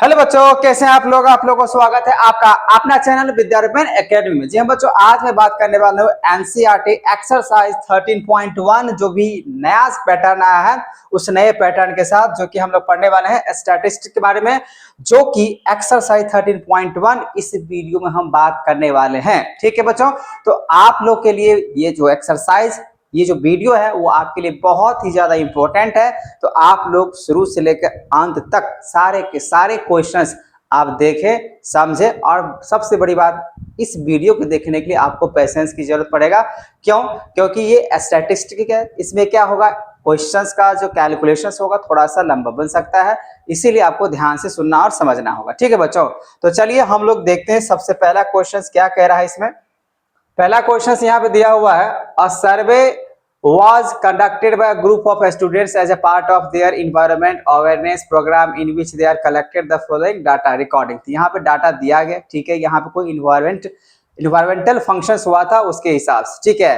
Hello बच्चों, कैसे हैं आप लोग। आप लोगों को स्वागत है आपका अपना चैनल विद्यारूपण एकेडमी में। जी हाँ बच्चों, आज मैं बात करने वाला हूँ एनसीईआरटी एक्सरसाइज 13.1 जो भी नया पैटर्न आया है उस नए पैटर्न के साथ जो कि हम लोग पढ़ने वाले हैं स्टैटिस्टिक्स के बारे में, जो कि एक्सरसाइज 13.1 इस वीडियो में हम बात करने वाले हैं। ठीक है बच्चों, तो आप लोग के लिए ये जो एक्सरसाइज ये जो वीडियो है वो आपके लिए बहुत ही ज्यादा इंपॉर्टेंट है। तो आप लोग शुरू से लेकर अंत तक सारे के सारे क्वेश्चंस आप देखें, समझे, और सबसे बड़ी बात इस वीडियो को देखने के लिए आपको पेशेंस की जरूरत पड़ेगा। क्यों? क्योंकि ये स्टैटिस्टिक्स है, इसमें क्या होगा, क्वेश्चंस का जो कैलकुलेशंस होगा थोड़ा सा लंबा बन सकता है, इसीलिए आपको ध्यान से सुनना और समझना होगा। ठीक है बच्चों, तो चलिए हम लोग देखते हैं सबसे पहला क्वेश्चन क्या कह रहा है। इसमें पहला क्वेश्चन यहाँ पे दिया हुआ है, अ सर्वे was conducted by a group of students as a part of their environment awareness program in which they are collected the following data recording। यहाँ पे डाटा दिया गया, ठीक है, यहाँ पे कोई इन्वायरमेंटल फंक्शंस हुआ था उसके हिसाब से, ठीक है,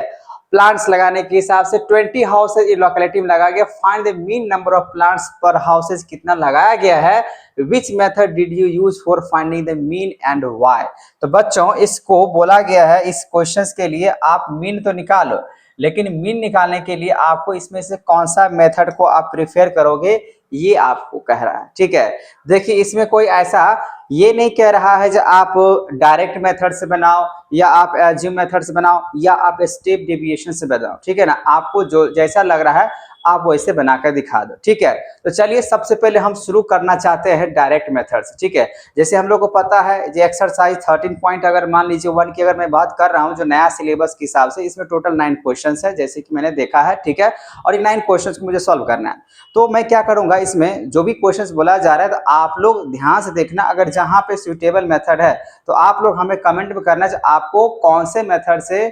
प्लांट्स लगाने के हिसाब से 20 हाउसेज इन लोकेलिटी में लगाया गया। Find the mean number of plants पर हाउसेज कितना लगाया गया है। Which method did you use for finding the mean and why. तो बच्चों इसको बोला गया है, इस क्वेश्चन के लिए आप मीन तो निकालो, लेकिन मीन निकालने के लिए आपको इसमें से कौन सा मेथड को आप प्रिफेयर करोगे ये आपको कह रहा है। ठीक है, देखिए इसमें कोई ऐसा ये नहीं कह रहा है जो आप डायरेक्ट मेथड से बनाओ या आप एज्यूम मेथड से बनाओ या आप स्टेप डेविएशन से बनाओ। ठीक है ना, आपको जो जैसा लग रहा है आप वैसे बनाकर दिखा दो। ठीक है, तो चलिए सबसे पहले हम शुरू करना चाहते हैं डायरेक्ट मेथड से। ठीक है, जैसे हम लोग को पता है जो एक्सरसाइज 13 पॉइंट अगर मान लीजिए 1 की अगर मैं बात कर रहा हूं जो नया सिलेबस के हिसाब से, इसमें टोटल 9 क्वेश्चंस है जैसे कि मैंने देखा है। ठीक है, और इन 9 क्वेश्चंस को मुझे सॉल्व करना है, तो मैं क्या करूंगा, इसमें जो भी क्वेश्चंस बोला जा रहा है तो आप लोग ध्यान से देखना। अगर जहां पे सुइटेबल मेथड है तो आप लोग हमें कमेंट में करना आपको कौन से मेथड से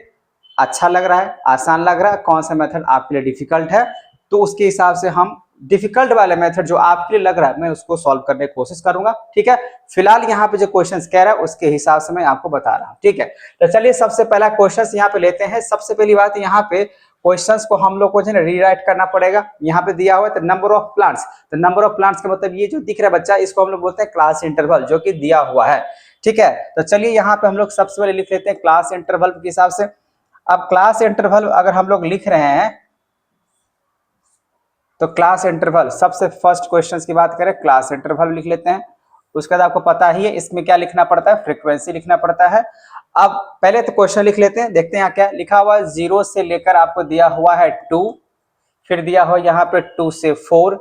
अच्छा लग रहा है, आसान लग रहा है, कौन सा मेथड आपके लिए डिफिकल्ट है, तो उसके हिसाब से हम डिफिकल्ट वाले मेथड जो आपके लिए लग रहा है मैं उसको सॉल्व करने की कोशिश करूंगा। ठीक है, फिलहाल यहाँ पे जो क्वेश्चंस कह रहा है उसके हिसाब से मैं आपको बता रहा हूँ। ठीक है, तो चलिए सबसे पहला क्वेश्चंस यहाँ पे लेते हैं। सबसे पहली बात, यहाँ पे क्वेश्चंस को हम लोग को जो है रीराइट करना पड़ेगा। यहाँ पे दिया हुआ है तो नंबर ऑफ प्लांट्स, तो नंबर ऑफ प्लांट्स का मतलब ये जो दिख रहा है बच्चा, इसको हम लोग बोलते हैं क्लास इंटरवल जो कि दिया हुआ है। ठीक है, तो चलिए यहाँ पे हम लोग सबसे पहले लिख लेते हैं क्लास इंटरवल के हिसाब से। अब क्लास इंटरवल अगर हम लोग लिख रहे हैं तो क्लास इंटरवल सबसे फर्स्ट क्वेश्चन की बात करें, क्लास इंटरवल लिख लेते हैं। उसके बाद आपको पता ही है इसमें क्या लिखना पड़ता है, फ्रीक्वेंसी लिखना पड़ता है। अब पहले तो क्वेश्चन लिख लेते हैं, देखते हैं यहाँ क्या लिखा हुआ है। 0 से लेकर आपको दिया हुआ है 2, फिर दिया हुआ यहाँ पे 2 से 4,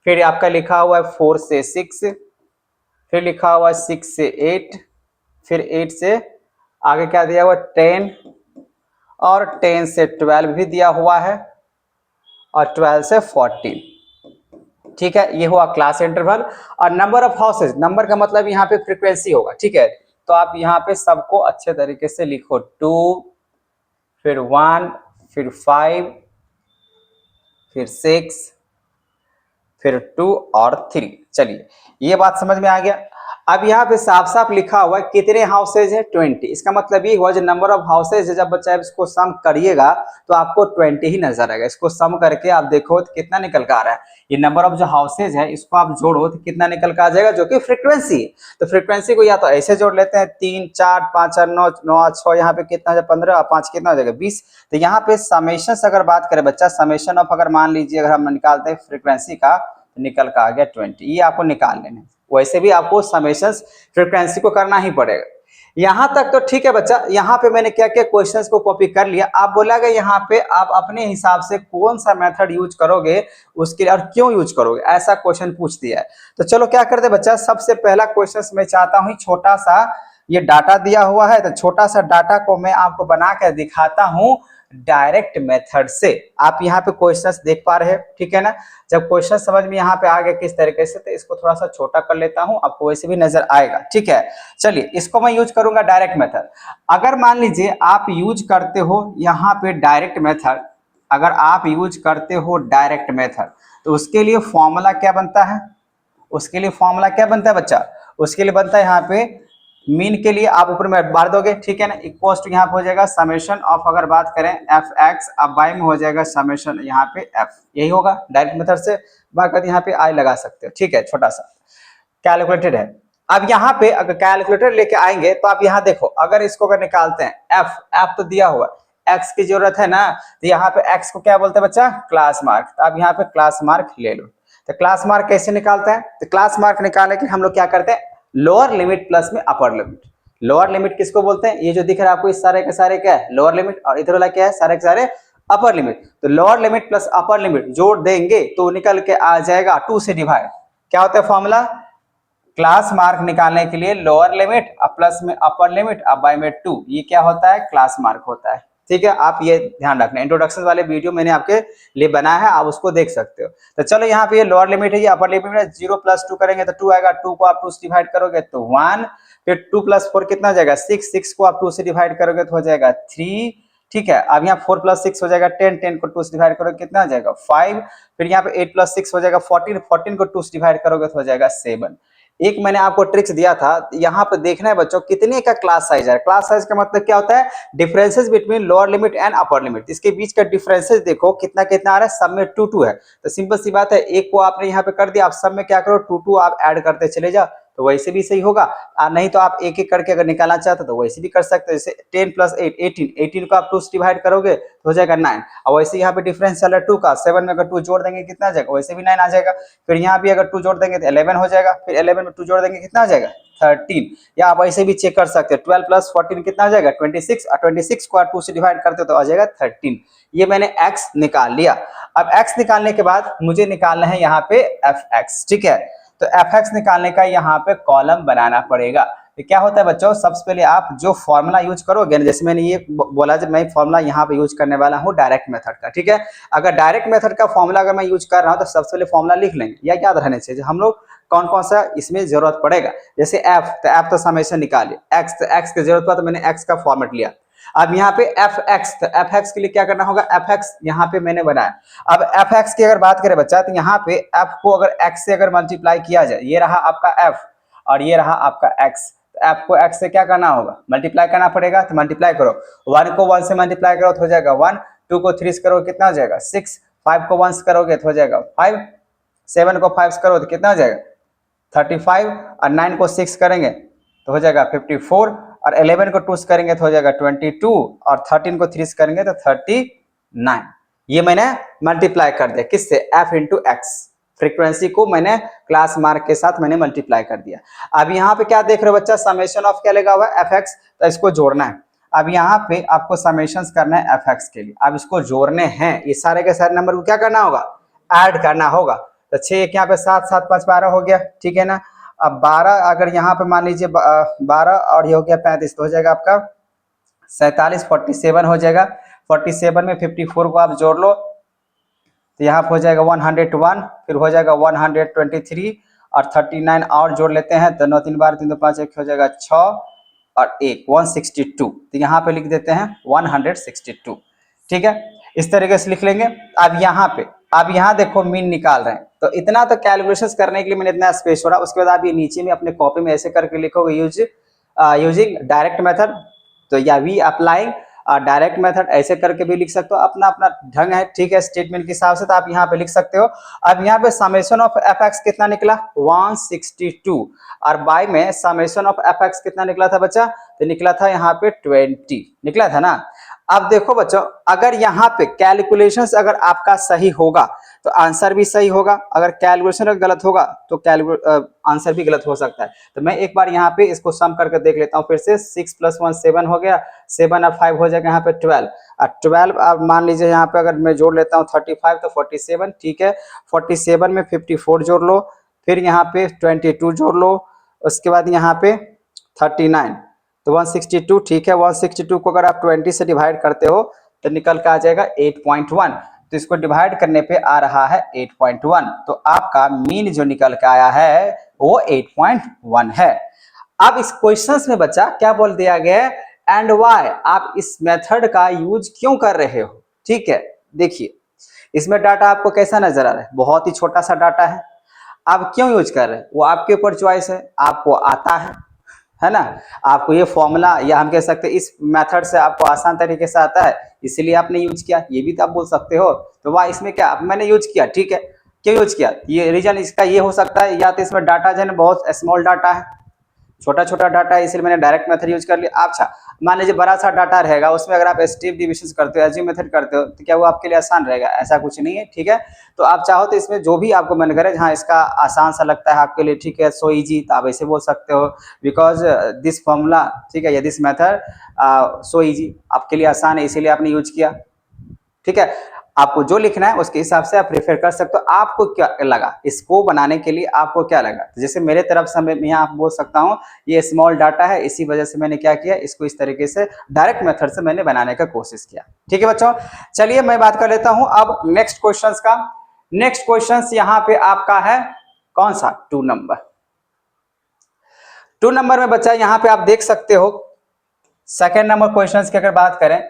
फिर आपका लिखा हुआ है 4 से 6, फिर लिखा हुआ है 6 से 8, फिर 8 से आगे क्या दिया हुआ है 10, और 10 से 12 भी दिया हुआ है, और 12 से 14। ठीक है, ये हुआ क्लास इंटरवल। और नंबर ऑफ हाउसेज, नंबर का मतलब यहाँ पे फ्रीक्वेंसी होगा। ठीक है, तो आप यहाँ पे सबको अच्छे तरीके से लिखो, 2, फिर 1, फिर 5, फिर 6, फिर 2 और 3। चलिए ये बात समझ में आ गया। अब यहाँ पे साफ साफ लिखा हुआ है कितने हाउसेज है, 20। इसका मतलब ये हुआ जो नंबर ऑफ हाउसेज है, जब बच्चा इसको सम करिएगा तो आपको 20 ही नजर आएगा। इसको सम करके आप देखो तो कितना निकल कर आ रहा है, ये नंबर ऑफ जो हाउसेज है इसको आप जोड़ो तो कितना निकल कर आ जाएगा, जो कि फ्रीक्वेंसी है। तो फ्रीक्वेंसी को या तो ऐसे जोड़ लेते हैं, 3 4 5 9 9 6, यहाँ पे कितना है 15, 5 कितना हो जाएगा 20। तो यहाँ पे समेशन अगर बात करें बच्चा, समेशन ऑफ अगर मान लीजिए अगर हम निकालते हैं फ्रीक्वेंसी का तो निकल कर आ गया 20। ये आपको निकाल लेना है, वैसे भी आपको समेशंस फ्रीक्वेंसी को करना ही पड़ेगा। यहां तक तो ठीक है बच्चा। यहाँ पे मैंने क्या क्या क्वेश्चंस को कॉपी कर लिया। आप बोलागा यहाँ पे आप अपने हिसाब से कौन सा मेथड यूज करोगे उसके लिए और क्यों यूज करोगे, ऐसा क्वेश्चन पूछ दिया है। तो चलो क्या करते बच्चा, सबसे पहला क्वेश्चन मैं चाहता हूँ छोटा सा ये डाटा दिया हुआ है, तो छोटा सा डाटा को मैं आपको बना कर दिखाता हूँ डायरेक्ट मेथड से। आप यहाँ पे क्वेश्चंस देख पा रहे हैं, ठीक है ना। जब क्वेश्चन समझ में यहाँ पे आ गया किस तरीके से, तो इसको थोड़ा सा छोटा कर लेता हूँ, आपको वैसे भी नजर आएगा। ठीक है, चलिए इसको मैं यूज करूंगा डायरेक्ट मेथड। अगर मान लीजिए आप यूज करते हो यहाँ पे डायरेक्ट मेथड, अगर आप यूज करते हो डायरेक्ट मेथड तो उसके लिए फॉर्मूला क्या बनता है, उसके लिए फॉर्मूला क्या बनता है बच्चा, उसके लिए बनता है यहाँ पे मीन के लिए आप ऊपर में बार दोगे, ठीक है ना, इक्वल टू यहाँ पे हो जाएगा समेशन ऑफ, अगर बात करें एफ एक्स, अब वाई में हो जाएगा समेशन यहाँ पे एफ, यही होगा डायरेक्ट मेथड से। बाकी यहाँ पे आई लगा सकते हो, ठीक है, छोटा सा। कैलकुलेटेड है। अब यहाँ पे अगर कैलकुलेटर लेके आएंगे तो आप यहाँ देखो, अगर इसको अगर निकालते हैं एफ, एफ तो दिया हुआ, एक्स की जरूरत है ना, तो यहाँ पे एक्स को क्या बोलते हैं बच्चा, क्लास मार्क। तो आप यहाँ पे क्लास मार्क ले लो। तो क्लास मार्क कैसे निकालते हैं, तो क्लास मार्क निकालने के लिए हम लोग क्या करते हैं, लोअर लिमिट प्लस में अपर लिमिट। लोअर लिमिट किसको बोलते हैं, ये जो दिख रहा है आपको इस सारे के सारे क्या है लोअर लिमिट, और इधर वाला क्या है सारे के सारे अपर लिमिट। तो lower limit plus upper limit जोड़ देंगे तो निकल के आ जाएगा 2 से डिवाइड। क्या होता है फॉर्मूला, क्लास मार्क निकालने के लिए लोअर लिमिट अब प्लस में अपर लिमिट अब बाय में 2, ये क्या होता है क्लास मार्क होता है। ठीक है, आप ये ध्यान रखना, इंट्रोडक्शन वाले वीडियो मैंने आपके लिए बनाया है, आप उसको देख सकते हो। तो चलो यहाँ पे ये लोअर लिमिट है, ये अपर लिमिट है, 0 + 2 करेंगे तो 2 आएगा, 2 को आप 2 से डिवाइड करोगे तो 1, फिर 2 + 4 कितना हो जाएगा 6, 6 को आप 2 से डिवाइड करोगे तो हो जाएगा 3। ठीक है, अब यहाँ 4 + 6 हो जाएगा 10, 10 को 2 से डिवाइड करोगे कितना हो जाएगा 5, फिर यहाँ पे 8 + 6 हो जाएगा 14, 14 को 2 से डिवाइड करोगे तो हो जाएगा 7। एक मैंने आपको ट्रिक्स दिया था, यहाँ पे देखना है बच्चों कितने का क्लास साइज है। क्लास साइज का मतलब क्या होता है, differences between lower limit and upper limit. इसके बीच का डिफरेंसेस देखो कितना कितना आ रहा है, सब में 2 2 है। तो सिंपल सी बात है, एक को आपने यहाँ पे कर दिया, आप सब में क्या करो 2 2 आप ऐड करते चले जाओ, तो वैसे भी सही होगा। नहीं तो आप एक एक करके अगर निकालना चाहते तो वैसे भी कर सकते हो। जैसे 10 + 8 18, 18 को आप 2 से डिवाइड करोगे तो हो जाएगा 9। और वैसे यहाँ पे डिफरेंस चल रहा है 2 का, 7 में अगर 2 जोड़ देंगे कितना आ जाएगा, वैसे भी 9 आ जाएगा। फिर यहाँ भी अगर 2 जोड़ देंगे तो 11 हो जाएगा, फिर 11 में 2 जोड़ देंगे कितना आ जाएगा 13। या आप ऐसे भी चेक कर सकते हो, 12 + 14 कितना आ जाएगा 26, और 26 को आप 2 से डिवाइड करते हो तो आ जाएगा 13। ये मैंने x निकाल लिया। अब x निकालने के बाद मुझे निकालना है यहाँ पे fx। ठीक है, तो fx निकालने का यहाँ पे कॉलम बनाना पड़ेगा। तो क्या होता है बच्चों, सबसे पहले आप जो फॉर्मूला यूज करोगे, जैसे मैंने ये बोला जब मैं फॉर्मूला यहाँ पे यूज करने वाला हूँ डायरेक्ट मेथड का। ठीक है, अगर डायरेक्ट मेथड का फॉर्मूला अगर मैं यूज कर रहा हूँ तो सबसे पहले फॉर्मूला लिख लेंगे, या याद रहने चाहिए हम लोग कौन कौन सा इसमें जरूरत पड़ेगा। जैसे f, तो f तो समेशन निकालिए, x तो x की जरूरत पड़ा तो मैंने x का फॉर्मेट लिया। अब यहाँ पे fx, तो fx के लिए क्या करना होगा, fx यहाँ पे मैंने बनाया। अब fx की अगर बात करें बच्चा, तो यहाँ पे f को अगर x से अगर मल्टीप्लाई किया जाए, ये रहा आपका f और ये रहा आपका x, तो f को x से क्या करना होगा मल्टीप्लाई करना पड़ेगा। तो मल्टीप्लाई करो, 1 को 1 से मल्टीप्लाई करो तो हो जाएगा 1, 2 को 3 से करोगे कितना हो जाएगा 6, 5 को 1 से करोगे तो हो जाएगा 5, 7 को 5 से करो तो कितना हो जाएगा 35, और 9 को 6 करेंगे तो हो जाएगा 54, और 11 को 2 से करेंगे तो हो जाएगा 22, और 13 को 3 से करेंगे तो 39। ये मैंने मल्टीप्लाई कर दिया किससे, f इंटू एक्स, फ्रीक्वेंसी को मैंने क्लास मार्क के साथ मैंने मल्टीप्लाई कर दिया। अब यहाँ पे क्या देख रहे हो बच्चा, समेशन ऑफ क्या लगा हुआ है fx, तो इसको जोड़ना है। अब यहाँ पे आपको समेशंस करना है fx के लिए, अब इसको जोड़ने हैं, ये सारे के सारे नंबर को क्या करना होगा ऐड करना होगा। तो 6 एक यहाँ पे 7, 7 5 12 हो गया। ठीक है ना, अब 12 अगर यहाँ पे मान लीजिए 12 और ये हो गया 35, तो हो जाएगा आपका 47, 47 हो जाएगा। 47 में 54 को आप जोड़ लो तो यहाँ पे हो जाएगा 101, फिर हो जाएगा 123, और 39 और जोड़ लेते हैं तो 9 3 12 3 2 5 1 हो जाएगा 6 और 1 162, तो यहाँ पे लिख देते हैं 162। ठीक है, इस तरीके से लिख लेंगे। अब यहाँ पे आप यहाँ देखो मीन निकाल रहे हैं, तो इतना तो कैलकुलेशंस करने के लिए मैंने इतना स्पेस छोड़ा। उसके बाद आप ये नीचे में अपने कॉपी में ऐसे करके लिखोगे यूजिंग डायरेक्ट मेथड, तो या वी अप्लाइंग डायरेक्ट मेथड, ऐसे करके भी लिख सकते हो, अपना अपना ढंग है। ठीक है, स्टेटमेंट के हिसाब से तो आप यहाँ पे लिख सकते हो। अब यहाँ पे समेशन ऑफ fx कितना निकला 162, और बाय में समेशन ऑफ fx कितना निकला था बच्चा, तो निकला था यहाँ पे 20 निकला था ना। अब देखो बच्चों, अगर यहाँ पे कैलकुलेशंस अगर आपका सही होगा तो आंसर भी सही होगा, अगर कैलकुलेशन अगर गलत होगा तो आंसर भी गलत हो सकता है। तो मैं एक बार यहाँ पे इसको सम करके देख लेता हूँ फिर से। 6 + 1 7 हो गया, 7 और 5 हो जाएगा यहाँ पे 12, और 12 अब मान लीजिए यहाँ पे अगर मैं जोड़ लेता हूँ 35 तो 47। ठीक है, 47 में 54 जोड़ लो, फिर यहाँ पे 22 जोड़ लो, उसके बाद यहाँ पे 39 तो 162। ठीक है, 162 को अगर आप 20 से डिवाइड करते हो तो निकल के आ जाएगा 8.1, तो इसको डिवाइड करने पे आ रहा है 8.1, तो आपका मीन जो निकल के आया है वो 8.1 है। अब इस क्वेश्चंस में बच्चा क्या बोल दिया गया है, एंड वाई, आप इस मेथड का यूज क्यों कर रहे हो। ठीक है, देखिए इसमें डाटा आपको कैसा नजर आ रहा है, बहुत ही छोटा सा डाटा है। आप क्यों यूज कर रहे हैं वो आपके ऊपर चॉइस है, आपको आता है ना, आपको ये फॉर्मूला या हम कह सकते हैं इस मेथड से आपको आसान तरीके से आता है, इसलिए आपने यूज किया, ये भी तो आप बोल सकते हो। तो वाह, इसमें क्या मैंने यूज किया। ठीक है, क्यों यूज किया? ये रीजन इसका ये हो सकता है, या तो इसमें डाटा जो है ना बहुत स्मॉल डाटा है, छोटा छोटा डाटा है, इसलिए मैंने डायरेक्ट मेथड यूज कर लिया। अच्छा मान लीजिए बड़ा सा डाटा रहेगा, उसमें अगर आप स्टेप डिविजन करते हो, एसयूम मेथड करते हो, तो क्या वो आपके लिए आसान रहेगा? ऐसा कुछ नहीं है, ठीक है। तो आप चाहो तो इसमें जो भी आपको मन करे, जहाँ इसका आसान सा लगता है आपके लिए, ठीक है, सो इजी, तो आप ऐसे बोल सकते हो, बिकॉज दिस फॉर्मूला, ठीक है, या दिस मेथड सो इजी, आपके लिए आसान है, इसीलिए आपने यूज किया, ठीक है। आपको जो लिखना है उसके हिसाब से आप प्रेफर कर सकते हो। आपको क्या लगा इसको बनाने के लिए, आपको क्या लगा? तो जैसे मेरे तरफ से मैं यहाँ बोल सकता हूँ ये स्मॉल डाटा है, इसी वजह से मैंने क्या किया, इसको इस तरीके से डायरेक्ट मेथड से मैंने बनाने का कोशिश किया, ठीक है बच्चों। चलिए मैं बात कर लेता हूँ अब नेक्स्ट क्वेश्चन का। नेक्स्ट क्वेश्चन यहाँ पे आपका है कौन सा? 2 नंबर। 2 नंबर में बच्चा यहाँ पे आप देख सकते हो, सेकेंड नंबर क्वेश्चन की अगर बात करें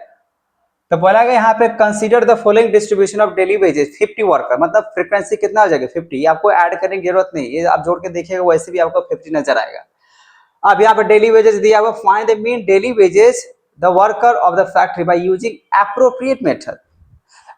तो बोला गया यहाँ पे consider the following distribution of daily wages 50 worker, मतलब फ्रीक्वेंसी कितना हो जाएगा 50, ये आपको ऐड करने की जरूरत नहीं, ये आप जोड़ के देखिएगा वैसे भी आपको 50 नजर आएगा। अब यहाँ पे डेली वेजेस दिया हुआ, find the mean daily wages the worker of the factory by using appropriate method.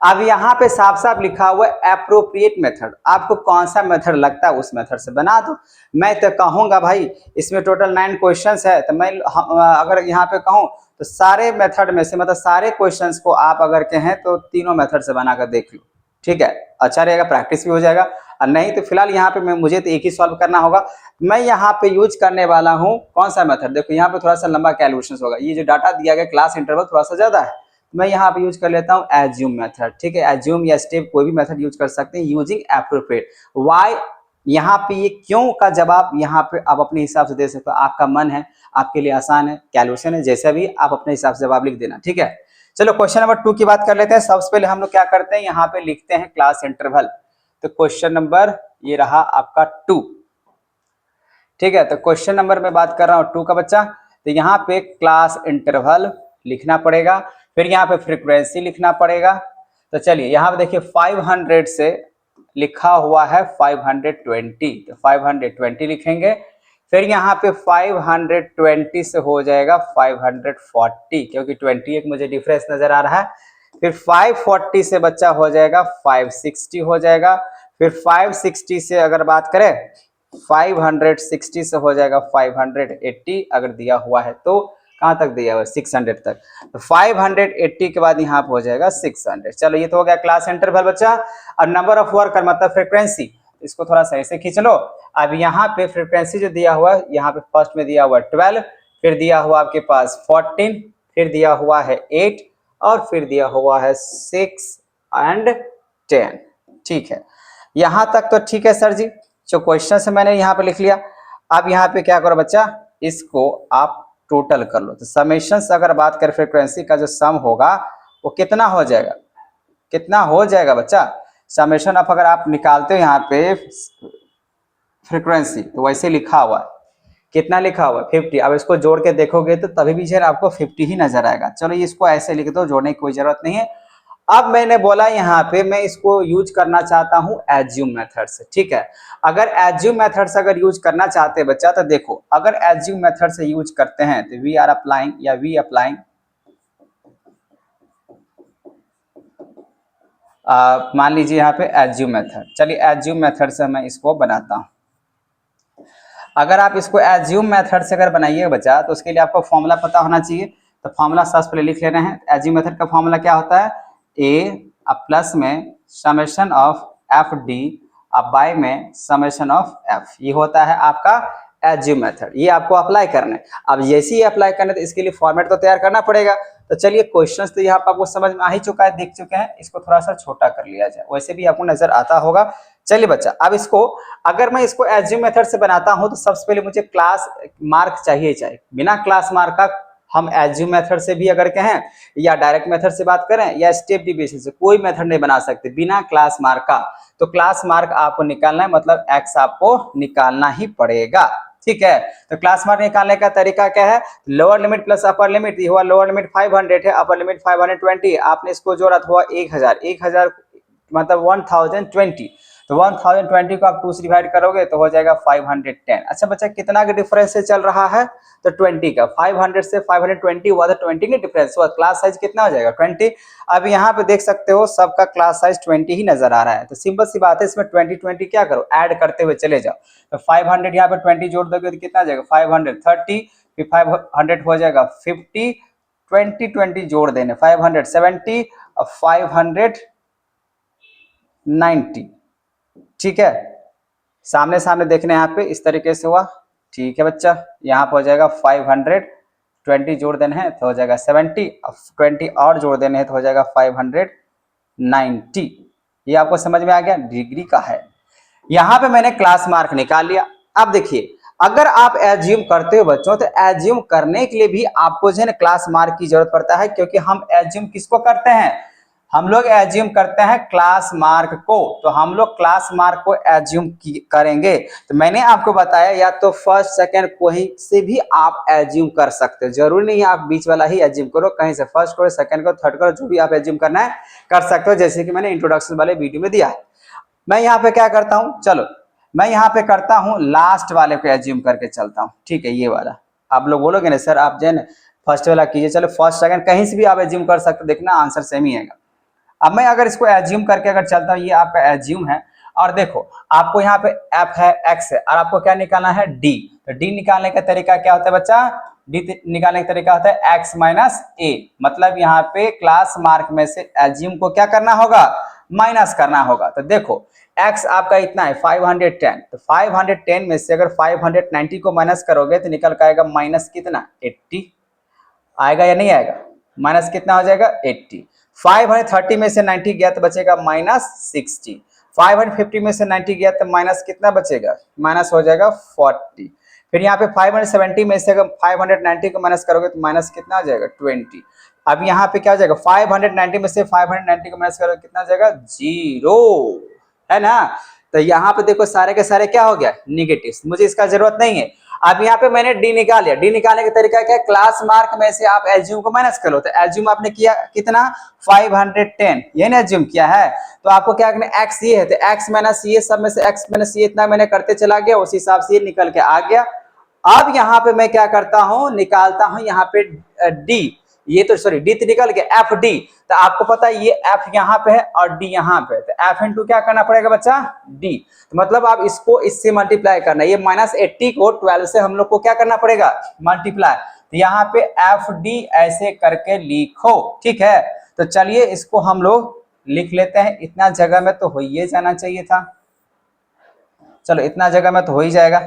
अब यहाँ पे साफ साफ लिखा हुआ है एप्रोप्रिएट मेथड, आपको कौन सा मेथड लगता है उस मेथड से बना दो। मैं तो कहूंगा भाई इसमें टोटल 9 क्वेश्चंस है, तो मैं अगर यहाँ पे कहूँ तो सारे मेथड में से, मतलब सारे क्वेश्चंस को आप अगर कहें तो तीनों मेथड से बनाकर देख लो, ठीक है, अच्छा रहेगा, प्रैक्टिस भी हो जाएगा। और नहीं तो फिलहाल यहाँ पे मुझे तो एक ही सॉल्व करना होगा। मैं यहाँ पे यूज करने वाला हूँ कौन सा मेथड, देखो यहाँ पे थोड़ा सा लंबा कैलकुलेशन होगा, ये जो डाटा दिया गया क्लास इंटरवल थोड़ा सा ज्यादा है, मैं यहाँ पे यूज कर लेता हूँ एज्यूम मेथड, ठीक है, एज्यूम या स्टेप कोई भी मेथड यूज कर सकते हैं यूजिंग एप्रोप्रिएट। वाई यहाँ पे ये क्यों का जवाब यहाँ पे आप अपने हिसाब से दे सकते हो, आपका मन है, आपके लिए आसान है, कैलकुलेशन है, जैसा भी आप अपने हिसाब से जवाब लिख देना, ठीक है। चलो क्वेश्चन नंबर 2 की बात कर लेते हैं। सबसे पहले हम लोग क्या करते हैं, यहाँ पे लिखते हैं क्लास इंटरवल। तो क्वेश्चन नंबर ये रहा आपका 2, ठीक है। तो क्वेश्चन नंबर में बात कर रहा हूँ 2 का बच्चा, तो यहाँ पे क्लास इंटरवल लिखना पड़ेगा, फिर यहाँ पे फ्रीक्वेंसी लिखना पड़ेगा। तो चलिए यहाँ पे देखिए 500 से लिखा हुआ है 520, तो 520 लिखेंगे, फिर यहाँ पे 520 से हो जाएगा 540, क्योंकि 20 एक मुझे डिफरेंस नजर आ रहा है। फिर 540 से बच्चा हो जाएगा 560 हो जाएगा, फिर 560 से अगर बात करें 560 से हो जाएगा 580 अगर दिया हुआ है तो, कहाँ तक दिया हुआ है 600 तक, तो 580 के बाद यहाँ पे हो जाएगा 600। चलो ये तो हो गया क्लास इंटरवल बच्चा। अब नंबर ऑफ वर्कर मतलब फ्रीक्वेंसी, इसको थोड़ा सही से खींच लो। अब यहाँ पे फ्रीक्वेंसी जो दिया हुआ है, यहाँ पे फर्स्ट में दिया हुआ 12, फिर दिया हुआ आपके पास 14, फिर दिया हुआ है 8, और फिर दिया हुआ है 6 एंड 10, ठीक है। यहाँ तक तो ठीक है सर जी, जो क्वेश्चन से मैंने यहाँ पे लिख लिया। अब यहाँ पे क्या करो बच्चा, इसको आप टोटल कर लो। तो समेशन से अगर बात करें फ्रीक्वेंसी का जो सम होगा वो कितना हो जाएगा, कितना हो जाएगा बच्चा, समेशन ऑफ अगर आप निकालते हो यहाँ पे फ्रीक्वेंसी तो वैसे लिखा हुआ है, कितना लिखा हुआ है 50। अब इसको जोड़ के देखोगे तो तभी भी जो आपको 50 ही नजर आएगा। चलो इसको ऐसे लिख दो, जोड़ने की कोई जरूरत नहीं है। अब मैंने बोला यहाँ पे मैं इसको यूज करना चाहता हूँ एज्यूम मेथड से, ठीक है। अगर एज्यूम मेथड से अगर यूज करना चाहते हैं बच्चा, तो देखो अगर एज्यूम मेथड से यूज करते हैं तो वी आर अप्लाइंग या वी अप्लाइंग, मान लीजिए यहाँ पे एज्यूम मेथड, चलिए एज्यूम मेथड से मैं इसको बनाता हूँ। अगर आप इसको एज्यूम मेथड से अगर बनाइए बच्चा तो उसके लिए आपको फॉर्मूला पता होना चाहिए। तो फॉर्मूला सबसे पहले लिख लेना है। एज्यूम मेथड का फॉर्मूला क्या होता है, ए प्लस में summation of f d by में समेशन ऑफ एफ, ये होता है आपका एज्यूम मेथड। ये आपको अप्लाई करना है। अब जैसे ही अप्लाई करना है तो इसके लिए फॉर्मेट तो तैयार करना पड़ेगा। तो चलिए क्वेश्चंस तो यहाँ पर आपको समझ में आ ही चुका है, देख चुके हैं, इसको थोड़ा सा छोटा कर लिया जाए, वैसे भी आपको नजर आता होगा। चलिए बच्चा, अब इसको अगर मैं इसको एज्यूम मेथड से बनाता हूं तो सबसे पहले मुझे क्लास मार्क चाहिए, बिना क्लास मार्क का हम एज्यूम मेथड से भी अगर कहें या डायरेक्ट मेथड से बात करें या स्टेप डिविजन से, कोई मेथड नहीं बना सकते बिना क्लास मार्क का। तो क्लास मार्क आपको निकालना है, मतलब एक्स आपको निकालना ही पड़ेगा, ठीक है। तो क्लास मार्क निकालने का तरीका क्या है, lower limit plus upper limit, ये हुआ लोअर लिमिट 500 है, अपर लिमिट 520, आपने इसको जोड़ा तो हुआ 1000 मतलब 1020, तो 1020 को आप 2 से डिवाइड करोगे तो हो जाएगा 510। अच्छा बच्चा कितना का डिफरेंस से चल रहा है, तो 20 का, 500 से 520 हुआ, तो 20 का डिफरेंस हुआ, क्लास साइज कितना हो जाएगा 20। अब यहाँ पे देख सकते हो सबका क्लास साइज 20 ही नजर आ रहा है, तो सिंपल सी बात है, इसमें 20 क्या करो, ऐड करते हुए चले जाओ। तो 500 यहाँ पे 20 जोड़ दोगे तो कितना आ जाएगा 530, फिर 500 हो जाएगा 50, 20 जोड़ देने 570 और 590। ठीक है, सामने सामने देखने यहाँ पे इस तरीके से हुआ। ठीक है बच्चा, यहाँ पे हो जाएगा 520 जोड़ देने हैं तो हो जाएगा 70, 20 और जोड़ देने हैं तो हो जाएगा 590। ये आपको समझ में आ गया, डिग्री का है। यहाँ पे मैंने क्लास मार्क निकाल लिया। अब देखिए, अगर आप एज्यूम करते हो बच्चों, तो एज्यूम करने के लिए भी आपको जो है ना क्लास मार्क की जरूरत पड़ता है, क्योंकि हम एज्यूम किसको करते हैं, हम लोग एज्यूम करते हैं क्लास मार्क को। तो हम लोग क्लास मार्क को एज्यूम करेंगे। तो मैंने आपको बताया या तो फर्स्ट सेकंड कोई से भी आप एज्यूम कर सकते हो, जरूरी नहीं है आप बीच वाला ही एज्यूम करो, कहीं से फर्स्ट करो, सेकंड करो, थर्ड करो, जो भी आप एज्यूम करना है कर सकते हो, जैसे कि मैंने इंट्रोडक्शन वाले वीडियो में दिया है। मैं यहाँ पे क्या करता हूँ, चलो मैं यहाँ पे करता हूँ लास्ट वाले को एज्यूम करके चलता हूँ। ठीक है, ये वाला आप लोग बोलोगे ना सर आप जो है ना फर्स्ट वाला कीजिए, चलो फर्स्ट सेकंड कहीं से भी आप एज्यूम कर सकते हो, देखना आंसर सेम ही आएगा। अब मैं अगर इसको एज्यूम करके अगर चलता हूँ, ये आपका एज्यूम है, और देखो आपको यहाँ पे एफ है, एक्स है, और आपको क्या निकालना है डी। तो डी निकालने का तरीका क्या होता है बच्चा, डी निकालने का तरीका होता है एक्स माइनस ए। मतलब यहाँ पे क्लास मार्क में से एज्यूम को क्या करना होगा, माइनस करना होगा। तो देखो x आपका इतना है 510, तो 510 में से अगर 590 को माइनस करोगे तो निकल कर आएगा माइनस कितना 80 आएगा या नहीं आएगा, माइनस कितना हो जाएगा 80। 530 में से 90 गया तो बचेगा माइनस 60। 550 में से 90 गया तो माइनस कितना बचेगा, माइनस हो जाएगा 40। फिर यहाँ पे 570 में से अगर 590 को माइनस करोगे तो माइनस कितना आ जाएगा 20। अब यहाँ पे क्या हो जाएगा 590 में से 590 को माइनस करोगे कितना आ जाएगा 0, है ना। तो यहाँ पे देखो सारे के सारे क्या हो गया निगेटिव, मुझे इसका जरूरत नहीं है। अब यहाँ पे मैंने डी निकाल लिया, डी निकालने का तरीका क्या है, क्लास मार्क में से आप एज्यूम को माइनस कर लो। तो एज्यूम आपने किया कितना 510, ये ना एज्यूम किया है, तो आपको क्या करना एक्स ये है, तो एक्स माइनस ये, सब में से एक्स माइनस ये इतना मैंने करते चला गया, उस हिसाब से ये निकल के आ गया। अब यहाँ पे मैं क्या करता हूँ, निकालता हूँ यहाँ पे डी, ये तो सॉरी डी तो निकल गया, एफ डी। तो आपको पता है ये एफ यहाँ पे है और डी यहाँ पे, तो एफ इंटू क्या करना पड़ेगा बच्चा डी। तो मतलब आप इसको इससे मल्टीप्लाई करना, ये माइनस 80 को 12 से हम लोग को क्या करना पड़ेगा मल्टीप्लाई। तो यहाँ पे एफ डी ऐसे करके लिखो, ठीक है। तो चलिए इसको हम लोग लिख लेते हैं, इतना जगह में तो हो ही जाना चाहिए था, चलो इतना जगह में तो हो ही जाएगा,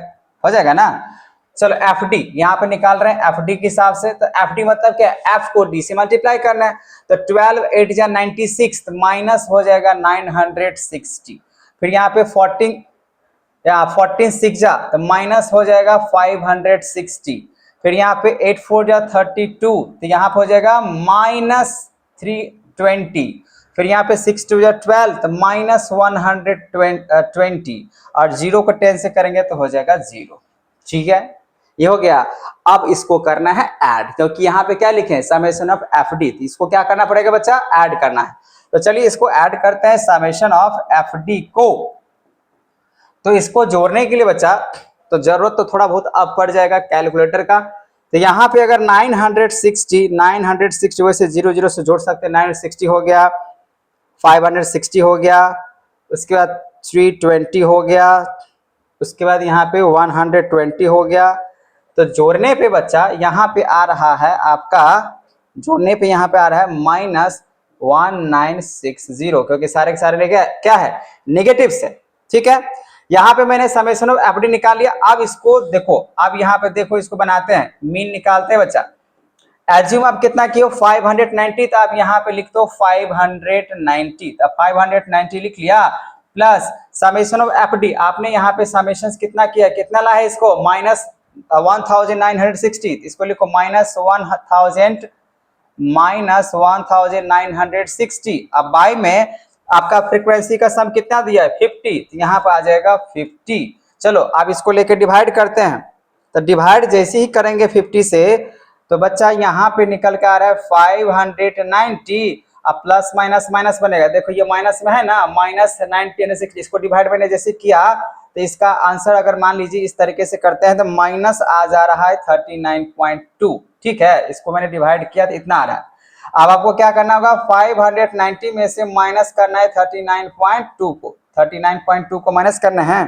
हो जाएगा ना। चलो एफ डी यहाँ पे निकाल रहे हैं एफ डी के हिसाब से, तो एफ डी मतलब क्या, एफ को डी से मल्टीप्लाई करना है। तो 12 8 जा 96, माइनस हो जाएगा 960। फिर यहाँ पे 14 6 जा तो माइनस हो जाएगा 560। फिर यहाँ पे 8 4 जा 32, तो यहाँ पे हो जाएगा माइनस 320। फिर यहाँ पे 6 2 जा 12, तो माइनस 120, और 0 को 10 से करेंगे तो हो जाएगा 0। ठीक है, ये हो गया। अब इसको करना है ऐड, क्योंकि यहाँ पे क्या लिखे हैं समेशन ऑफ एफ डी, इसको क्या करना पड़ेगा बच्चा ऐड करना है। तो चलिए इसको ऐड करते हैं समेशन ऑफ एफ डी को। तो इसको जोड़ने के लिए बच्चा तो जरूरत तो थोड़ा बहुत अब पड़ जाएगा कैलकुलेटर का। तो यहाँ पे अगर 960 वैसे 0 0 से जोड़ सकते हैं, 960 हो गया, 560 हो गया, उसके बाद 320 हो गया, उसके बाद यहाँ पे 120 हो गया। तो जोड़ने पे बच्चा यहाँ पे आ रहा है आपका, जोड़ने पे यहाँ पे आ रहा है माइनस 1960, क्योंकि सारे के सारे क्या है नेगेटिव से। ठीक है, यहाँ पे मैंने समेशन ऑफ एफडी निकाल लिया। अब इसको देखो, अब यहाँ पे देखो इसको बनाते हैं, मीन निकालते हैं बच्चा। एज्यूम आप कितना किए 590, तो आप यहाँ पे लिख दो 590, तो 590 लिख लिया, प्लस समेशन ऑफ एफडी आपने यहाँ पे समेशन कितना किया, कितना ला है इसको माइनस 1960, इसको लिखो माइनस 1960। अब बाय में आपका फ्रीक्वेंसी का सम कितना दिया है 50, तो यहाँ पे आ जाएगा 50। चलो अब इसको लेके डिवाइड करते हैं। तो डिवाइड जैसे ही करेंगे 50 से, तो बच्चा यहाँ पे निकल के आ रहा है 590, अब प्लस माइनस माइनस बनेगा, देखो ये माइनस में है ना, माइनस 90 यानी 60, इसको डिवाइड मैंने जैसे किया तो इसका आंसर अगर मान लीजिए इस तरीके से करते हैं तो माइनस आ जा रहा है 39.2। ठीक है, इसको मैंने डिवाइड किया तो इतना आ रहा है। अब आपको क्या करना होगा, 590 में से माइनस करना है 39.2 को, 39.2 को माइनस करना है,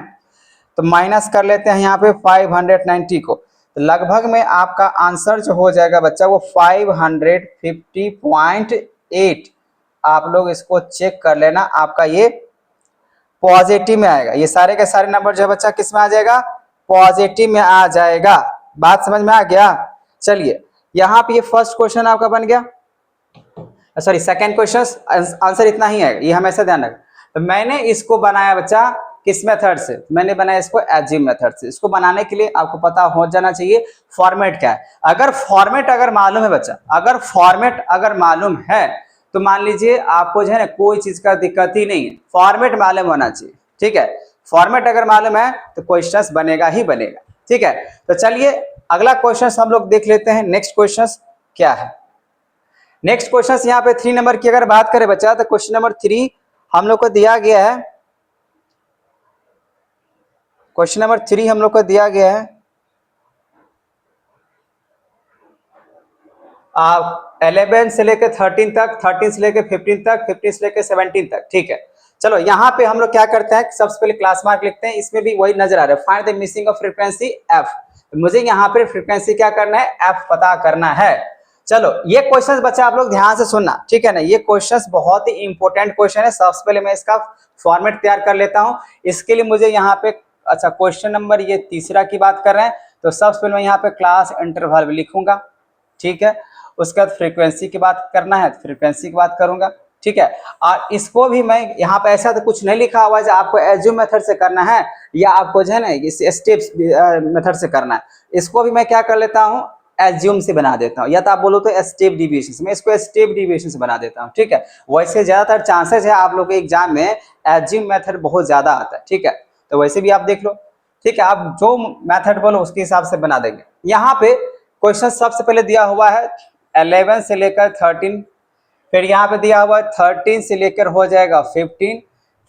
तो माइनस कर लेते हैं यहाँ पे 590 को, तो लगभग में आपका आंसर जो हो जाएगा बच्चा वो 550.8। आप लोग इसको चेक कर लेना, आपका ये पॉजिटिव में आएगा। ये सारे के सारे नंबर जो है बच्चा किस में आ जाएगा, पॉजिटिव में आ जाएगा। बात समझ में आ गया। चलिए यहाँ पे ये फर्स्ट क्वेश्चन आपका बन गया, सॉरी सेकंड क्वेश्चन, आंसर इतना ही है, ये हमेशा ध्यान रखें। तो मैंने इसको बनाया बच्चा किस मेथड से, मैंने बनाया इसको एज्यूम मेथड से। इसको बनाने के लिए आपको पता हो जाना चाहिए फॉर्मेट क्या है। अगर फॉर्मेट अगर मालूम है बच्चा, अगर फॉर्मेट अगर मालूम है तो मान लीजिए आपको जो है ना कोई चीज का दिक्कत ही नहीं है, फॉर्मेट मालूम होना चाहिए। ठीक है, फॉर्मेट अगर मालूम है तो क्वेश्चन बनेगा ही बनेगा। ठीक है, तो चलिए अगला क्वेश्चन हम लोग देख लेते हैं। नेक्स्ट क्वेश्चन क्या है, नेक्स्ट क्वेश्चन यहाँ पे 3 नंबर की अगर बात करें बच्चा, तो क्वेश्चन नंबर 3 हम लोग को दिया गया है, क्वेश्चन नंबर 3 हम लोग को दिया गया है आप 11 से लेकर 13 तक, 13 से लेकर 15 तक, 15 से लेकर 17 तक। ठीक है, चलो यहाँ पे हम लोग क्या करते हैं, सबसे पहले क्लास मार्क लिखते हैं। इसमें भी वही नजर आ रहा है, find the missing of frequency F. मुझे यहाँ पे फ्रीक्वेंसी क्या करना है, एफ पता करना है। चलो ये क्वेश्चन बच्चा आप लोग ध्यान से सुनना, ठीक है ना, ये क्वेश्चन बहुत ही इंपॉर्टेंट क्वेश्चन है। सबसे पहले मैं इसका फॉर्मेट तैयार कर लेता हूँ। इसके लिए मुझे यहाँ पे, अच्छा क्वेश्चन नंबर ये तीसरा की बात कर रहे हैं, तो सबसे पहले मैं यहाँ पे क्लास इंटरवल लिखूंगा। ठीक है, उसके बाद फ्रीक्वेंसी की बात करना है, फ्रीक्वेंसी की बात करूंगा। ठीक है, और इसको भी मैं यहाँ पे ऐसा तो कुछ नहीं लिखा हुआ है आपको एज्यूम मेथड से करना है या आपको जो है ना इस स्टेप्स मेथड से करना है। इसको भी मैं क्या कर लेता हूँ, एज्यूम से बना देता हूँ, या तो आप बोलो तो स्टेप डिविएशन से, मैं इसको स्टेप डिविएशन से बना देता हूँ। ठीक है, वैसे ज्यादातर चांसेस है आप लोग के एग्जाम में एज्यूम मेथड बहुत ज्यादा आता है। ठीक है, तो वैसे भी आप देख लो। ठीक है, आप जो मेथड बोलो उसके हिसाब से बना देंगे। यहाँ पे क्वेश्चन सबसे पहले दिया हुआ है 11 से लेकर 13, फिर यहाँ पे दिया हुआ है 13 से लेकर हो जाएगा 15,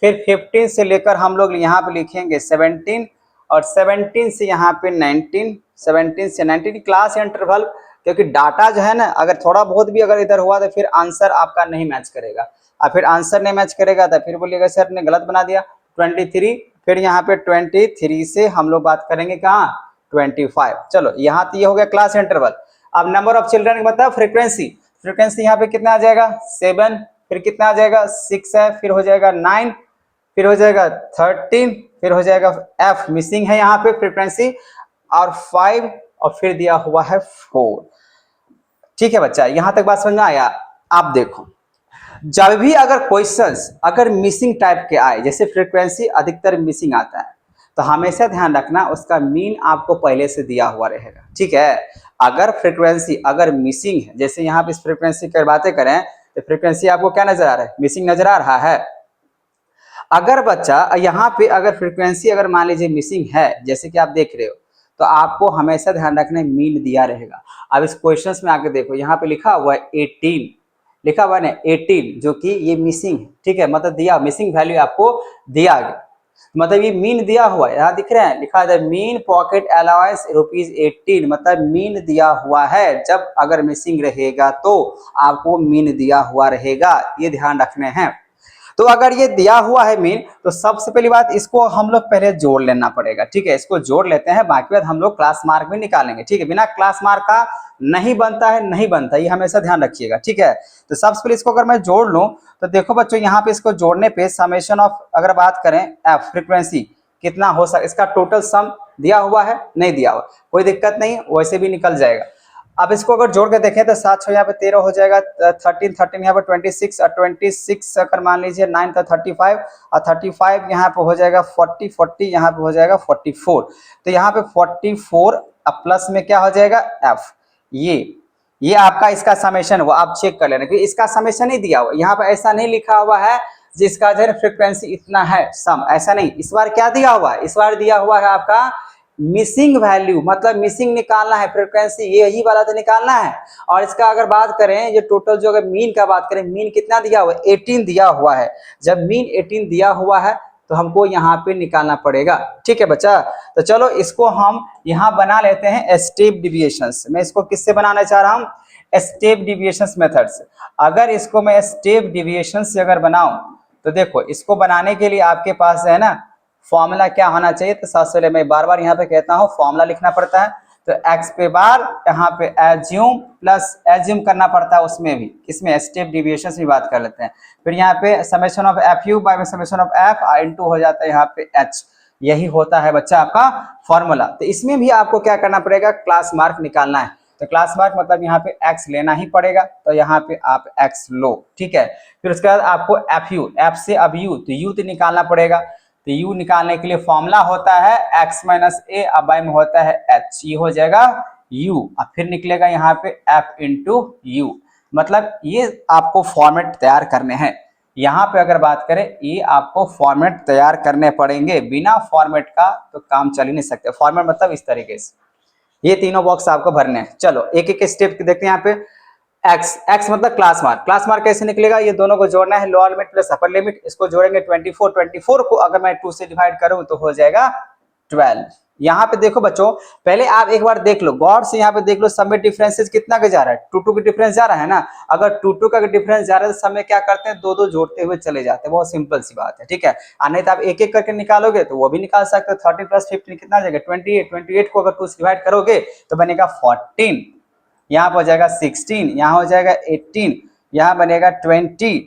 फिर 15 से लेकर हम लोग यहाँ पे लिखेंगे 17, और 17 से यहाँ पे 19, 17 से 19 क्लास इंटरवल। क्योंकि डाटा जो है ना अगर थोड़ा बहुत भी अगर इधर हुआ तो फिर आंसर आपका नहीं मैच करेगा, और फिर आंसर नहीं मैच करेगा तो फिर बोलिएगा सर ने गलत बना दिया। 23, फिर यहाँ पे 23 से हम लोग बात करेंगे कहाँ, 25। चलो यहाँ तो ये हो गया क्लास इंटरवल। अब नंबर ऑफ चिल्ड्रन बताओ, फ्रीक्वेंसी, फ्रीक्वेंसी यहाँ पे कितना आ जाएगा 7, फिर कितना आ जाएगा 6 है, फिर हो जाएगा 9, फिर हो जाएगा 13, फिर हो जाएगा एफ मिसिंग है यहाँ पे फ्रीक्वेंसी, और 5, और फिर दिया हुआ है 4। ठीक है बच्चा, यहां तक बात समझ में आया। आप देखो जब भी अगर क्वेश्चंस अगर मिसिंग टाइप के आए, जैसे फ्रीक्वेंसी अधिकतर मिसिंग आता है, तो हमेशा ध्यान रखना उसका मीन आपको पहले से दिया हुआ रहेगा। ठीक है, अगर फ्रीक्वेंसी अगर मिसिंग है, जैसे यहाँ पे इस फ्रीक्वेंसी की बातें करें तो फ्रीक्वेंसी आपको क्या नजर आ रहा है, मिसिंग नजर आ रहा है। अगर बच्चा यहाँ पे अगर फ्रीक्वेंसी अगर मान लीजिए मिसिंग है, जैसे कि आप देख रहे हो, तो आपको हमेशा ध्यान रखना मीन दिया रहेगा। अब इस क्वेश्चंस में आके देखो, यहाँ पे लिखा हुआ है 18, लिखा हुआ है ना 18, जो कि ये मिसिंग है। ठीक है, मतलब दिया मिसिंग वैल्यू आपको दिया गया, मतलब ये मीन दिया हुआ है। यहाँ दिख रहे हैं लिखा है मीन पॉकेट अलाउंस ₹18, मतलब मीन दिया हुआ है। जब अगर मिसिंग रहेगा तो आपको मीन दिया हुआ रहेगा, ये ध्यान रखने हैं। तो अगर ये दिया हुआ है मीन, तो सबसे पहली बात इसको हम लोग पहले जोड़ लेना पड़ेगा। ठीक है, इसको जोड़ लेते हैं, बाकी बात हम लोग क्लास मार्क में निकालेंगे। ठीक है, बिना क्लास मार्क का नहीं बनता है, नहीं बनता, ये हमेशा ध्यान रखिएगा। ठीक है, तो सबसे पहले इसको अगर मैं जोड़ लूं तो देखो बच्चों, यहाँ पे इसको जोड़ने पे समेशन ऑफ अगर बात करें एफ फ्रीक्वेंसी कितना हो सकता, इसका टोटल सम दिया हुआ है, नहीं दिया हुआ, कोई दिक्कत नहीं, वैसे भी निकल जाएगा। अब इसको अगर जोड़ के देखें तो 7 6 यहाँ पे 13 हो जाएगा, 13 यहाँ पे 26, और 26 अगर मान लीजिए 9 तो 35, और 35 यहाँ पे हो जाएगा 40 यहाँ पे हो जाएगा 44। तो यहाँ पे 44 अब प्लस में क्या हो जाएगा एफ, ये आपका इसका समेशन हुआ। आप चेक कर लेना क्योंकि इसका समेशन नहीं दिया हुआ, यहाँ पे ऐसा नहीं लिखा हुआ है जिसका जो फ्रीक्वेंसी इतना है सम, ऐसा नहीं। इस बार क्या दिया हुआ है, इस बार दिया हुआ है आपका मिसिंग वैल्यू, मतलब मिसिंग निकालना है, फ्रीक्वेंसी यही वाला तो निकालना है। और इसका अगर बात करें ये टोटल जो अगर मीन का बात करें, मीन कितना दिया हुआ है, 18 दिया हुआ है। जब मीन 18 दिया हुआ है तो हमको यहाँ पे निकालना पड़ेगा। ठीक है बच्चा, तो चलो इसको हम यहाँ बना लेते हैं स्टेप डिविएशंस। मैं इसको किससे बनाना चाह रहा हूँ, स्टेप डिविएशंस मेथड से। अगर इसको मैं स्टेप डिविएशन से अगर बनाऊं तो देखो, इसको बनाने के लिए आपके पास है ना फॉर्मूला क्या होना चाहिए। तो सबसे पहले मैं बार बार यहाँ पे कहता हूँ फॉर्मूला लिखना पड़ता है। तो x पे बार यहाँ पे एज्यूम प्लस एज्यूम करना पड़ता है, उसमें भी इसमें स्टेप डिविएशन की बात कर लेते हैं। फिर यहाँ पे summation of F you by summation of F into हो जाता है यहाँ पे h। यही होता है बच्चा आपका फॉर्मूला। तो इसमें भी आपको क्या करना पड़ेगा, क्लास मार्क निकालना है। तो क्लास मार्क मतलब यहाँ पे x लेना ही पड़ेगा, तो यहाँ पे आप x लो। ठीक है, फिर उसके बाद आपको एफ यू, एफ से अब यू, तो यू तो निकालना पड़ेगा। तो u निकालने के लिए फॉर्मूला होता है x माइनस ए, अब बाय में होता है h, ये हो जाएगा u, अब फिर निकलेगा यहाँ पे f इंटू यू। मतलब ये आपको फॉर्मेट तैयार करने हैं। यहाँ पे अगर बात करें, ये आपको फॉर्मेट तैयार करने पड़ेंगे, बिना फॉर्मेट का तो काम चल ही नहीं सकते। फॉर्मेट मतलब इस तरीके से ये तीनों बॉक्स आपको भरने हैं। चलो एक एक स्टेप देखते हैं। यहाँ पे x मतलब क्लास मार्क। क्लास मार्क कैसे निकलेगा, ये दोनों को जोड़ना है, lower limit plus upper limit. इसको जोड़ेंगे 24, 24 को अगर मैं 2 से डिवाइड करूं तो हो जाएगा 12। यहाँ पे देखो बच्चों, पहले आप एक बार देख लो गौर से, यहाँ पे देख लो सब में डिफरेंसेस कितना का जा रहा है, 2 2 का डिफरेंस जा रहा है ना। अगर 2 2 का डिफरेंस जा रहा है तो सब में क्या करते हैं, 2 2 जोड़ते हुए चले जाते हैं। बहुत सिंपल सी बात है। ठीक है, नहीं तो आप एक एक करके निकालोगे तो वो भी निकाल सकते हो। 30 प्लस 15 कितना आ जाएगा, 28। 28 को अगर 2 से डिवाइड करोगे तो बनेगा 14, यहाँ पर हो जाएगा 16, यहाँ हो जाएगा 18, यहाँ बनेगा 20।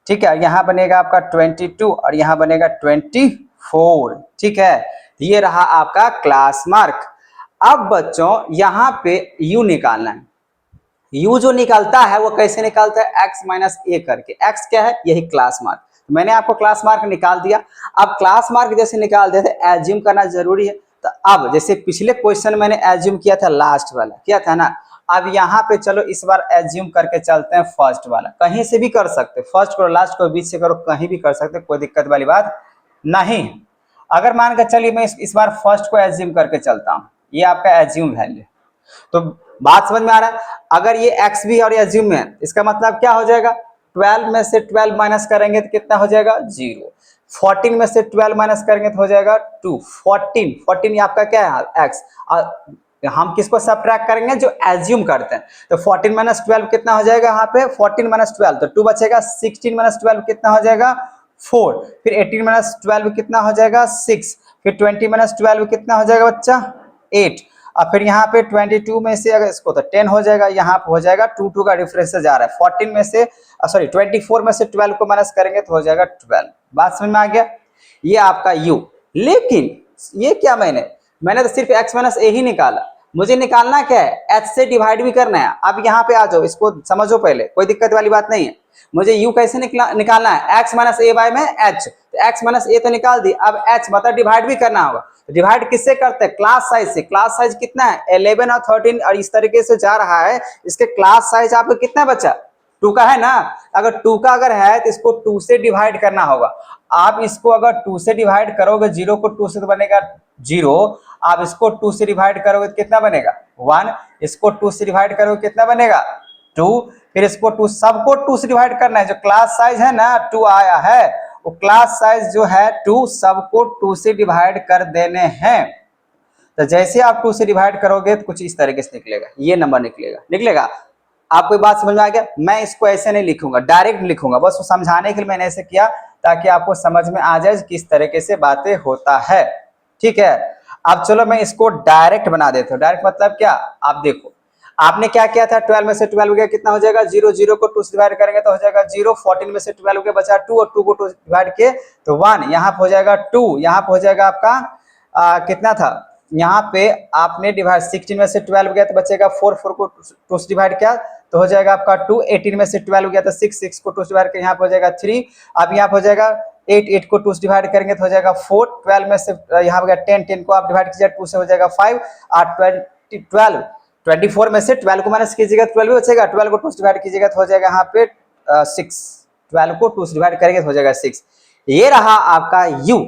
ठीक है, यहाँ बनेगा आपका 22 और यहाँ बनेगा 24। ठीक है, ये रहा आपका क्लास मार्क। अब बच्चों यहाँ पे u निकालना है। u जो निकालता है वो कैसे निकालता है, x माइनस ए करके। x क्या है, यही क्लास मार्क। मैंने आपको क्लास मार्क निकाल दिया। अब क्लास मार्क जैसे निकाल दिया तो एज्यूम करना जरूरी है। तो अब जैसे पिछले क्वेश्चन मैंने एज्यूम किया था, लास्ट वाला किया था ना, अब यहाँ पे चलो इस बार एज्यूम करके चलते हैं फर्स्ट वाला। कहीं से भी कर सकते, फर्स्ट करो लास्ट करो बीच से करो, कहीं भी कर सकते, कोई दिक्कत वाली बात नहीं। अगर मान कर चलिए मैं इस बार फर्स्ट को एज्यूम करके चलता हूँ, ये आपका एज्यूम वैल्यू। तो बात समझ में आ रहा है। अगर ये x भी और एज्यूम में है, इसका मतलब क्या हो जाएगा, 12 में से 12 माइनस करेंगे तो कितना हो जाएगा 0। 14 में से 12 माइनस करेंगे तो हो जाएगा 2। 14 आपका क्या है x, हम किसको सब्ट्रैक्ट करेंगे, जो एज्यूम करते हैं। तो 14 माइनस 12 कितना हो जाएगा, यहाँ पे 14 माइनस 12 तो 2 बचेगा। 16 माइनस 12 कितना हो जाएगा 4। फिर 18 माइनस 12 कितना हो जाएगा 6। फिर 20 माइनस 12 कितना हो जाएगा बच्चा 8। और फिर यहाँ पे 22 में से अगर इसको तो 10 हो जाएगा, यहाँ पे हो जाएगा 2 2 का डिफरेंस जा रहा है। 14 में से 24 में से 12 को माइनस करेंगे तो हो जाएगा 12। बात समझ में आ गया, ये आपका u। लेकिन ये क्या मैंने तो सिर्फ x माइनस ए ही निकाला, मुझे निकालना क्या है, h से डिवाइड भी करना है। अब यहाँ पे आ जाओ, इसको समझो पहले, कोई दिक्कत वाली बात नहीं है। मुझे u कैसे निकालना है, x माइनस ए बाय में h। तो x माइनस ए तो निकाल दी, अब h मतलब डिवाइड भी करना होगा। डिवाइड किससे करते हैं, क्लास साइज से। क्लास साइज कितना है 11 और 13 और इस तरीके से जा रहा है। इसके क्लास साइज आपको कितना बचा 2 का है ना। अगर 2 का अगर है तो इसको 2 से डिवाइड करना होगा। आप इसको अगर 2 से डिवाइड करोगे, 0 को 2 से तो बनेगा 0। आप इसको 2 से डिवाइड करोगे तो कितना बनेगा 1। इसको 2 से डिवाइड करोगे कितना बनेगा 2। फिर इसको 2 सबको 2 से डिवाइड करना है। जो क्लास साइज है ना 2 आया है, वो क्लास साइज जो है 2 सबको 2 से डिवाइड कर देने हैं। तो जैसे आप 2 से डिवाइड करोगे तो कुछ इस तरीके से निकलेगा, ये नंबर निकलेगा। आपको बात समझ में आ गया। मैं इसको ऐसे नहीं लिखूंगा, डायरेक्ट लिखूंगा, बस वो समझाने के लिए मैंने ऐसे किया ताकि आपको समझ में आ जाए किस तरीके से बातें होता है। ठीक है, अब चलो मैं इसको डायरेक्ट बना देता हूँ। डायरेक्ट मतलब क्या, आप देखो आपने क्या किया था, 12 में से 12 गया कितना हो जाएगा 0। 0 को 2 से डिवाइड करेंगे तो हो जाएगा 0। 14 में से 12 गया बचा 2 और 2 को 2 से डिवाइड किए तो 1। यहाँ पे हो जाएगा 2। यहाँ पे हो जाएगा आपका कितना था, यहाँ पे आपने डिवाइड 16 में से 12 गया तो बचेगा 4। 4 को 2 से डिवाइड किया तो हो जाएगा आपका 2। 18 में से 12 गया तो 6। 6 को 2 से डिवाइड किया यहाँ पे हो जाएगा 3। अब यहाँ पे हो जाएगा 8। 8 को 2 से डिवाइड करेंगे तो हो जाएगा 4। 12 में से यहाँ पे 10। 10 को आप डिवाइड कीजिए 2 से हो जाएगा 5। और 12 24 में से 12 को माइनस कीजिएगा 12 बचेगा। 12 को 2 से डिवाइड कीजिएगा तो हो जाएगा यहाँ पे 6। 12 को 2 से डिवाइड करेंगे तो हो जाएगा 6। ये रहा आपका u।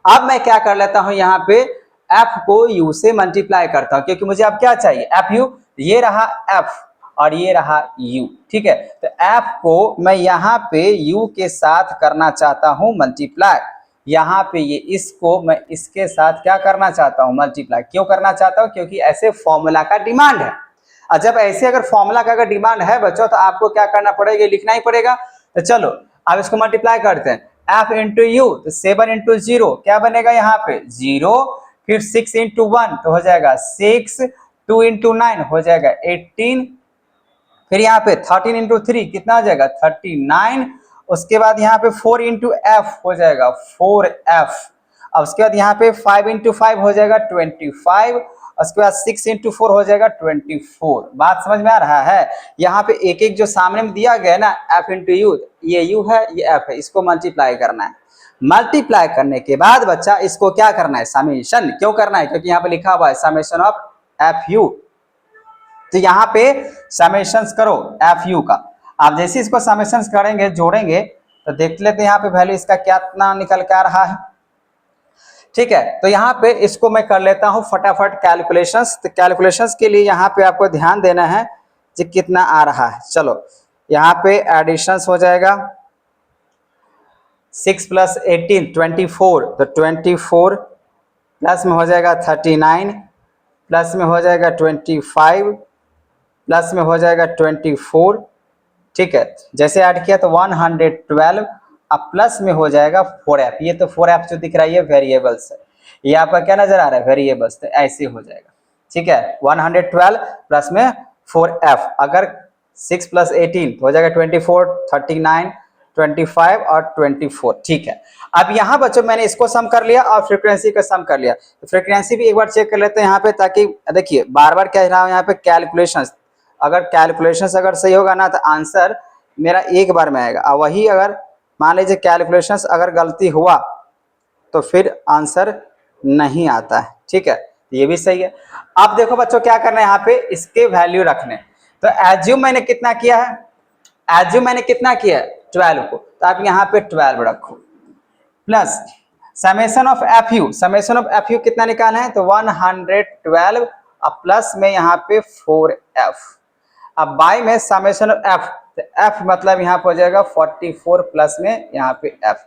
अब मैं क्या कर लेता हूं, यहाँ पे f को u से मल्टीप्लाई करता हूं, क्योंकि मुझे अब क्या चाहिए, एफ यू, ये रहा f और ये रहा u, ठीक है। तो f को मैं यहाँ पे u के साथ करना चाहता हूं मल्टीप्लाई, यहाँ पे ये इसको मैं इसके साथ क्या करना चाहता हूं, मल्टीप्लाई। क्यों करना चाहता हूं, क्योंकि ऐसे फॉर्मूला का डिमांड है। और जब ऐसे अगर फॉर्मूला का अगर डिमांड है बच्चों, तो आपको क्या करना पड़ेगा, लिखना ही पड़ेगा। तो चलो अब इसको मल्टीप्लाई करते हैं, f इंटू यू, तो 7 इंटू 0 क्या बनेगा, यहाँ पे 0, फिर 6 इंटू 1 तो हो जाएगा 6, 2 इंटू 9 हो जाएगा 18, फिर यहाँ पे 13 इंटू 3 कितना हो जाएगा 39, उसके बाद यहाँ पे 4 इंटू एफ हो जाएगा 4f, अब उसके बाद यहाँ पे 5 इंटू 5 हो जाएगा 25, उसके बाद 6 इंटू 4 हो जाएगा 24। बात समझ में आ रहा है। यहाँ पे एक एक जो सामने में दिया गया है ना, f इंटू यू, ये u है ये f है, इसको मल्टीप्लाई करना है। मल्टीप्लाई करने के बाद बच्चा इसको क्या करना है, समेशन। क्यों करना है, क्योंकि यहाँ पे लिखा हुआ है समेशन ऑफ एफ यू, तो यहाँ पे समेशंस करो एफ यू का। आप जैसे इसको समेशंस करेंगे, जोड़ेंगे, तो देख लेते हैं यहाँ पे वैल्यू इसका कितना निकल के आ रहा है, ठीक है। तो यहाँ पे इसको मैं कर लेता हूँ फटाफट कैलकुलेशंस। तो कैलकुलेशंस के लिए यहाँ पे आपको ध्यान देना है कि कितना आ रहा है। चलो यहाँ पे एडिशंस हो जाएगा 6 प्लस 18 24, तो 24 प्लस में हो जाएगा 39, प्लस में हो जाएगा 25, प्लस में हो जाएगा 24, ठीक है। जैसे ऐड किया तो 112, अब प्लस में हो जाएगा 4f, ये तो 4f जो दिख रहा है ये वेरिएबल्स है, ये आपका क्या नजर आ रहा है, वेरिएबल्स, तो ऐसे हो जाएगा, ठीक है। 112 प्लस में 4f, अगर 6 प्लस 18 हो जाएगा 24, 39, 25 और 24, ठीक है। अब यहाँ बच्चों मैंने इसको सम कर लिया और फ्रीक्वेंसी का सम कर लिया, तो फ्रीक्वेंसी भी एक बार चेक कर लेते हैं यहाँ पे, ताकि देखिए बार बार कह रहा हूँ यहाँ पे कैलकुलेशंस, अगर कैलकुलेशंस अगर सही होगा ना तो आंसर मेरा एक बार में आएगा, और वही अगर मान लीजिए कैलकुलेशंस अगर गलती हुआ तो फिर आंसर नहीं आता है, ठीक है। ये भी सही है। अब देखो बच्चों क्या करना है, यहाँ पे इसके वैल्यू रखने। तो एज्यूम मैंने कितना किया है, एज्यूम मैंने कितना किया है 12 को, तो आप यहाँ पे 12 रखो, plus summation of F you, summation of F you कितना निकालना है, तो 112, अब प्लस में यहाँ पे 4f, अब बाय में समेशन ऑफ एफ, तो एफ मतलब यहाँ पे हो जाएगा 44 प्लस में यहाँ पे एफ,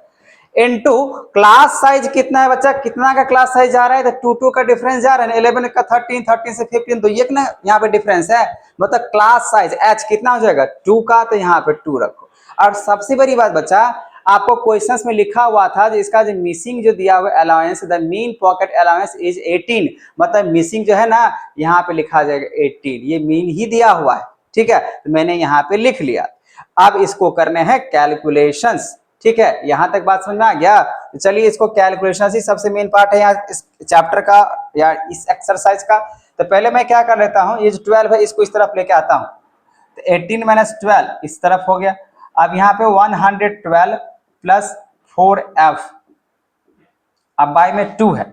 इनटू क्लास साइज कितना है बच्चा, कितना का क्लास साइज जा रहा है, तो 2 का डिफरेंस जा रहा है, 11 का 13, 13 से 15, तो ये ना यहाँ पे डिफरेंस है, मतलब क्लास साइज एच कितना हो जाएगा 2 का, तो यहाँ पे 2 रखो। और सबसे बड़ी बात बच्चा, आपको क्वेश्चंस में लिखा हुआ था इसका जो मिसिंग जो दिया हुआ allowance, the mean pocket allowance is 18, मतलब मिसिंग जो है ना यहाँ पे लिखा जाएगा 18, ये मीन ही दिया हुआ है, ठीक है। तो मैंने यहाँ पे लिख लिया। अब इसको करने हैं कैलकुलेशंस, ठीक है। यहां तक बात समझ में आ गया। तो चलिए इसको कैलकुलेशन ही सबसे मेन पार्ट है यहाँ इस चैप्टर का या इस एक्सरसाइज का। तो पहले मैं क्या कर लेता हूँ, ये जो 12 है इसको इस तरफ लेके आता हूँ, तो 18 माइनस 12 इस तरफ हो गया। अब यहाँ पे 112 प्लस 4f, अब बाय में 2 है,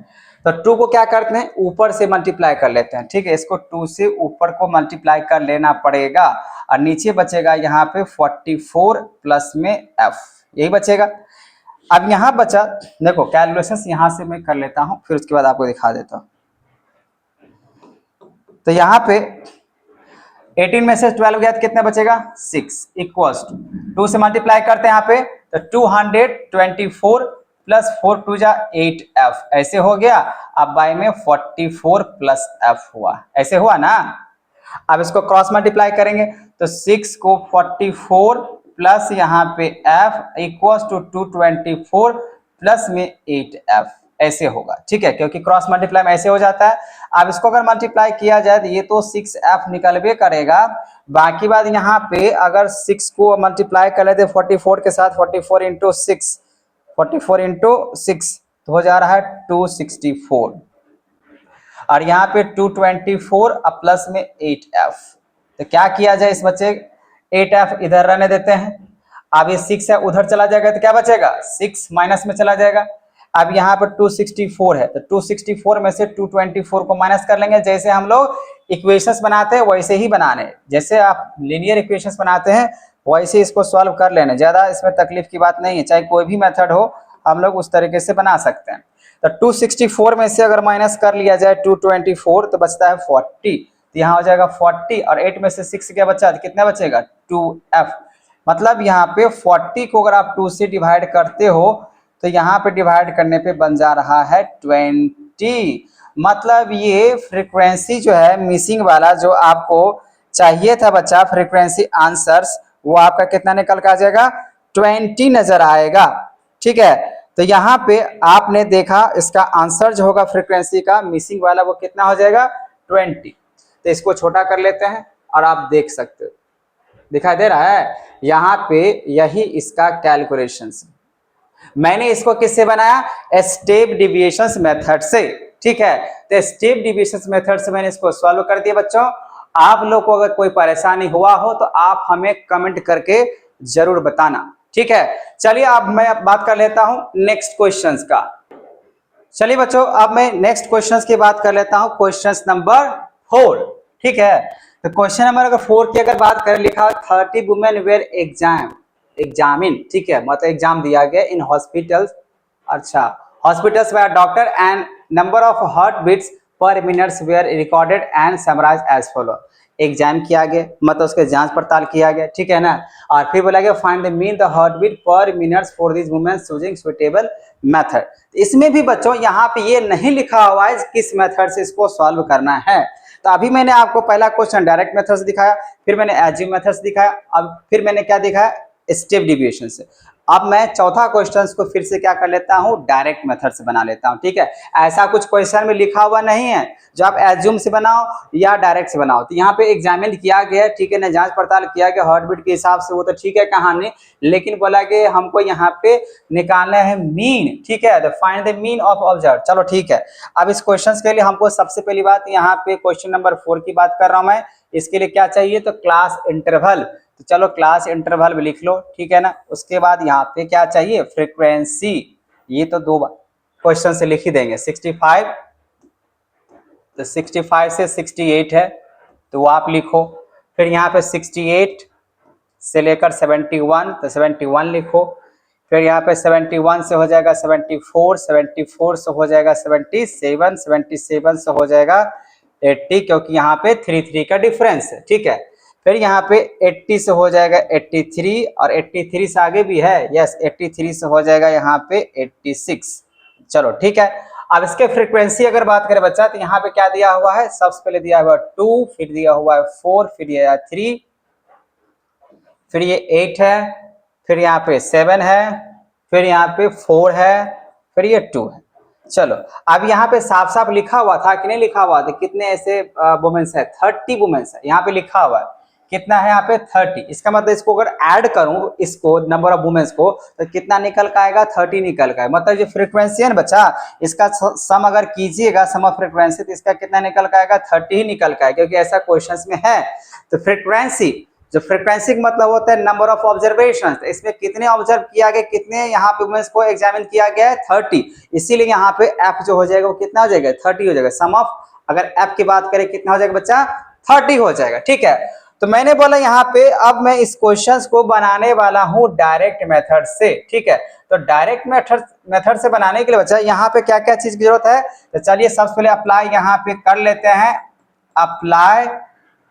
तो 2 को क्या करते हैं ऊपर से मल्टीप्लाई कर लेते हैं, ठीक है। इसको 2 से ऊपर को मल्टीप्लाई कर लेना पड़ेगा, और नीचे बचेगा यहाँ पे 44 प्लस में f, यही बचेगा। अब यहाँ बचा, देखो कैलकुलेशंस यहाँ से मैं कर लेता हूँ, फिर उसके बाद आपको दिखा देता हूँ। तो यहाँ पे 18 में से 12 गया तो कितना बचेगा 6 इक्वल्स टू 2 से मल्टीप्लाई करते हैं यहाँ पे, तो 224 प्लस 4 2 जा 8f, ऐसे हो गया। अब बाय में 44 प्लस f हुआ, ऐसे हुआ ना। अब इसको क्रॉस मल्टीप्लाई करेंगे, तो 6 को 44 प्लस यहाँ पे f इक्वल्स टू 224 प्लस में 8f, ऐसे होगा, ठीक है, क्योंकि क्रॉस मल्टीप्लाई में ऐसे हो जाता है। अब इसको अगर मल्टीप्लाई किया जाए तो ये तो 6f निकलबे करेगा। बाकी बात यहाँ पे अगर 6 को मल्टीप्लाई कर लेते 44 के साथ, 44 इंटू 6, 44 इंटू 6 तो हो जा रहा है 264, और यहाँ पे 224 अब प्लस में 8f। तो क्या किया जाए इस बच्चे, 8f इधर रहने देते हैं। अब ये 6 है उधर चला जाएगा तो क्या बचेगा 6 माइनस में चला जाएगा। अब यहाँ पर 264 है, तो 264 में से 224 को माइनस कर लेंगे। जैसे हम लोग इक्वेशंस बनाते हैं वैसे ही बनाने, जैसे आप लीनियर इक्वेशंस बनाते हैं वैसे इसको सॉल्व कर लेना, ज्यादा इसमें तकलीफ की बात नहीं है। चाहे कोई भी मेथड हो हम लोग उस तरीके से बना सकते हैं। तो 264 में से अगर माइनस कर लिया जाए 224 तो बचता है 40, तो यहाँ हो जाएगा 40 और 8 में से 6 क्या बचा, कितना बचेगा 2f। मतलब यहाँ पे 40 को अगर आप 2 से डिवाइड करते हो तो यहाँ पे डिवाइड करने पे बन जा रहा है 20। मतलब ये फ्रीक्वेंसी जो है मिसिंग वाला जो आपको चाहिए था बच्चा फ्रीक्वेंसी आंसर्स, वो आपका कितना निकल के आ जाएगा 20 नजर आएगा। ठीक है, तो यहाँ पे आपने देखा इसका आंसर जो होगा फ्रीक्वेंसी का मिसिंग वाला वो कितना हो जाएगा 20। तो इसको छोटा कर लेते हैं और आप देख सकते हो, दिखाई दे रहा है यहाँ पे, यही इसका कैलकुलेशन। मैंने इसको किससे बनाया, स्टेप डिविएशंस मेथड से। ठीक है, तो स्टेप डिविएशंस मेथड से मैंने इसको सॉल्व कर दिया। बच्चों आप लोग को अगर कोई परेशानी हुआ हो तो आप हमें कमेंट करके जरूर बताना। ठीक है, चलिए अब मैं बात कर लेता हूं नेक्स्ट क्वेश्चंस का। चलिए बच्चों अब मैं नेक्स्ट क्वेश्चंस की बात कर लेता हूं, क्वेश्चंस नंबर 4। ठीक है, तो क्वेश्चन नंबर अगर 4 की अगर बात करें, लिखा 30 वुमेन वेयर एग्जामिन। ठीक है, मतलब एग्जाम दिया गया इन हॉस्पिटल्स, अच्छा hospitals by doctor and number of heart beats per minutes were recorded and summarise as follow. Exam किया गया मतलब उसके जांच पड़ताल किया गया। ठीक है ना, और फिर बोला गया find the mean the heart beat per minutes for this women using suitable method. इसमें भी बच्चों यहाँ पे ये नहीं लिखा हुआ है किस मेथड से इसको सॉल्व करना है। तो अभी मैंने आपको पहला क्वेश्चन डायरेक्ट मेथड से दिखाया, फिर मैंने एज्यूम मेथड से दिखाया, अब फिर मैंने क्या दिखाया स्टेप डिविएशन से। अब मैं चौथा क्वेश्चन को फिर से क्या कर लेता हूं, डायरेक्ट मेथड से बना लेता हूं। ठीक है, ऐसा कुछ क्वेश्चन में लिखा हुआ नहीं है जो आप एज्यूम से बनाओ या डायरेक्ट से बनाओ। तो यहाँ पे एग्जामिन किया गया है, ठीक है ना, जांच पड़ताल किया गया हार्ट बीट के हिसाब से, वो तो ठीक है कहानी, लेकिन बोला कि हमको यहाँ पे निकालना है मीन। ठीक है, तो find the mean of observe. चलो ठीक है, अब इस क्वेश्चन के लिए हमको सबसे पहली बात यहाँ पे क्वेश्चन नंबर 4 की बात कर रहा हूं मैं, इसके लिए क्या चाहिए तो क्लास इंटरवल। तो चलो क्लास इंटरवल भी लिख लो। ठीक है ना, उसके बाद यहाँ पे क्या चाहिए फ्रीक्वेंसी, ये तो दो क्वेश्चन से लिख ही देंगे। 65 तो 65 से 68 है तो वो आप लिखो, फिर यहाँ पे 68 से लेकर 71 तो 71 लिखो, फिर यहाँ पे 71 से हो जाएगा 74, 74 से हो जाएगा 77, 77 से हो जाएगा 80, क्योंकि यहाँ पे 3 का डिफरेंस है। ठीक है, फिर यहाँ पे 80 से हो जाएगा 83 और 83 से आगे भी है, यस 83 से हो जाएगा यहाँ पे 86। चलो ठीक है, अब इसके फ्रीक्वेंसी अगर बात करें बच्चा तो यहाँ पे क्या दिया हुआ है, सबसे पहले दिया हुआ है 2, फिर दिया हुआ है 4, फिर दिया है 3, फिर ये 8 है, फिर यहाँ पे 7 है, फिर यहाँ पे 4 है, फिर ये 2 है। चलो अब यहाँ पे साफ साफ लिखा हुआ था कि नहीं लिखा हुआ था, कितने ऐसे वुमेन्स है, 30 वुमेन्स है, यहाँ पे लिखा हुआ है कितना है यहाँ पे 30। इसका मतलब इसको अगर ऐड करूं इसको नंबर ऑफ वुमेन्स को तो कितना निकल का आएगा 30 निकल का है। मतलब जो फ्रीक्वेंसी है ना बच्चा, इसका सम अगर कीजिएगा सम ऑफ फ्रीक्वेंसी तो इसका कितना निकल का आएगा 30 ही निकल का है, क्योंकि ऐसा क्वेश्चन में है। तो फ्रीक्वेंसी, जो फ्रीक्वेंसी का मतलब होता है नंबर ऑफ ऑब्जर्वेशन, इसमें कितने ऑब्जर्व किया गया, कितने यहाँ पे वुमेन्स को एग्जामिन किया गया है 30, इसीलिए यहाँ पे एफ जो हो जाएगा वो कितना हो जाएगा 30 हो जाएगा। सम ऑफ अगर एफ की बात करें कितना हो जाएगा बच्चा 30 हो जाएगा। ठीक है, तो मैंने बोला यहाँ पे अब मैं इस क्वेश्चन को बनाने वाला हूँ डायरेक्ट मेथड से। ठीक है, तो डायरेक्ट मेथड से बनाने के लिए बच्चा यहाँ पे क्या क्या चीज की जरूरत है, तो चलिए सबसे पहले अप्लाई यहाँ पे कर लेते हैं, अप्लाई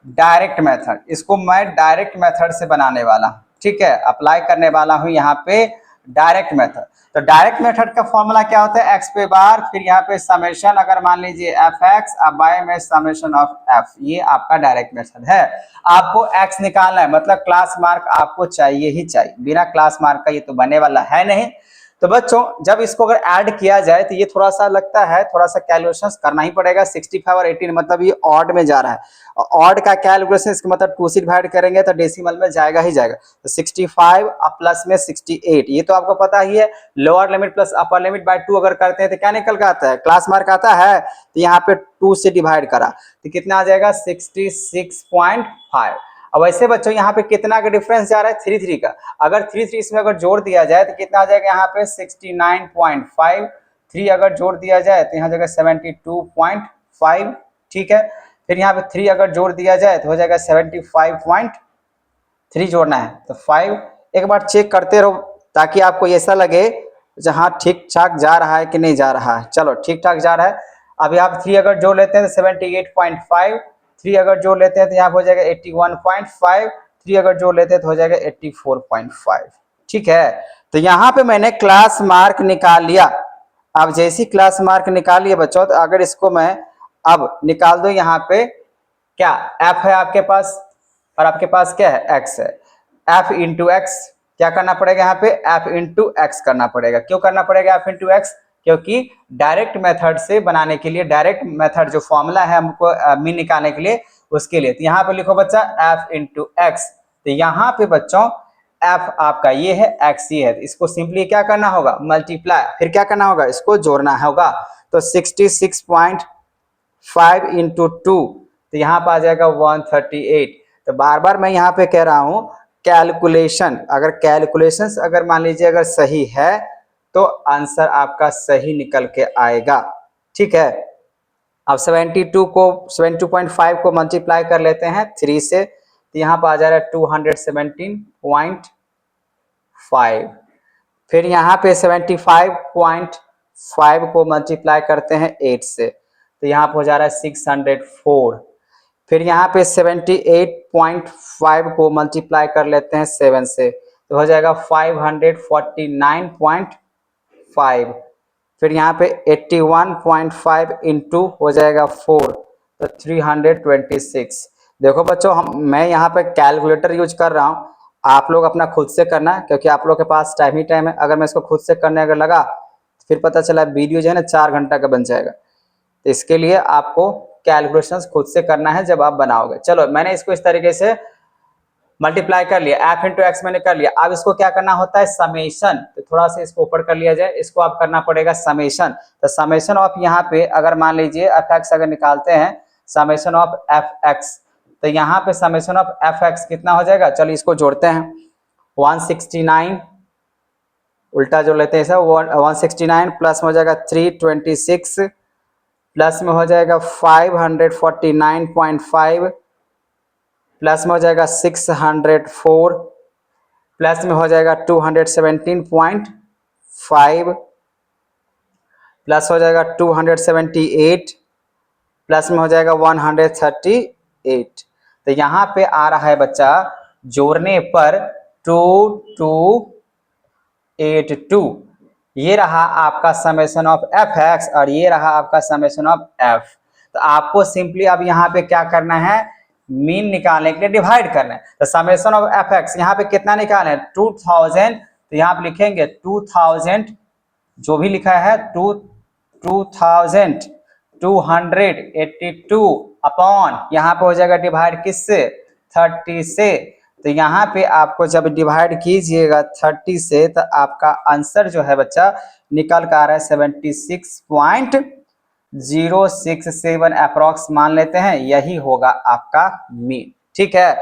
डायरेक्ट मेथड। इसको मैं डायरेक्ट मेथड से बनाने वाला हूँ। ठीक है, अप्लाई करने वाला हूँ यहाँ पे डायरेक्ट मेथड। तो डायरेक्ट मेथड का फॉर्मूला क्या होता है, एक्स पे बार, फिर यहाँ पे समेशन, अगर मान लीजिए एफ एक्स, अब बाय में समेशन ऑफ एफ, ये आपका डायरेक्ट मेथड है। आपको एक्स निकालना है, मतलब क्लास मार्क आपको चाहिए ही चाहिए, बिना क्लास मार्क का ये तो बनने वाला है नहीं। तो बच्चों जब इसको अगर ऐड किया जाए तो ये थोड़ा सा लगता है, थोड़ा सा कैलकुलेशन करना ही पड़ेगा। 65 और 18 मतलब ये ऑड में जा रहा है, ऑड का कैलकुलेशन इसका मतलब 2 से डिवाइड करेंगे तो डेसिमल में जाएगा ही जाएगा। तो 65 प्लस में 68, ये तो आपको पता ही है, lower limit plus upper limit by 2 अगर करते हैं तो क्या निकल के आता है, क्लास मार्क आता है। तो यहाँ पे 2 से डिवाइड करा तो कितना आ जाएगा 66.5। अब वैसे बच्चों यहाँ पे कितना का डिफरेंस जा रहा है 3 का, अगर 3 इसमें अगर जोड़ दिया जाए तो कितना आ जाएगा यहाँ पे 69.5, 3 अगर जोड़ दिया जाए तो यहाँ जाएगा 72.5। ठीक है, फिर यहाँ पे 3 अगर जोड़ दिया जाए तो हो जाएगा 75.3 जोड़ना है तो 5। एक बार चेक करते रहो ताकि आपको ऐसा लगे जहाँ ठीक ठाक जा रहा है कि नहीं जा रहा है, चलो ठीक ठाक जा रहा है। अभी आप 3 अगर जोड़ लेते हैं तो 78.5, 3 अगर जोड़ लेते हैं तो यहाँ हो जाएगा 81.5, 3 अगर जोड़ लेते हैं तो हो जाएगा 84.5। ठीक है, तो यहाँ पे मैंने क्लास मार्क निकाल लिया। अब जैसी क्लास मार्क निकाल लिया बच्चों, तो अगर इसको मैं अब निकाल दो, यहाँ पे क्या f है आपके पास और आपके पास क्या है x है, f इंटू एक्स क्या करना पड़ेगा, यहाँ पे f इंटू एक्स करना पड़ेगा। क्यों करना पड़ेगा f इंटू एक्स, क्योंकि डायरेक्ट मेथड से बनाने के लिए, डायरेक्ट मेथड जो फॉर्मूला है हमको मीन निकालने के लिए, उसके लिए। तो यहाँ पे लिखो बच्चा f इंटू एक्स, तो यहाँ पे बच्चों f आपका ये है, x ये है, तो इसको सिंपली क्या करना होगा, मल्टीप्लाई, फिर क्या करना होगा, इसको जोड़ना होगा। तो 66.5 इंटू 2, तो यहाँ पर आ जाएगा 138। तो बार बार मैं यहाँ पे कह रहा हूँ कैलकुलेशन, अगर कैलकुलेशन अगर मान लीजिए अगर सही है तो आंसर आपका सही निकल के आएगा। ठीक है, अब 72.5 को मल्टीप्लाई कर लेते हैं 3 से, तो यहाँ पर आ जा रहा है 217.5। फिर यहाँ पे 75.5 को मल्टीप्लाई करते हैं 8 से, तो यहाँ पे हो जा रहा है 604। फिर यहाँ पे 78.5 को मल्टीप्लाई कर लेते हैं 7 से, तो हो जाएगा 549.5। फिर यहाँ पे 81.5 इंटू हो जाएगा 4, तो 326। देखो बच्चों, मैं यहाँ पे कैलकुलेटर यूज कर रहा हूँ, आप लोग अपना खुद से करना है, क्योंकि आप लोग के पास टाइम ही टाइम है। अगर मैं इसको खुद से करने अगर लगा तो फिर पता चला वीडियो जो है ना 4 घंटा का बन जाएगा। तो इसके लिए आपको कैलकुलेशंस खुद से करना है जब आप बनाओगे। चलो, मैंने इसको इस तरीके से मल्टीप्लाई कर लिया, f इंटू एक्स मैंने कर लिया। अब इसको क्या करना होता है, समेशन। तो थोड़ा सा इसको ऊपर कर लिया जाए, इसको आप करना पड़ेगा समेशन। तो समेशन ऑफ यहाँ पे अगर मान लीजिए एफ एक्स अगर निकालते हैं, समेशन ऑफ एफ एक्स, तो यहाँ पे समेशन ऑफ एफ एक्स कितना हो जाएगा, चलिए इसको जोड़ते हैं। 169 उल्टा जोड़ लेते हैं सर, 169 प्लस में हो जाएगा 326, प्लस में हो जाएगा 549.5, प्लस में हो जाएगा 604, प्लस में हो जाएगा 217.5, प्लस हो जाएगा 278, प्लस में हो जाएगा 138। तो यहाँ पे आ रहा है बच्चा जोड़ने पर 2282। ये रहा आपका समेशन ऑफ एफ एक्स और ये रहा आपका समेशन ऑफ एफ। तो आपको सिंपली अब यहाँ पे क्या करना है, मीन निकालने के लिए डिवाइड करना है। तो समेशन ऑफ एफ एक्स यहाँ पे कितना निकालना है, 2000। तो यहाँ पे लिखेंगे 2000, जो भी लिखा है 2282 अपॉन, यहाँ पे हो जाएगा डिवाइड किससे, 30 से। तो यहाँ पे आपको जब डिवाइड कीजिएगा 30 से, तो आपका आंसर जो है बच्चा निकल कर आ रहा है 76.067 अप्रॉक्स मान लेते हैं, यही होगा आपका मीन। ठीक है,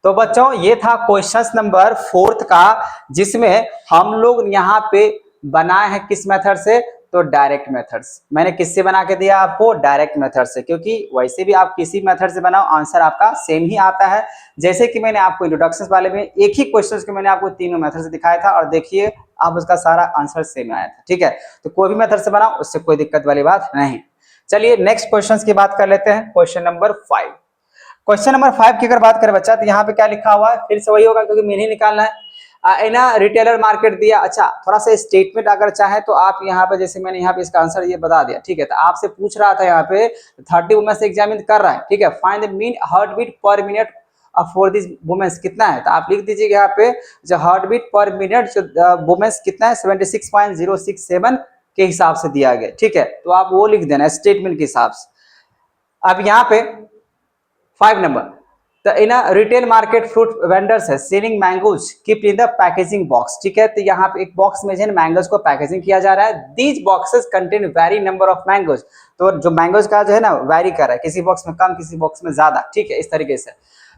तो बच्चों ये था क्वेश्चन नंबर 4 का, जिसमें हम लोग यहाँ पे बनाए हैं किस मेथड से, तो डायरेक्ट मेथड से। मैंने किससे बना के दिया आपको, डायरेक्ट मेथड से, क्योंकि वैसे भी आप किसी मेथड से बनाओ आंसर आपका सेम ही आता है। जैसे कि मैंने आपको इंट्रोडक्शन वाले में एक ही क्वेश्चन को मैंने आपको तीनों मेथड से दिखाया था, और देखिए अब उसका सारा आंसर सेम आया था। ठीक है, तो कोई भी मेथड से बनाओ, उससे कोई दिक्कत वाली बात नहीं। चलिए नेक्स्ट क्वेश्चन की बात कर लेते हैं, क्वेश्चन नंबर 5। क्वेश्चन नंबर 5 की अगर बात करें बच्चा, तो यहाँ पे क्या लिखा हुआ है, फिर से वही होगा क्योंकि मीन ही निकालना है। ना रिटेलर मार्केट दिया। अच्छा, थोड़ा सा स्टेटमेंट अगर चाहे तो आप यहाँ पे, जैसे मैंने यहाँ पे इसका आंसर ये बता दिया। ठीक है, तो आपसे पूछ रहा था यहाँ पे 30 वुमेन से एग्जामिन कर रहा है। ठीक है, find the mean heart beat per minute for this women's कितना है, तो आप लिख दीजिएगा यहाँ पे जो हार्ट बीट पर मिनट जो वुमेन्स कितना है 76.067 के हिसाब से दिया गया। ठीक है, तो आप वो लिख देना स्टेटमेंट के हिसाब से। अब यहाँ पे 5 नंबर, तो in retail market fruit vendors है selling mangoes keeped in the packaging box. ठीक है, तो यहाँ पे एक बॉक्स में जो मैंगोज को पैकेजिंग किया जा रहा है। These boxes contain very number of mangoes, तो जो मैंगोज का जो है ना वेरी कर रहा है, किसी बॉक्स में कम किसी बॉक्स में ज्यादा। ठीक है, इस तरीके से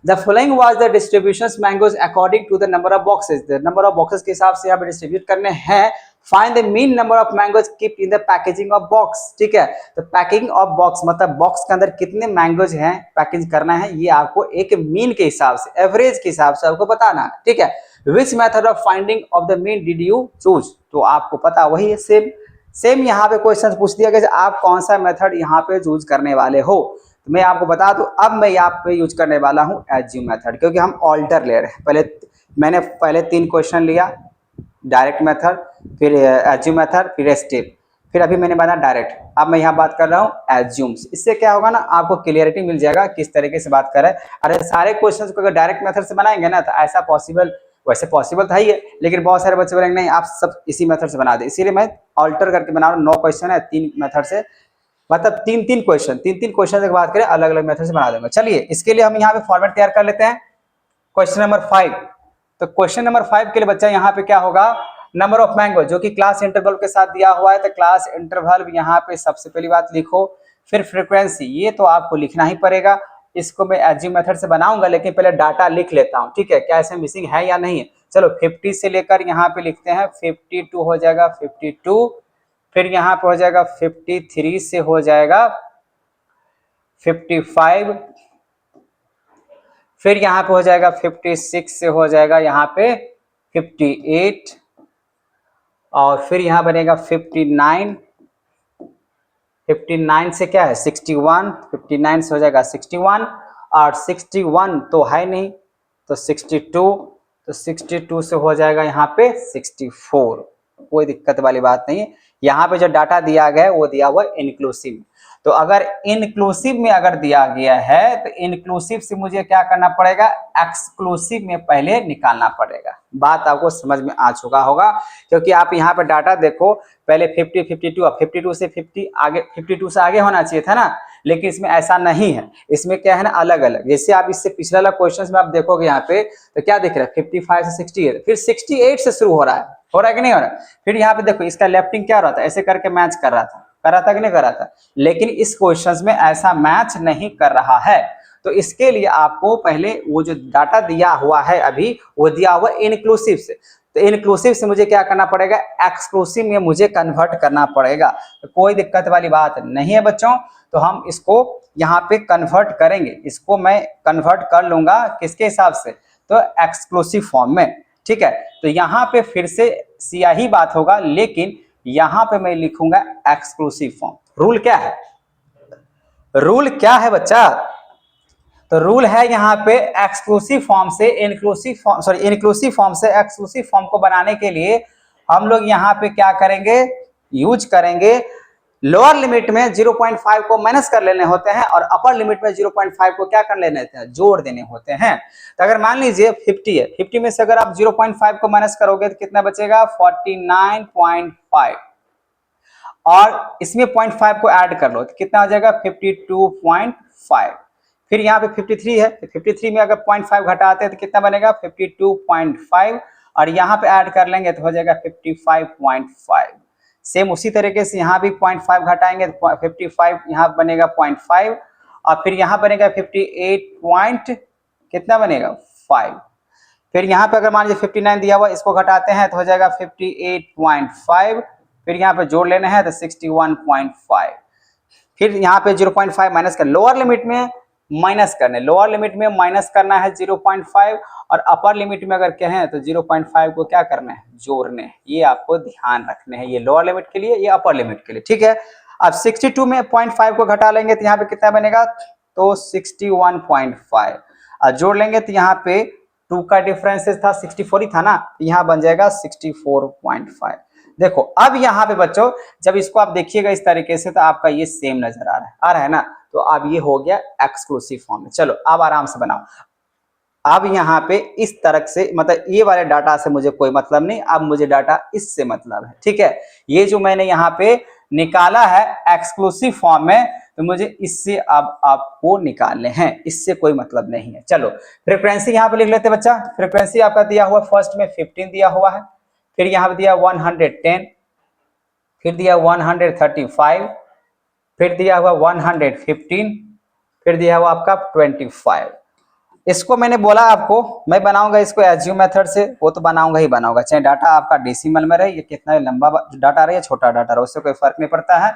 the following was the distribution mangoes according to the number of boxes, the number of boxes के हिसाब से यहाँ पे डिस्ट्रीब्यूट करने हैं find the mean number of mangoes keep in the packaging of box. ठीक है, तो पैकिंग ऑफ बॉक्स मतलब बॉक्स के अंदर कितने मैंगोज हैं पैकेज करना है, ये आपको एक मीन के हिसाब से, एवरेज के हिसाब से आपको बताना है। ठीक है, which method of finding of the mean did you choose, तो आपको पता वही है, सेम यहाँ पे क्वेश्चन पूछ दिया गया आप कौन सा मेथड यहाँ पे चूज करने वाले हो। तो मैं आपको बता दूं, अब मैं यहाँ पे यूज करने वाला हूँ एज्यूम मेथड, क्योंकि हम ऑल्टर ले रहे हैं। मैंने पहले 3 क्वेश्चन लिया, डायरेक्ट मेथड, फिर एज्यूम मेथड, फिर स्टेप, फिर अभी मैंने बना डायरेक्ट। अब मैं यहाँ बात कर रहा हूँ एज्यूम्स। इससे क्या होगा ना, आपको क्लियरिटी मिल जाएगा किस तरीके से बात कर रहे हैं। अरे सारे क्वेश्चंस को अगर डायरेक्ट मेथड से बनाएंगे ना तो ऐसा पॉसिबल, वैसे पॉसिबल था ही है, लेकिन बहुत सारे बच्चे बोलेंगे नहीं आप सब इसी मेथड से बना दे, इसीलिए मैं ऑल्टर करके बना रहा हूँ। 9 क्वेश्चन है, 3 मेथड से, मतलब 3 क्वेश्चन की बात करें अलग अलग मेथड से बना देंगे। चलिए इसके लिए हम यहाँ पे फॉर्मेट तैयार कर लेते हैं। क्वेश्चन नंबर 5, तो क्वेश्चन नंबर 5 के लिए बच्चा यहाँ पे क्या होगा, नंबर ऑफ मैंगो जो कि क्लास इंटरवल के साथ दिया हुआ है, तो क्लास इंटरवल यहाँ पे सबसे पहली बात लिखो, फिर फ्रीक्वेंसी, ये तो आपको लिखना ही पड़ेगा। इसको मैं एज्यूम मेथड से बनाऊंगा, लेकिन पहले डाटा लिख लेता हूँ। ठीक है, क्या ऐसे मिसिंग है या नहीं है। चलो 50 से लेकर यहाँ पे लिखते हैं 52 हो जाएगा 52, फिर यहाँ पे हो जाएगा 53 से हो जाएगा 55, फिर यहाँ पे हो जाएगा 56 से हो जाएगा यहाँ पे 58, और फिर यहाँ बनेगा 59, 59 से क्या है 61, 59 से हो जाएगा 61, और 61 तो है नहीं तो 62, तो 62 से हो जाएगा यहाँ पे 64। कोई दिक्कत वाली बात नहीं है। यहाँ पे जो डाटा दिया गया है वो दिया हुआ इनक्लूसिव, तो अगर इनक्लूसिव में अगर दिया गया है तो इनक्लूसिव से मुझे क्या करना पड़ेगा, एक्सक्लूसिव में पहले निकालना पड़ेगा। बात आपको समझ में आ चुका होगा, क्योंकि आप यहाँ पे डाटा देखो, पहले 50, 52, अब 52 से 50 आगे, 52 से आगे होना चाहिए था ना, लेकिन इसमें ऐसा नहीं है। इसमें क्या है ना, अलग अलग, जैसे आप इससे पिछले वाला क्वेश्चन में आप देखोगे यहाँ पे तो क्या दिख रहा है 55 से 68, फिर 68 से शुरू हो रहा है कि नहीं हो रहा है। फिर यहाँ पे देखो इसका लेफ्टिंग क्या हो रहा था, ऐसे करके मैच कर रहा था कि नहीं कर रहा था, लेकिन इस क्वेश्चन में ऐसा मैच नहीं कर रहा है। तो इसके लिए आपको पहले वो जो डाटा दिया हुआ है अभी, वो दिया हुआ इनक्लूसिव से, तो इनक्लूसिव से मुझे क्या करना पड़ेगा, एक्सक्लूसिव में मुझे कन्वर्ट करना पड़ेगा। तो कोई दिक्कत वाली बात नहीं है बच्चों, तो हम इसको यहाँ पे कन्वर्ट करेंगे, इसको मैं कन्वर्ट कर लूंगा किसके हिसाब से, तो एक्सक्लूसिव फॉर्म में। ठीक है, तो यहाँ पे फिर से सियाही बात होगा, लेकिन यहाँ पे मैं लिखूंगा एक्सक्लूसिव फॉर्म। रूल क्या है, रूल क्या है बच्चा, तो रूल है यहाँ पे एक्सक्लूसिव फॉर्म से inclusive form, sorry inclusive form से एक्सक्लूसिव फॉर्म को बनाने के लिए हम लोग यहाँ पे क्या करेंगे, यूज करेंगे लोअर लिमिट में 0.5 को माइनस कर लेने होते हैं, और अपर लिमिट में 0.5 को क्या कर लेने होते हैं, जोड़ देने होते हैं। तो अगर मान लीजिए 50 है, 50 में से अगर आप 0.5 को माइनस करोगे तो कितना बचेगा 49.5, और इसमें 0.5 को ऐड कर लो तो कितना हो जाएगा 52.5। फिर यहाँ पे 53 है, तो 53 में अगर 0.5 घटाते हैं तो कितना बनेगा 52.5, और यहाँ पे ऐड कर लेंगे तो हो जाएगा 55.5। सेम उसी तरीके से यहाँ भी 0.5 घटाएंगे तो 55 यहाँ बनेगा 0.5, और फिर यहाँ बनेगा 58 पॉइंट कितना बनेगा 5। फिर यहाँ पे अगर मान लीजिए 59 दिया हुआ, इसको घटाते हैं तो हो जाएगा 58.5, फिर यहाँ पे जोड़ लेना है तो 61.5। फिर यहाँ पे 0.5 माइनस कर, लोअर लिमिट में माइनस करने, लोअर लिमिट में माइनस करना है 0.5, और अपर लिमिट में अगर कहें तो 0.5 को क्या करना है, जोड़ने। ये आपको ध्यान रखने हैं, ये लोअर लिमिट के लिए, ये अपर लिमिट के लिए। ठीक है, अब 62 में 0.5 को घटा लेंगे तो यहाँ पे कितना बनेगा, तो 61.5, और जोड़ लेंगे तो यहाँ पे 2 का डिफरेंस था, 64 ही था ना, यहाँ बन जाएगा 64.5। देखो अब यहाँ पे बच्चों जब इसको आप देखिएगा इस तरीके से तो आपका ये सेम नजर आ रहा है ना, तो अब ये हो गया एक्सक्लूसिव फॉर्म में। चलो अब आराम से बनाओ। अब यहाँ पे इस तरह से, मतलब ये वाले डाटा से मुझे कोई मतलब नहीं, अब मुझे डाटा इससे मतलब है। ठीक है, ये जो मैंने यहाँ पे निकाला है एक्सक्लूसिव फॉर्म में, तो मुझे इससे अब आपको निकालने हैं, इससे कोई मतलब नहीं है। चलो फ्रीक्वेंसी यहाँ पे लिख लेते बच्चा। फ्रीक्वेंसी आपका दिया हुआ फर्स्ट में 15 दिया हुआ है, फिर यहाँ पे दिया 110, फिर दिया 135, फिर दिया हुआ 115, फिर दिया हुआ आपका 25। इसको मैंने बोला आपको मैं बनाऊंगा इसको एज्यूम मेथड से, वो तो बनाऊंगा ही बनाऊंगा, चाहे डाटा आपका डेसिमल में रहे, ये कितना लंबा डाटा रहे या छोटा डाटा रहे, उससे कोई फर्क नहीं पड़ता है।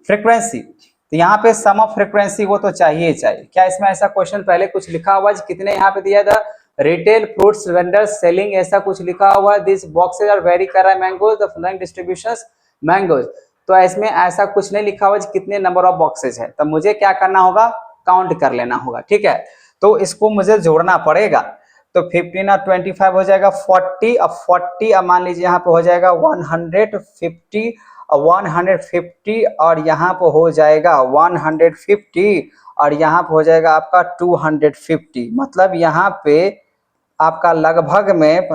फ्रीक्वेंसी, तो यहाँ पे सम ऑफ फ्रीक्वेंसी वो तो चाहिए चाहिए। क्या इसमें ऐसा क्वेश्चन पहले कुछ लिखा हुआ है कितने यहाँ पे दिया था, रिटेल फ्रूट्स वेंडर्स सेलिंग, ऐसा कुछ लिखा हुआ है, दिस बॉक्सेज आर वेरी कर रहा है mangoes the following distributions mangoes, तो इसमें ऐसा कुछ नहीं लिखा हुआ है कितने नंबर ऑफ बॉक्सेज है, तब मुझे क्या करना होगा, काउंट कर लेना होगा, ठीक है। तो इसको मुझे जोड़ना पड़ेगा, तो 15 और 25 हो जाएगा 40, अब 40 अब मान लीजिए यहाँ पे हो जाएगा 150 और 150 और यहाँ पे हो जाएगा 150 और यहाँ पे हो जाएगा आपका 250, मतलब यहाँ पे आपका लगभग में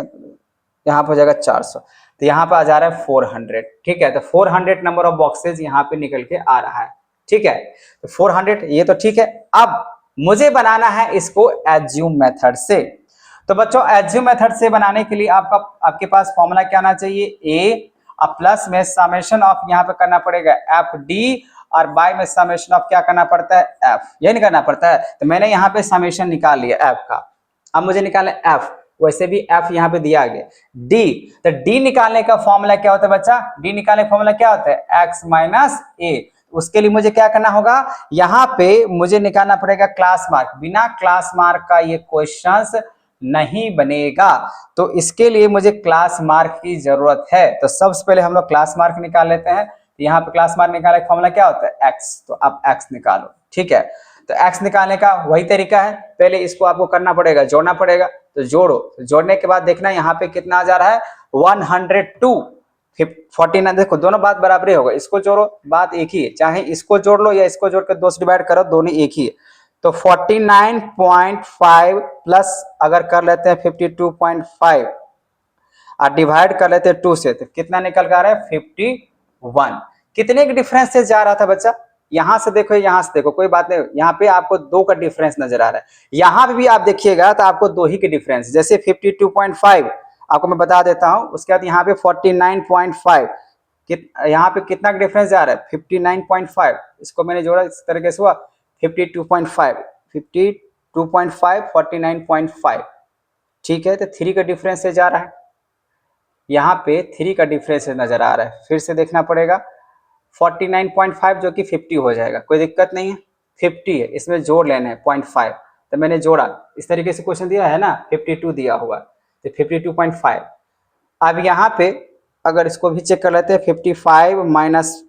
यहाँ पे हो जाएगा 400, तो यहाँ पे आ जा रहा है 400, ठीक है। तो 400 नंबर ऑफ बॉक्सेज यहाँ पे निकल के आ रहा है, ठीक है। तो 400 ये तो ठीक है। अब मुझे बनाना है इसको एज्यूम मेथड से, तो बच्चों एज्यूम मेथड से बनाने के लिए आपके पास फॉर्मूला क्या आना चाहिए, ए प्लस में समेशन ऑफ यहाँ पे करना पड़ेगा एफ डी, और बाय में समेशन ऑफ क्या करना पड़ता है, एफ, ये नहीं करना पड़ता है। तो मैंने यहाँ पे समेशन निकाल लिया एफ का, अब मुझे निकालना एफ, वैसे भी एफ यहाँ पे दिया गया डी, तो डी निकालने का फॉर्मूला क्या होता है बच्चा, डी निकालने का फॉर्मूला क्या होता है, एक्स माइनस ए। उसके लिए मुझे क्या करना होगा, यहाँ पे मुझे निकालना पड़ेगा क्लास मार्क, बिना क्लास मार्क का ये क्वेश्चंस नहीं बनेगा, तो इसके लिए मुझे क्लास मार्क की जरूरत है। तो सबसे पहले हम लोग क्लास मार्क निकाल लेते हैं, तो यहाँ पे क्लास मार्क निकालने का फॉर्मूला क्या होता है, एक्स, तो आप एक्स निकालो, ठीक है। तो एक्स निकालने का वही तरीका है, पहले इसको आपको करना पड़ेगा, जोड़ना पड़ेगा, तो जोड़ो, तो जोड़ने के बाद देखना यहाँ पे कितना आ जा रहा है 102 49, देखो दोनों बात बराबर ही होगा, इसको जोड़ो बात एक ही है, चाहे इसको जोड़ लो या इसको जोड़ कर 2 से डिवाइड करो, दोनों एक ही है। तो 49.5 प्लस अगर कर लेते हैं 52.5 और डिवाइड कर लेते हैं 2 से, तो कितना निकल कर आ रहा है 51। कितने के डिफरेंस से जा रहा था बच्चा, यहां से देखो यहां से देखो, कोई बात नहीं, यहाँ पे आपको 2 का डिफरेंस नजर आ रहा है, यहाँ पे भी आप देखिएगा तो आपको 2 ही के डिफरेंस, जैसे 52.5 आपको मैं बता देता हूं, उसके बाद यहाँ पे 49.5, यहाँ पे कितना का डिफरेंस जा रहा है 59.5, इसको मैंने जोड़ा इस तरीके से हुआ 52.5 52.5 49.5, ठीक है। तो 3 का डिफरेंस से जा रहा है, यहाँ पे 3 का डिफरेंस नजर आ रहा है, फिर से देखना पड़ेगा 49.5 जो कि 50 हो जाएगा, कोई दिक्कत नहीं है, 50 है, इसमें जोड़ लेने हैं 0.5, तो मैंने जोड़ा, इस तरीके से क्वेश्चन दिया है ना, 52 दिया हुआ, तो 52.5। अब यहाँ पे अगर इसको भी चेक कर लेते हैं 55 माइनस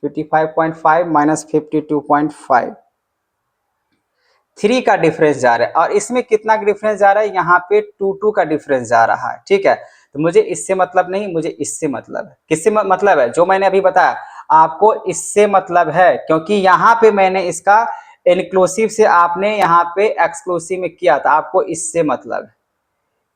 55.5 माइनस 52.5, 3 का डिफरेंस जा रहा है, और इसमें कितना का डिफरेंस जा रहा है, यहाँ पे 2 का डिफरेंस जा रहा है, ठीक है। तो मुझे इससे मतलब नहीं, मुझे इससे मतलब है, किससे मतलब है, जो मैंने अभी बताया आपको इससे मतलब है, क्योंकि यहाँ पे मैंने इसका इंक्लूसिव से आपने यहाँ पे एक्सक्लूसिव में किया था, आपको इससे मतलब है,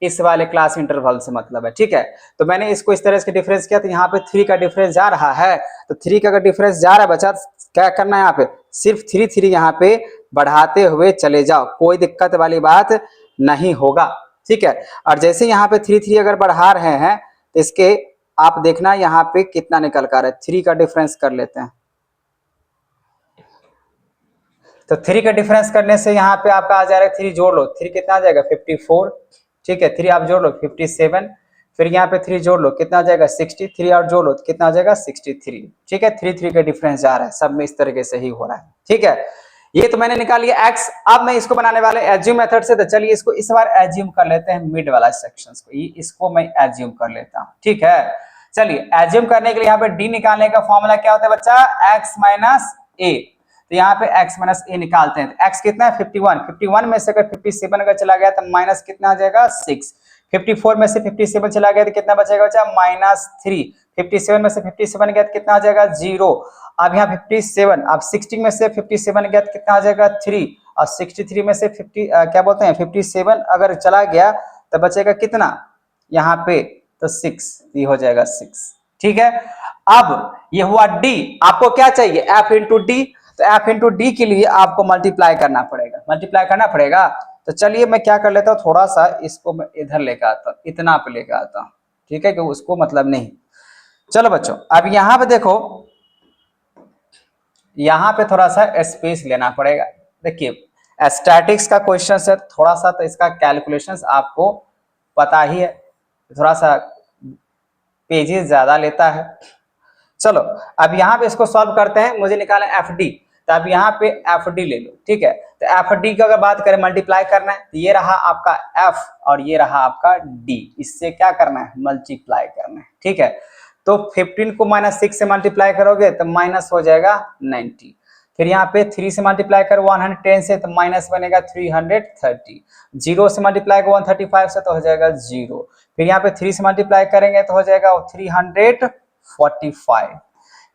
इस वाले क्लास इंटरवल से मतलब है, ठीक है। तो मैंने इसको इस तरह से डिफरेंस किया, तो यहाँ पे 3 का डिफरेंस जा रहा है, तो 3 का अगर डिफरेंस जा रहा है बच्चा, क्या करना है, यहाँ पे सिर्फ 3 यहाँ पे बढ़ाते हुए चले जाओ, कोई दिक्कत वाली बात नहीं होगा, ठीक है। और जैसे यहाँ पे 3 अगर बढ़ा रहे हैं, तो इसके आप देखना यहाँ पे कितना निकल कर रहा है, 3 का डिफरेंस कर लेते हैं, तो 3 का डिफरेंस करने से यहाँ पे आपका आ जाएगा, 3 जोड़ लो, 3 कितना आ जाएगा 54, ठीक है, 3 आप जोड़ लो 57, फिर यहाँ पे 3 जोड़ लो कितना आ जाएगा 60, 3 और जोड़ लो कितना आ जाएगा 63, ठीक है। 3 का डिफरेंस जा रहा है, सब में इस तरीके से ही हो रहा है, ठीक है। ये तो मैंने निकाल लिया एक्स, अब मैं इसको बनाने वाले एज्यूम मेथड से, तो चलिए इसको इस बार एज्यूम कर लेते हैं मिड वाला सेक्शंस को, इसको मैं एज्यूम कर लेता हूँ, ठीक है। चलिए एज्यूम करने के लिए यहाँ पे डी निकालने का फॉर्मूला क्या होता है बच्चा, एक्स माइनस ए, तो यहाँ पे x माइनस ए निकालते हैं, तो x कितना है 51 में से अगर 57 अगर चला गया तो माइनस कितना आ जाएगा 6, 54 में से 57 चला गया तो कितना बचेगा बच्चा -3, 57 में से 57 गया तो कितना आ जाएगा 0, अब यहाँ 57, अब 60 में से 57 गया तो कितना आ जाएगा 3, और 63 में से 50 क्या बोलते हैं 57 अगर चला गया तो बचेगा कितना यहाँ पे, तो 6, ये हो जाएगा 6, ठीक है। अब ये हुआ डी, आपको क्या चाहिए f इंटू डी, तो f इंटू डी के लिए आपको मल्टीप्लाई करना पड़ेगा, तो चलिए मैं क्या कर लेता हूँ, थोड़ा सा इसको मैं इधर लेकर आता हूँ, इतना पे लेकर आता हूँ, ठीक है, कि उसको मतलब नहीं। चलो बच्चों अब यहाँ पे देखो, यहाँ पे थोड़ा सा स्पेस लेना पड़ेगा, देखिए स्टैटिक्स का क्वेश्चन है, थोड़ा सा तो इसका कैलकुलेशंस आपको पता ही है, थोड़ा सा पेजेस ज्यादा लेता है। चलो अब यहाँ पे इसको सॉल्व करते हैं, मुझे निकालना है एफ डी, तो अब यहाँ पे एफ डी ले लो, ठीक है। तो एफ डी की अगर बात करें मल्टीप्लाई करना है, तो ये रहा आपका एफ और ये रहा आपका डी, इससे क्या करना है मल्टीप्लाई करना है, ठीक है। तो 15 को -6 से मल्टीप्लाई करोगे तो माइनस हो जाएगा 90, फिर यहाँ पे 3 से मल्टीप्लाई करो 110 से तो माइनस बनेगा 330, 0 से मल्टीप्लाई करो 135 से तो हो जाएगा 0, फिर यहाँ पे 3 से मल्टीप्लाई करेंगे तो हो जाएगा 345,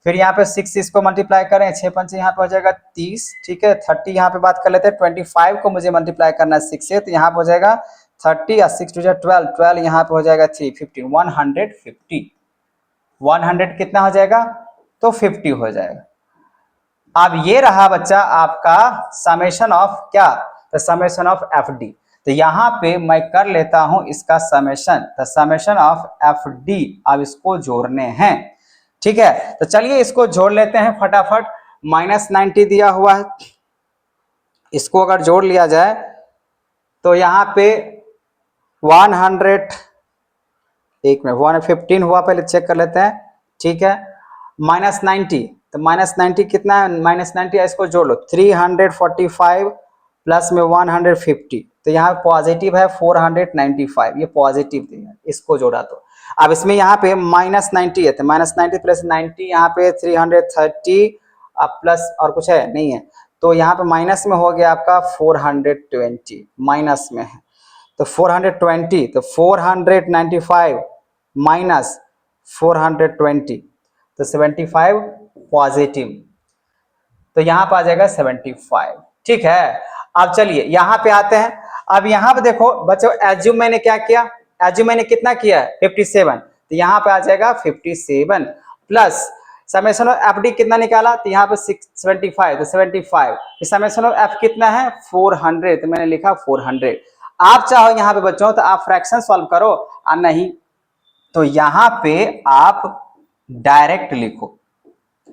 फिर यहाँ पे 6 इसको मल्टीप्लाई करें 6 पंचे यहाँ पे हो जाएगा 30, ठीक है। 30 यहाँ पे बात कर लेते हैं, 25 को मुझे मल्टीप्लाई करना है 6 से, तो यहाँ पे हो जाएगा 30 और 6 2 12, 12 यहाँ पे हो जाएगा 3 15 150, 100 कितना हो जाएगा तो 50 हो जाएगा। अब ये रहा बच्चा आपका समेशन ऑफ क्या, तो समेशन ऑफ एफ डी। तो यहाँ पे मैं कर लेता हूं इसका समेशन, तो समेशन ऑफ एफ डी अब इसको जोड़ने हैं, ठीक है। तो चलिए इसको जोड़ लेते हैं फटाफट। -90 दिया हुआ है, इसको अगर जोड़ लिया जाए तो यहाँ पे 100, एक में 115 हुआ, पहले चेक कर लेते हैं, ठीक है। -90, तो -90 कितना है, -90 इसको जोड़ लो 345 प्लस में 150, तो यहाँ पॉजिटिव है 495, ये पॉजिटिव है, इसको जोड़ा तो अब इसमें यहाँ पे -90 है, तो -90 प्लस 90 यहाँ पे 330, अब प्लस और कुछ है नहीं है, तो यहाँ पे माइनस में हो गया आपका 420, माइनस में है तो 420, तो 495 माइनस 420 तो 75 पॉजिटिव, तो यहाँ पे आ जाएगा 75, ठीक है। अब चलिए यहाँ पे आते हैं, अब यहाँ पे देखो बच्चों एज्यूम मैंने क्या किया, एज्यूम मैंने कितना किया 57, तो यहाँ पे आ जाएगा 57 plus summation of f D कितना निकाला, तो यहाँ पे 75, तो 75, समेशन ऑफ एफ कितना है 400, तो मैंने लिखा 400। आप चाहो यहाँ पे बच्चों तो आप फ्रैक्शन सॉल्व करो, और नहीं तो यहाँ पे आप डायरेक्ट लिखो।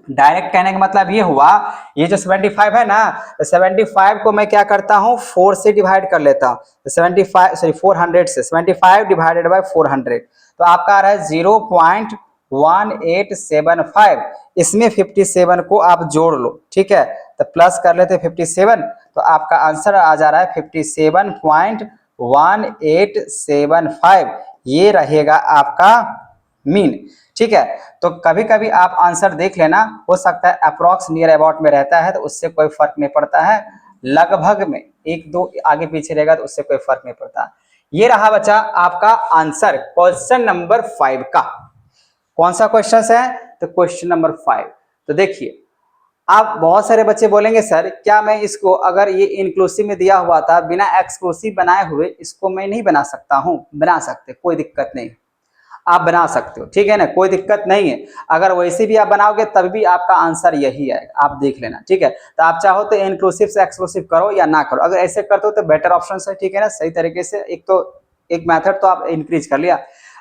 डायरेक्ट कहने का मतलब ये हुआ, ये जो 75 है ना, 75 को मैं क्या करता हूँ 4 से डिवाइड कर लेता हूँ, 400 से 75 डिवाइडेड बाय 400, तो आपका आ रहा है 0.1875, इसमें 57 को आप जोड़ लो, ठीक है, तो प्लस कर लेते 57, तो आपका आंसर आ जा रहा है 57.1875, ये रहेगा आपका मीन, ठीक है। तो कभी कभी आप आंसर देख लेना, हो सकता है अप्रॉक्स नियर अबाउट में रहता है तो उससे कोई फर्क नहीं पड़ता है, लगभग में 1-2 आगे पीछे रहेगा तो उससे कोई फर्क नहीं पड़ता। ये रहा बच्चा आपका आंसर क्वेश्चन नंबर 5 का। कौन सा क्वेश्चन है, तो क्वेश्चन नंबर 5। तो देखिए आप बहुत सारे बच्चे बोलेंगे सर क्या मैं इसको, अगर ये इंक्लूसिव में दिया हुआ था बिना एक्सक्लूसिव बनाए हुए, इसको मैं नहीं बना सकता हूं? बना सकते, कोई दिक्कत नहीं, आप बना सकते हो, ठीक है ना, कोई दिक्कत नहीं है। अगर वैसे भी आप बनाओगे तब भी आपका आंसर यही आएगा, आप देख लेना, ठीक है। तो आप चाहो तो इंक्लूसिव से एक्सक्लूसिव करो या ना करो, अगर ऐसे करते हो तो बेटर ऑप्शन है, ठीक है ना, सही तरीके से। एक मेथड तो आप इंक्रीज कर लिया,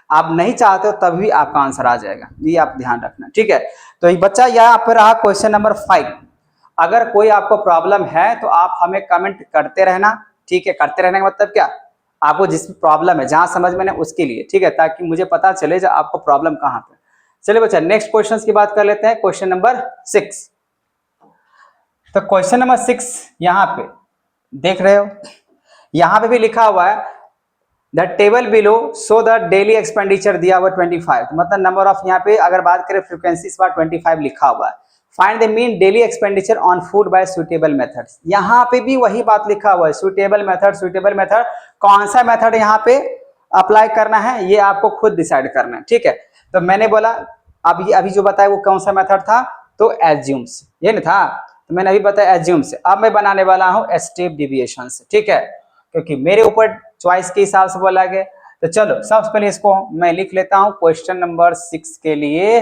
आप नहीं चाहते हो तब भी आपका आंसर आ जाएगा, ये आप ध्यान रखना, ठीक है। तो ये बच्चा यहाँ पर रहा क्वेश्चन नंबर 5। अगर कोई आपको प्रॉब्लम है तो आप हमें कमेंट करते रहना, ठीक है। करते रहने का मतलब क्या, आपको जिस प्रॉब्लम है जहां समझ में नहीं उसके लिए, ठीक है, ताकि मुझे पता चले जो आपको प्रॉब्लम कहां पे। चलिए बच्चा नेक्स्ट क्वेश्चन की बात कर लेते हैं, क्वेश्चन नंबर 6। तो क्वेश्चन नंबर 6 यहाँ पे देख रहे हो, यहाँ पे भी लिखा हुआ है the table below so the daily expenditure दिया हुआ 25, तो मतलब नंबर ऑफ, यहाँ पे अगर बात करें फ्रीक्वेंसी इस बार 25 लिखा हुआ है। Find the mean daily expenditure on food by suitable methods, यहाँ पे भी वही बात लिखा हुआ है, सुटेबल मेथड। सुटेबल मेथड कौन सा मेथड यहाँ पे अप्लाई करना है ये आपको खुद डिसाइड करना है, ठीक है। तो मैंने बोला अभी जो बताया वो कौन सा मेथड था, तो एज्यूम्स, ये नहीं था, तो मैंने अभी बताया एज्यूम से। अब मैं बनाने वाला हूँ स्टेप डिविएशन से, ठीक है, क्योंकि मेरे ऊपर चॉइस के हिसाब से बोला गया। तो चलो सबसे पहले इसको मैं लिख लेता हूं क्वेश्चन नंबर 6 के लिए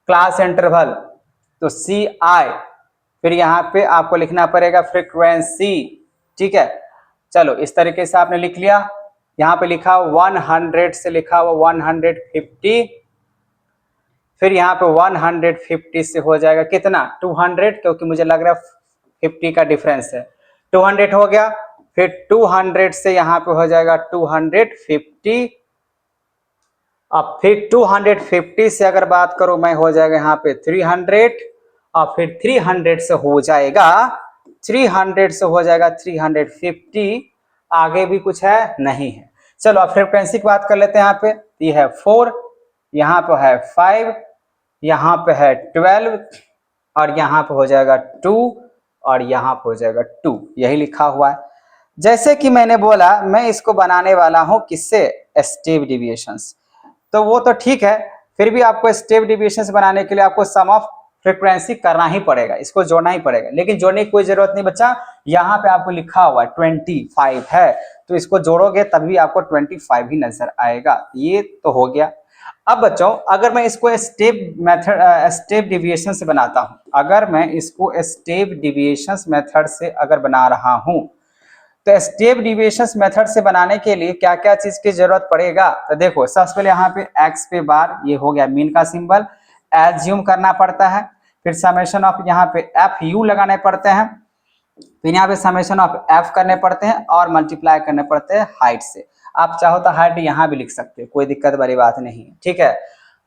क्लास इंटरवल, तो सी आई, फिर यहाँ पे आपको लिखना पड़ेगा फ्रीक्वेंसी, ठीक है। चलो इस तरीके से आपने लिख लिया, यहाँ पे लिखा 100 से लिखा हुआ 150, फिर यहाँ पे 150 से हो जाएगा कितना 200, क्योंकि मुझे लग रहा है 50 का डिफरेंस है, 200 हो गया, फिर 200 से यहाँ पे हो जाएगा 250, अब फिर 250 से अगर बात करूं मैं हो जाएगा यहाँ पे 300, और फिर 300 से हो जाएगा 350, आगे भी कुछ है नहीं है। चलो अब फ्रीक्वेंसी की बात कर लेते हैं। यहाँ पे ये है 4, यहाँ पे है 5, यहाँ पे है 12, और यहाँ पे हो जाएगा 2, और यहाँ पे हो जाएगा 2, यही लिखा हुआ है। जैसे कि मैंने बोला मैं इसको बनाने वाला हूं किससे, स्टेप डिविएशंस। तो वो तो ठीक है, फिर भी आपको स्टेप डिविएशंस बनाने के लिए आपको सम ऑफ फ्रीक्वेंसी करना ही पड़ेगा, इसको जोड़ना ही पड़ेगा। लेकिन जोड़ने की कोई जरूरत नहीं बच्चा, यहाँ पे आपको लिखा हुआ है 25 है, तो इसको जोड़ोगे तभी आपको 25 ही नजर आएगा। ये तो हो गया। अब बच्चों अगर मैं इसको स्टेप डिविएशन से बनाता हूं, अगर मैं इसको स्टेप डिविएशन मेथड से अगर बना रहा हूं, तो स्टेप डिविएशन मेथड से बनाने के लिए क्या क्या चीज की जरूरत पड़ेगा, तो देखो सबसे पहले यहाँ पे एक्स पे बार, ये हो गया मीन का सिंबल, एज्यूम करना पड़ता है, फिर समेशन ऑफ यहाँ पे एफ यू लगाने पड़ते हैं, फिर यहाँ पे समेशन ऑफ एफ करने पड़ते हैं, और मल्टीप्लाई करने पड़ते हैं हाइट से। आप चाहो तो हाइट यहाँ भी लिख सकते हो, कोई दिक्कत वाली बात नहीं है, ठीक है।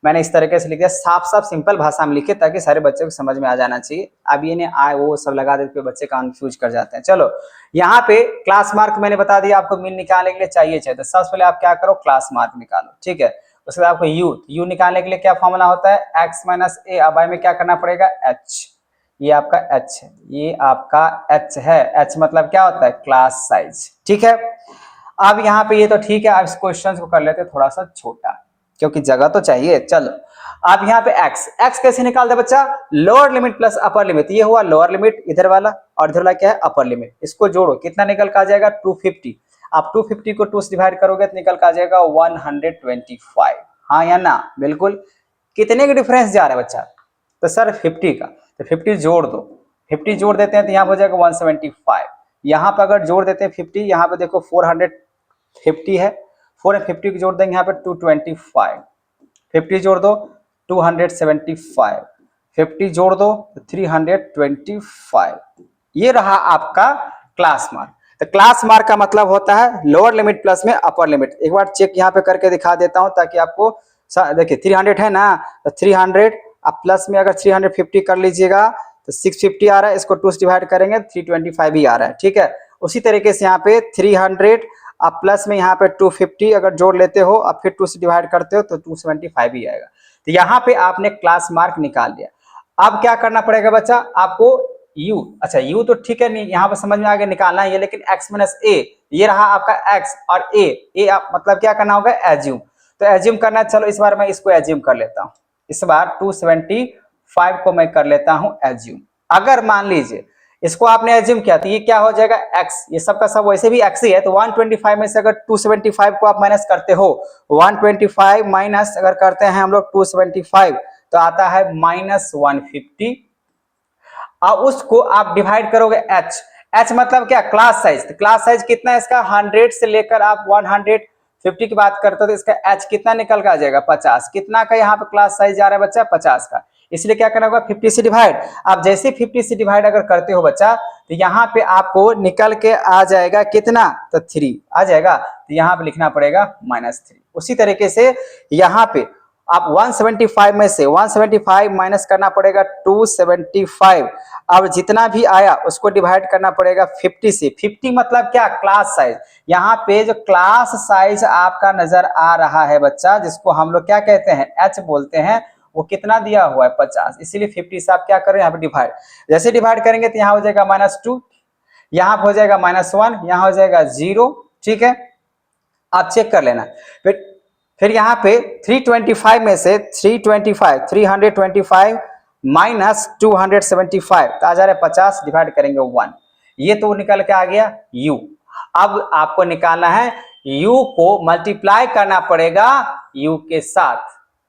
मैंने इस तरीके से लिख दिया, साफ साफ सिंपल भाषा में लिखे ताकि सारे बच्चों को समझ में आ जाना चाहिए। अब ये नहीं आए वो सब लगा देते बच्चे कंफ्यूज कर जाते हैं। चलो यहाँ पे क्लास मार्क मैंने बता दिया, आपको मीन निकालने के लिए चाहिए तो सबसे पहले आप क्या करो, क्लास मार्क निकालो, ठीक है। उसके बाद आपको यू निकालने के लिए क्या फॉर्मूला होता है, एक्स माइनस ए। अब में क्या करना पड़ेगा, एच, ये आपका एच है, ये आपका एच है। एच मतलब क्या होता है, क्लास साइज, ठीक है। अब यहाँ पे ये तो ठीक है, अब इस क्वेश्चन को कर लेते हैं थोड़ा सा छोटा, क्योंकि जगह तो चाहिए। चलो अब यहाँ पे एक्स कैसे निकालते बच्चा, lower limit plus upper limit, ये हुआ लोअर लिमिट इधर वाला, और इधर वाला क्या है अपर लिमिट। इसको जोड़ो, कितना निकल का आ जाएगा 250। आप 250 को 2 से डिवाइड करोगे तो निकल का आ जाएगा 125। हाँ या ना, बिल्कुल। कितने का डिफरेंस जा रहा है बच्चा, तो सर 50 का, तो 50 जोड़ दो, 50 जोड़ देते हैं तो यहाँ हो जाएगा 175। यहाँ पर अगर जोड़ देते हैं 50, यहाँ पे देखो 450 है, 450 को जोड़ देंगे यहाँ पे 225, 50 जोड़ दो 275, 50 जोड़ दो 325। ये रहा आपका क्लास मार्क। तो क्लास मार्क का मतलब होता है लोअर लिमिट प्लस में अपर लिमिट। एक बार चेक यहाँ पे करके दिखा देता हूं ताकि आपको देखिए 300 है ना, तो 300 अब प्लस में अगर 350 कर लीजिएगा तो 650 आ रहा है, इसको 2 से डिवाइड करेंगे 325 ही आ रहा है, ठीक है। उसी तरीके से यहाँ पे 300 अब प्लस में यहाँ पे 250 अगर जोड़ लेते हो अब फिर 2 से डिवाइड करते हो तो 275 ही आएगा। तो यहाँ पे आपने क्लास मार्क निकाल लिया। अब क्या करना पड़ेगा बच्चा, आपको यू, अच्छा यू तो ठीक है, नहीं यहाँ पे समझ में आगे निकालना है ये, लेकिन एक्स माइनस ए, ये रहा आपका एक्स, और ए आप मतलब क्या करना होगा, एज्यूम। तो एज्यूम करना है, चलो इस बार मैं इसको एज्यूम कर लेता हूँ, इस बार 275 को मैं कर लेता हूँ एज्यूम। अगर मान लीजिए इसको आपने एज्यूम किया तो ये क्या हो जाएगा x, ये सबका सब वैसे भी x ही है, तो 125 में से अगर 275 को आप माइनस करते हो, 125 माइनस अगर करते हैं हम लोग 275 तो आता है -150, और उसको आप डिवाइड करोगे h मतलब क्या, क्लास साइज। तो क्लास साइज कितना है इसका, 100 से लेकर आप 150 की बात करते हो तो इसका h कितना निकल कर आ जाएगा 50। कितना का यहाँ पे क्लास साइज आ रहा है बच्चा, 50 का, इसलिए क्या करना होगा 50 से डिवाइड। आप जैसे 50 से डिवाइड अगर करते हो बच्चा तो यहाँ पे आपको निकल के आ जाएगा कितना, तो 3 आ जाएगा, तो यहाँ पे लिखना पड़ेगा -3। उसी तरीके से यहाँ पे आप 175 में से 175 माइनस करना पड़ेगा 275। अब जितना भी आया उसको डिवाइड करना पड़ेगा 50 से। 50 मतलब क्या, क्लास साइज। यहाँ पे जो क्लास साइज आपका नजर आ रहा है बच्चा, जिसको हम लोग क्या कहते हैं, h बोलते हैं, वो कितना दिया हुआ है 50, इसीलिए 50 से आप क्या करें यहाँ पे डिवाइड। जैसे डिवाइड करेंगे तो यहाँ हो जाएगा -2, यहाँ हो जाएगा -1, यहाँ हो जाएगा 0, ठीक है। आप चेक कर लेना। फिर यहाँ पे 325 में से 325 माइनस 275 तो आ जा रहा है 50, डिवाइड करेंगे 1, ये तो निकल के आ गया u। अब आपको निकालना है u को मल्टीप्लाई करना पड़ेगा u के साथ,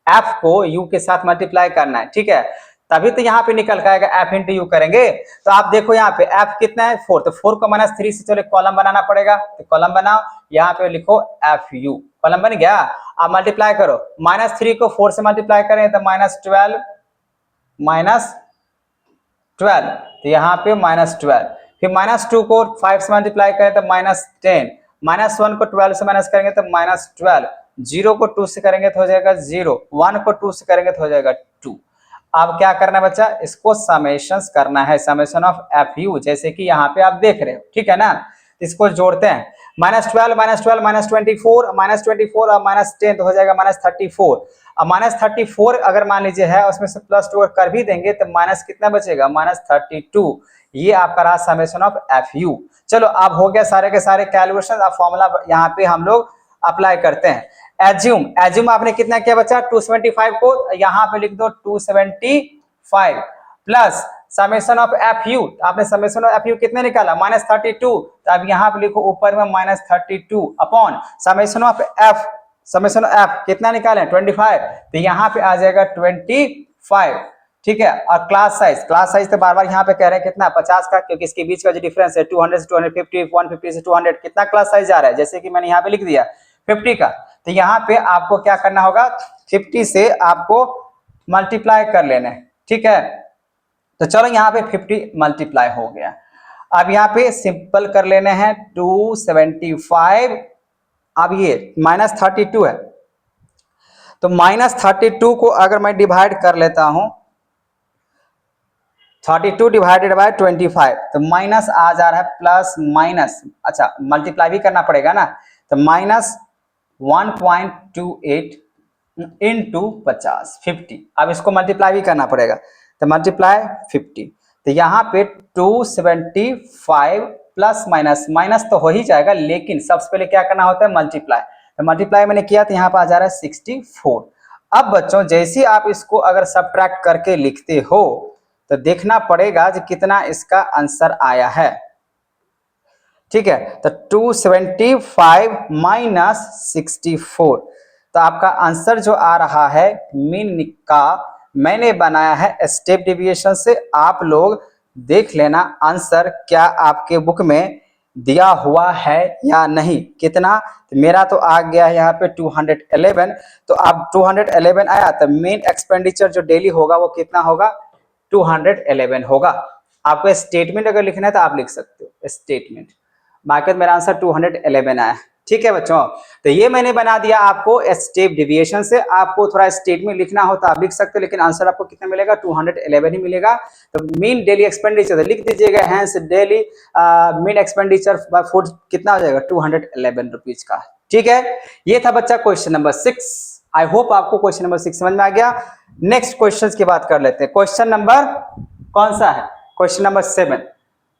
f को u के साथ मल्टीप्लाई करना है, ठीक है, तभी तो यहाँ पे निकल के आएगा। f इंटू यू करेंगे तो आप देखो यहाँ पे f कितना है 4, तो 4 को -3 से चलो कॉलम बनाना पड़ेगा, तो कॉलम बनाओ, यहाँ पे लिखो fu, कॉलम बन गया। अब मल्टीप्लाई करो, -3 को 4 से मल्टीप्लाई करें तो -12, तो यहाँ पे -12, फिर -2 को 5 से मल्टीप्लाई करें तो -10, -1 को 12 से माइनस करेंगे तो -12, 0 को 2 से करेंगे तो हो जाएगा 0, 1 को 2 से करेंगे तो हो जाएगा 2। अब क्या करना है बच्चा, इसको समेशंस करना है, समेशन ऑफ एफ यू, जैसे कि यहाँ पे आप देख रहे हो, ठीक है ना। इसको जोड़ते हैं, -12 -12 -24 -24 और -10 तो हो जाएगा -34। अब -34 अगर मान लीजिए है, उसमें से +2 कर भी देंगे तो माइनस कितना बचेगा, -32। ये आपका रहा समेशन ऑफ एफ यू। चलो अब हो गया सारे के सारे कैलकुलेशन। अब फॉर्मूला यहाँ पे हम लोग अप्लाई करते हैं। एज्यूम आपने कितना किया बच्चा, 275 को यहाँ पे लिख दो 275 plus summation of F you, आपने समेशन ऑफ एफ यू कितने निकाला, -32, तो अब यहाँ पे लिखो ऊपर में -32 upon summation of F, summation of F कितना निकाले 25, तो यहाँ पे आ जाएगा 25, ठीक है। और क्लास साइज तो बार बार यहाँ पे कह रहे हैं कितना 50 का, क्योंकि इसके बीच का जो डिफरेंस है 200 से 250, 150 से 200, कितना क्लास साइज आ रहा है, जैसे कि मैंने यहाँ पे लिख दिया 50 का, तो यहाँ पे आपको क्या करना होगा, 50 से आपको मल्टीप्लाई कर लेना है, ठीक है। तो चलो यहाँ पे 50 मल्टीप्लाई हो गया। अब यहाँ पे सिंपल कर लेने हैं 275, अब ये -32 है, तो -32 को अगर मैं डिवाइड कर लेता हूं 32 डिवाइडेड बाय 25, तो माइनस आ जा रहा है प्लस माइनस, अच्छा मल्टीप्लाई भी करना पड़ेगा ना, तो -1.28 इंटू 50, अब इसको मल्टीप्लाई भी करना पड़ेगा, तो मल्टीप्लाई 50, तो यहाँ पे 275 प्लस माइनस, माइनस तो हो ही जाएगा, लेकिन सबसे पहले क्या करना होता है, मल्टीप्लाई। तो मल्टीप्लाई मैंने किया तो यहाँ पे आ जा रहा है 64। अब बच्चों जैसे आप इसको अगर सब्ट्रैक्ट करके लिखते हो तो देखना पड़ेगा कि कितना इसका आंसर आया है, ठीक है। तो 275 माइनस 64, तो आपका आंसर जो आ रहा है मीन का मैंने बनाया है स्टेप डेविएशन से, आप लोग देख लेना आंसर क्या आपके बुक में दिया हुआ है या नहीं। कितना, तो मेरा तो आ गया है यहाँ पे 211, तो अब 211 आया तो मेन एक्सपेंडिचर जो डेली होगा वो कितना होगा, 211 होगा। आपको स्टेटमेंट अगर लिखना है तो आप लिख सकते हो स्टेटमेंट, बाकी मेरा आंसर 211 आया, ठीक है बच्चों। तो ये मैंने बना दिया आपको स्टेप डेविएशन से, आपको थोड़ा स्टेटमेंट लिखना हो तो आप लिख सकते हो, लेकिन आंसर आपको कितना मिलेगा, 211 ही मिलेगा। तो मीन डेली एक्सपेंडिचर लिख दीजिएगा, hence daily mean expenditure by food कितना हो जाएगा, 211 रुपीज का, ठीक है। ये था बच्चा क्वेश्चन नंबर 6। आई होप आपको क्वेश्चन नंबर 6 समझ में आ गया। नेक्स्ट क्वेश्चन की बात कर लेते हैं। क्वेश्चन नंबर कौन सा है, क्वेश्चन नंबर 7।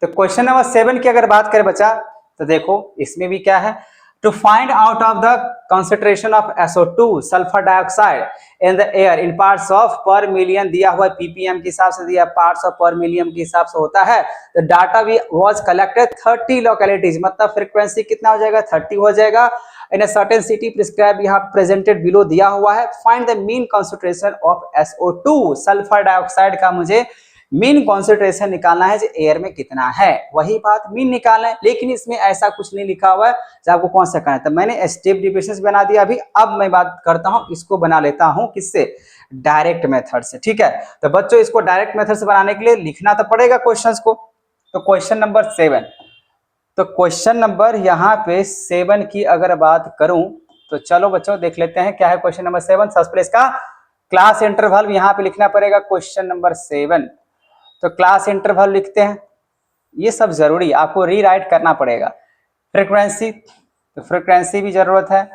तो क्वेश्चन नंबर 7 की अगर बात करें बच्चा, तो देखो इसमें भी क्या है, to find out of the concentration of SO2 sulphur dioxide in the air in parts of per million, दिया हुआ ppm के हिसाब से दिया, पार्ट्स ऑफ पर मिलियन के हिसाब से होता है। तो डाटा भी वाज कलेक्टेड 30 लोकेलिटीज, मतलब फ्रीक्वेंसी कितना हो जाएगा, 30 हो जाएगा। इन अ सर्टेन सिटी प्रिस्क्राइब यहाँ प्रेजेंटेड बिलो दिया हुआ है। Find the mean concentration of SO2 sulphur dioxide का मुझे मीन कॉन्सेंट्रेशन निकालना है, जो एयर में कितना है, वही बात मीन निकालना है, लेकिन इसमें ऐसा कुछ नहीं लिखा हुआ है जो आपको कौन सा करना है। तो मैंने स्टेप डिविजन बना दिया अभी। अब मैं बात करता हूं, इसको बना लेता हूं किससे, डायरेक्ट मेथड से, ठीक है। तो बच्चों इसको डायरेक्ट मेथड से बनाने के लिए लिखना तो पड़ेगा क्वेश्चंस को। तो क्वेश्चन नंबर 7, तो क्वेश्चन नंबर यहाँ पे 7 की अगर बात करूं तो चलो बच्चों देख लेते हैं क्या है क्वेश्चन नंबर 7। सबसे पहले इसका क्लास इंटरवल यहाँ पे लिखना पड़ेगा क्वेश्चन नंबर 7। तो क्लास इंटरवल लिखते हैं, ये सब जरूरी आपको रीराइट करना पड़ेगा। फ्रीक्वेंसी, तो फ्रीक्वेंसी भी जरूरत है।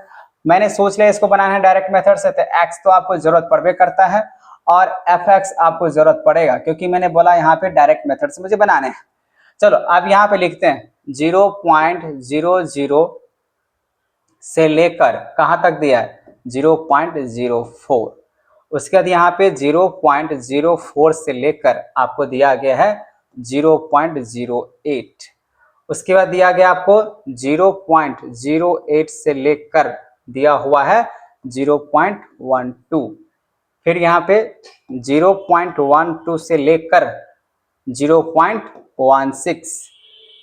मैंने सोच लिया इसको बनाना है डायरेक्ट मेथड से, तो एक्स तो आपको जरूरत पड़बे करता है और एफ एक्स आपको जरूरत पड़ेगा, क्योंकि मैंने बोला यहाँ पे डायरेक्ट मेथड से मुझे बनाने हैं। चलो अब यहाँ पे लिखते हैं 0.00 से लेकर कहाँ तक दिया है, 0.04। उसके बाद यहाँ पे 0.04 से लेकर आपको दिया गया है 0.08। उसके बाद दिया गया आपको 0.08 से लेकर दिया हुआ है 0.12। फिर यहाँ पे 0.12 से लेकर 0.16।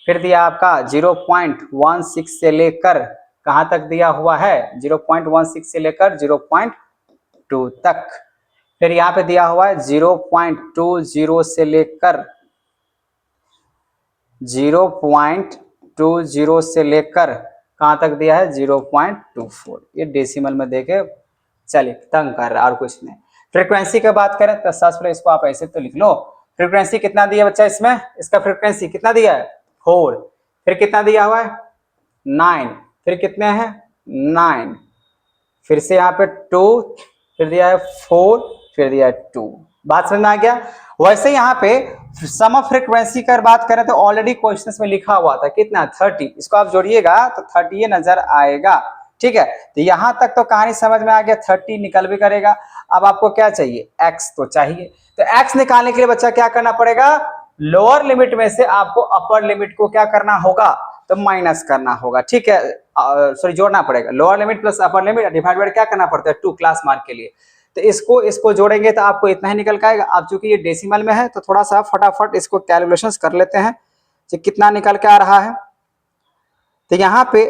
फिर दिया आपका 0.16 से लेकर कहाँ तक दिया हुआ है, 0.16 से लेकर 0.2 तक। फिर यहाँ पे दिया हुआ है 0.20 से लेकर 0.20 से लेकर कहाँ तक दिया है 0.24। ये डेसिमल में देके चलिए तंग कर रहा है और कुछ नहीं। फ्रीक्वेंसी की बात करें तो सबसे पहले इसको आप ऐसे तो लिख लो, फ्रीक्वेंसी कितना दिया बच्चा इसमें, इसका फ्रीक्वेंसी कितना दिया है 4, फिर कितना दिया हुआ है 9, फिर कितने हैं 9, फिर से यहाँ पे 2, फिर दिया है 4, फिर दिया है 2। बात समझ में आ गया। वैसे यहाँ पे सम ऑफ फ्रीक्वेंसी की बात करें तो ऑलरेडी क्वेश्चंस में लिखा हुआ था कितना 30, इसको आप जोड़िएगा तो 30 ये नजर आएगा। ठीक है, तो यहां तक तो कहानी समझ में आ गया, 30 निकल भी करेगा। अब आपको क्या चाहिए x तो चाहिए, तो x निकालने के लिए बच्चा क्या करना पड़ेगा, लोअर लिमिट में से आपको अपर लिमिट को क्या करना होगा, तो माइनस करना होगा। ठीक है, सॉरी जोड़ना पड़ेगा, lower limit plus upper limit divide by क्या करना पड़ता है 2 क्लास मार्क के लिए। तो इसको जोड़ेंगे तो आपको इतना ही निकल के आएगा। अब चूंकि ये डेसिमल में है तो थोड़ा सा फटाफट इसको कैलकुलेशंस कर लेते हैं कि कितना निकल के आ रहा है। तो यहाँ पे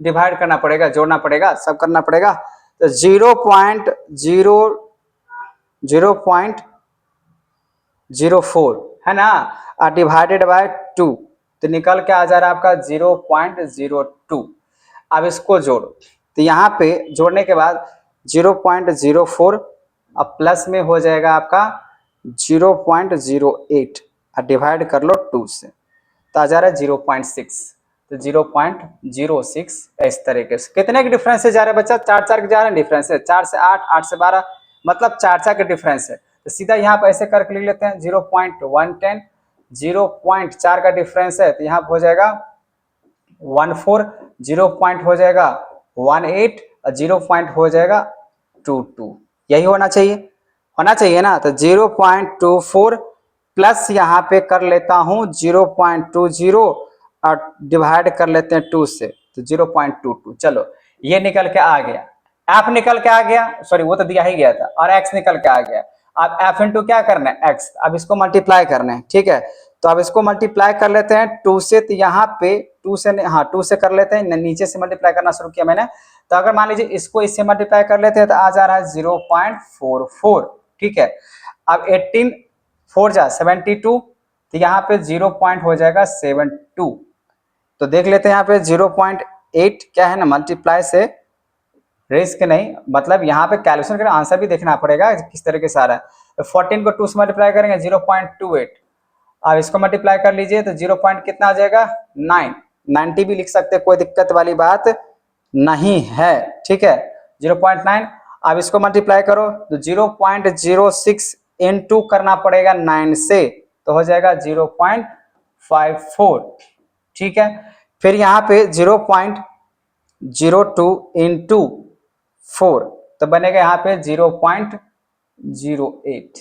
डिवाइड करना पड़ेगा, जोड़ना पड़ेगा, सब करना पड़ेगा। तो 0.04 है ना, और डिवाइडेड बाय 2 तो निकल के आ जा रहा है आपका 0.02। अब इसको जोड़ो, तो यहाँ पे जोड़ने के बाद 0.04 अब प्लस में हो जाएगा आपका 0.08 और डिवाइड कर लो 2 से तो आ जा रहा है 0.6, तो 0.06 इस तरीके से। कितने के डिफरेंस से जा रहे हैं बच्चा, 4 के जा रहे हैं डिफरेंस है, 4 से 8, 8 से 12, मतलब 4 के डिफरेंस है। तो सीधा यहाँ पर ऐसे करके लिख लेते हैं 0.110, 0.4 का डिफरेंस है तो यहाँ पर हो जाएगा 14, 0 पॉइंट हो जाएगा 18 और 0 पॉइंट हो जाएगा 22। यही होना चाहिए ना। तो 0.24 प्लस यहाँ पे कर लेता हूँ 0.20 और डिवाइड कर लेते हैं 2 से तो 0.22। चलो ये निकल के आ गया, f निकल के आ गया, सॉरी वो तो दिया ही गया था, और x निकल के आ गया। अब f इंटू क्या करना है x, अब इसको मल्टीप्लाई करना है। ठीक है, तो अब इसको मल्टीप्लाई कर लेते हैं 2 से, तो यहाँ पे 2 से, हाँ 2 से कर लेते हैं, नीचे से मल्टीप्लाई करना शुरू किया मैंने। तो अगर मान लीजिए इसको इससे मल्टीप्लाई कर लेते हैं तो आ जा रहा है 0.44। ठीक है, अब 18 4 जा 72, तो यहाँ पे 0 पॉइंट हो जाएगा 72। तो देख लेते हैं यहाँ पे 0.8 क्या है ना, मल्टीप्लाई से रिस्क नहीं, मतलब यहाँ पे कैलकुलेशन का आंसर भी देखना पड़ेगा किस तरीके से आ रहा है। 14 को 2 से मल्टीप्लाई करेंगे 0.28, अब इसको मल्टीप्लाई कर लीजिए तो 0 पॉइंट कितना आ जाएगा 9, 90 भी लिख सकते हैं, कोई दिक्कत वाली बात नहीं है। ठीक है, 0.9, अब इसको मल्टीप्लाई करो तो 0.06 इनटू करना पड़ेगा 9 से तो हो जाएगा 0.54। ठीक है, फिर यहाँ पे 0.02 इंटू 4 तो बनेगा यहाँ पे 0.08।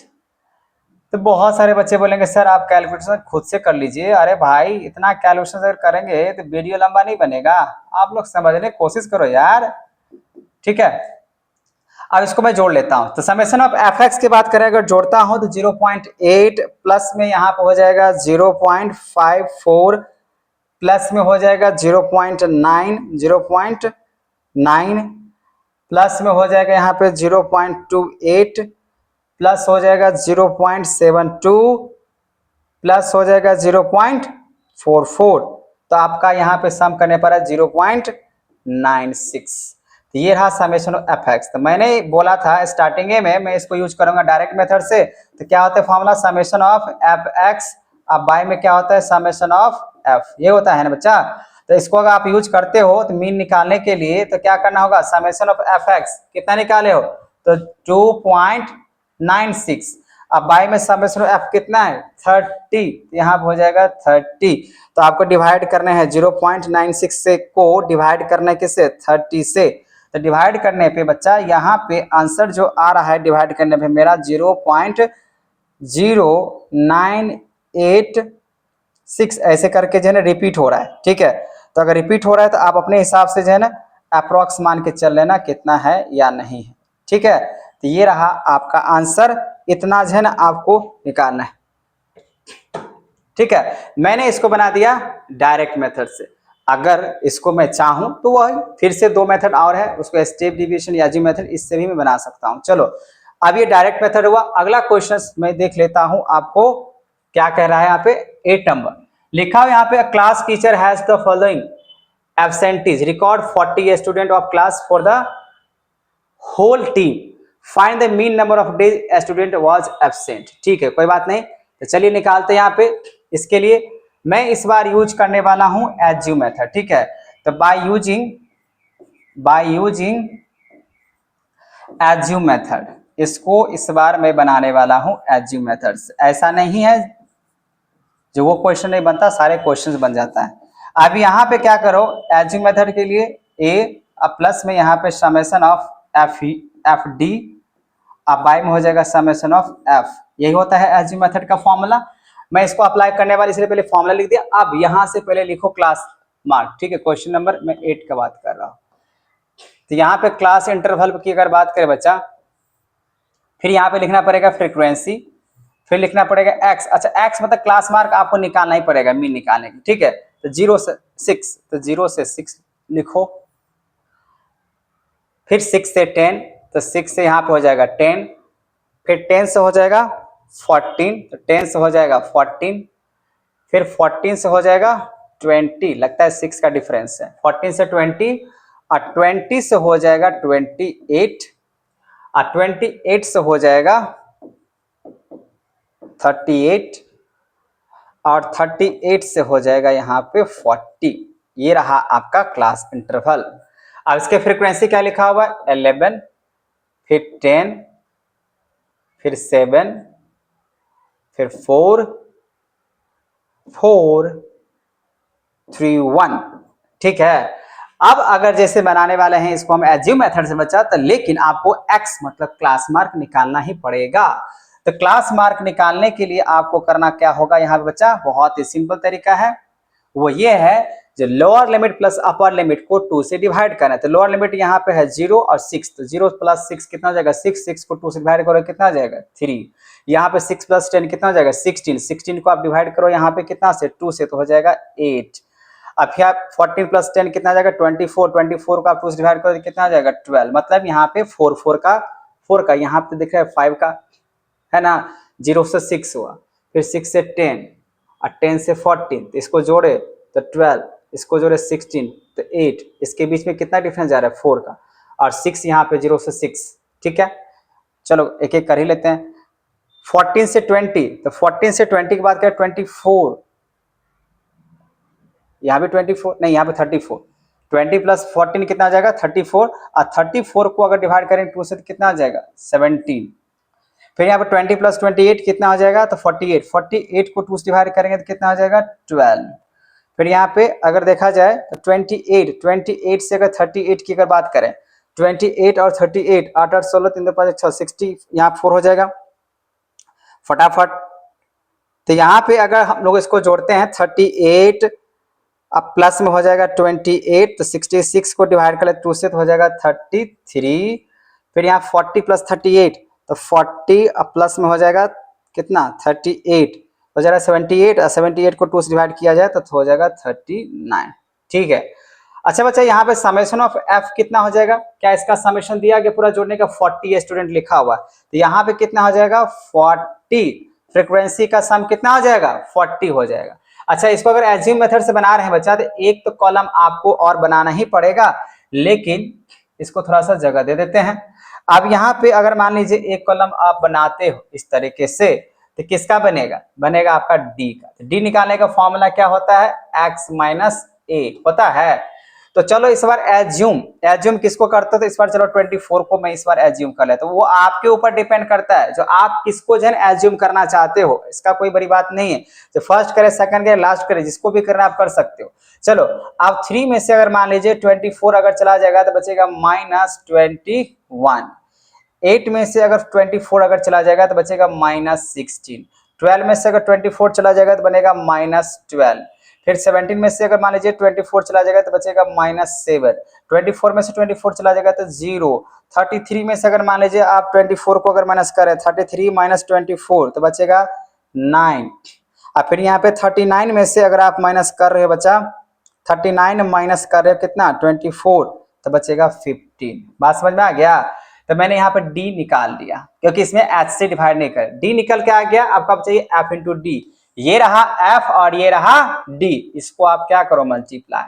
तो बहुत सारे बच्चे बोलेंगे सर आप कैलकुलेशन खुद से कर लीजिए। अरे भाई इतना कैलकुलेशन अगर करेंगे तो वीडियो लंबा नहीं बनेगा, आप लोग समझने की कोशिश करो यार। ठीक है, अब इसको मैं जोड़ लेता हूं। तो समेशन ऑफ fx की बात करें अगर जोड़ता हूं तो 0.8 प्लस में यहाँ पे हो जाएगा 0.54 प्लस में हो जाएगा 0.9 प्लस में हो जाएगा यहाँ पे 0.28 प्लस हो जाएगा 0.72 प्लस हो जाएगा 0.44। तो आपका यहाँ पे सम करने पर है 0.96। तो ये रहा समेशन ऑफ fx। तो मैंने बोला था स्टार्टिंग में मैं इसको यूज करूंगा डायरेक्ट मेथड से। तो क्या होता है फॉर्मूला समेशन ऑफ fx, अब बाय में क्या होता है समेशन ऑफ f, ये होता है ना बच्चा। तो इसको अगर आप यूज करते हो तो मीन निकालने के लिए तो क्या करना होगा, समेशन ऑफ fx कितना निकाले हो तो 2.96, अब बाय में समेशन ऑफ f कितना है 30, यहाँ हो जाएगा 30। तो आपको डिवाइड करने हैं 0.96 से को डिवाइड करने के से 30 से, तो डिवाइड करने पे बच्चा यहाँ पे आंसर जो आ रहा है डिवाइड करने पे मेरा 0.0986 ऐसे करके जो है ना रिपीट हो रहा है। ठीक है, तो अगर रिपीट हो रहा है तो आप अपने हिसाब से जो है ना अप्रोक्स मान के चल लेना कितना है या नहीं है। ठीक है, तो ये रहा आपका आंसर, इतना जो है ना आपको निकालना है। ठीक है, मैंने इसको बना दिया डायरेक्ट मेथड से। अगर इसको मैं चाहूं तो वही फिर से 2 मेथड और है, उसको स्टेप डिवीजन या जी मेथड, इससे भी मैं बना सकता हूं। चलो अब ये डायरेक्ट मेथड हुआ। अगला क्वेश्चन मैं देख लेता हूं आपको क्या कह रहा है यहाँ पे 8 नंबर। लिखा हो यहाँ पे class teacher has the following absentees, record 40 student of class for the whole team, find the mean number of days student was absent. ठीक है, कोई बात नहीं, तो चलिए निकालते हैं यहाँ पे। इसके लिए मैं इस बार यूज करने वाला हूं एज्यूम मेथड। ठीक है, तो बाय यूजिंग एज्यूम मेथड, इसको इस बार मैं बनाने वाला हूं एज्यूम मेथड। ऐसा नहीं है जो वो क्वेश्चन नहीं बनता, सारे क्वेश्चन बन जाता है। अब यहाँ पे क्या करो, एज्यूम मेथड के लिए ए प्लस में यहाँ पे समेशन ऑफ एफ डी, अब बाय में हो जाएगा समेशन ऑफ एफ। यही होता है एज्यूम मेथड का फॉर्मूला। मैं इसको अप्लाई करने वाले इसलिए पहले फॉर्मूला लिख दिया। अब यहाँ से पहले लिखो क्लास मार्क। ठीक है, क्वेश्चन नंबर मैं 8 का बात कर रहा हूँ। तो यहाँ पे क्लास इंटरवल की अगर बात करें बच्चा, फिर यहाँ पे लिखना पड़ेगा फ्रीक्वेंसी, फिर लिखना पड़ेगा एक्स। अच्छा, एक्स मतलब क्लास मार्क आपको निकालना ही पड़ेगा मीन निकालने की। ठीक है, तो 0 से 6, तो 0 से 6 लिखो, फिर 6 से 10, तो 6 से यहाँ पे हो जाएगा 10, फिर 10 से हो जाएगा 14, तो 10 से हो जाएगा 14, फिर 14 से हो जाएगा 20, लगता है 6 का डिफरेंस है, 14 से 20, और 20 से हो जाएगा 28, और 28 से हो जाएगा 38, और 38 से हो जाएगा यहाँ पे 40। ये रहा आपका क्लास इंटरवल। अब इसके फ्रीक्वेंसी क्या लिखा हुआ है, 11, फिर 10, फिर 7, फिर 4, 4, 3, 1। ठीक है, अब अगर जैसे बनाने वाले हैं इसको हम एज्यूम मेथड से बचा, तो लेकिन आपको एक्स मतलब क्लास मार्क निकालना ही पड़ेगा। तो क्लास मार्क निकालने के लिए आपको करना क्या होगा यहाँ पे बच्चा, बहुत ही सिंपल तरीका है, वो ये है जो lower limit plus upper limit को 2 से डिवाइड करना है। तो लोअर लिमिट यहाँ पे है 0 और 6, तो 0 प्लस 6 कितना हो जाएगा 6, 6 को 2 से डिवाइड करो कितना हो जाएगा 3, यहाँ पे 6 प्लस 10 कितना हो जाएगा 16, 16 को आप डिवाइड करो यहाँ पे कितना से 2 से, तो हो जाएगा 8। अब फिर 14 प्लस 10 कितना आ जाएगा 24, 24 को आप 2 से डिवाइड करो कितना आ जाएगा 12, मतलब यहाँ पे 4 का यहाँ पे दिख रहा है 5 का, है ना। 0 से 6 हुआ, फिर 6 से 10, और 10 से 14, तो इसको जोड़े तो 12, इसको जोड़े 16 तो 8, इसके बीच में कितना डिफरेंस जा रहा है 4 का, और 6 यहाँ पे 0 से 6। ठीक है, चलो एक एक कर ही लेते हैं। 14 से 20, तो 14 से 20 की बात करें 24, यहाँ पे 24 नहीं, यहाँ पे 34, 20 प्लस 14 कितना आ जाएगा 34, और 34 को अगर डिवाइड करें 2 से तो कितना आ जाएगा 17, फिर यहाँ पे 20 प्लस 28 कितना हो जाएगा तो 48, 48 को 2 से डिवाइड करेंगे तो कितना हो जाएगा 12। फिर यहाँ पे अगर देखा जाए तो 28 से अगर 38 की अगर बात करें, 28 और 38, 8 8 16 3 2 5 6 60, यहाँ 4 हो जाएगा फटाफट। तो यहाँ पे अगर हम लोग इसको जोड़ते हैं 38, अब प्लस में हो जाएगा 28, तो 66 को डिवाइड कर ले 2 से तो हो जाएगा 33, फिर यहाँ 40 प्लस 38, तो 40 अब प्लस में हो जाएगा कितना 38, हो जाएगा 78, और 78 को 2 से डिवाइड किया जाए तो हो जाएगा 39। ठीक है, अच्छा बच्चा यहाँ पे समेशन ऑफ एफ कितना हो जाएगा, क्या इसका समेशन दिया गया पूरा जोड़ने का 40 स्टूडेंट लिखा हुआ, तो यहाँ पे कितना हो जाएगा 40, फ्रीक्वेंसी का सम कितना हो जाएगा 40 हो जाएगा। अच्छा, इसको अगर एज्यूम मेथड से बना रहे हैं बच्चा, तो एक तो कॉलम आपको और बनाना ही पड़ेगा, लेकिन इसको थोड़ा सा जगह दे देते हैं। अब यहाँ पे अगर मान लीजिए एक कॉलम आप बनाते हो इस तरीके से, तो किसका बनेगा, बनेगा आपका डी का। तो डी निकालने का फॉर्मूला क्या होता है, एक्स माइनस ए होता है। तो चलो इस बार एज्यूम किसको करते हो, तो इस बार चलो 24 को मैं इस बार एज्यूम कर लेता हूं। वो आपके ऊपर डिपेंड करता है जो आप किसको जो है एज्यूम करना चाहते हो, इसका कोई बड़ी बात नहीं है, जो फर्स्ट करे सेकंड करे लास्ट करे जिसको भी करना आप कर सकते हो। चलो अब 3 में से अगर मान लीजिए 24 अगर चला जाएगा तो बचेगा -21, 8 में से अगर 24 अगर चला जाएगा तो बचेगा -16, 12 में से अगर 24 चला जाएगा तो बनेगा -12, फिर 17 में से अगर मान लीजिए 24 चला जाएगा तो बचेगा -7, 24 में से 24 चला जाएगा तो 0, 33 में से अगर मान लीजिए आप 24 को अगर माइनस करें 33 - 24 तो बचेगा 9, और फिर यहाँ पे 39 में से अगर आप माइनस कर रहे हो बच्चा, 39 माइनस कर रहे हो कितना 24, तो बचेगा 15। बात समझ में आ गया। तो मैंने यहाँ पर डी निकाल दिया क्योंकि इसमें एच से डिवाइड नहीं कर, डी निकल के आ गया। अब कब चाहिए एफ इंटू डी, ये रहा f और ये रहा d, इसको आप क्या करो मल्टीप्लाई,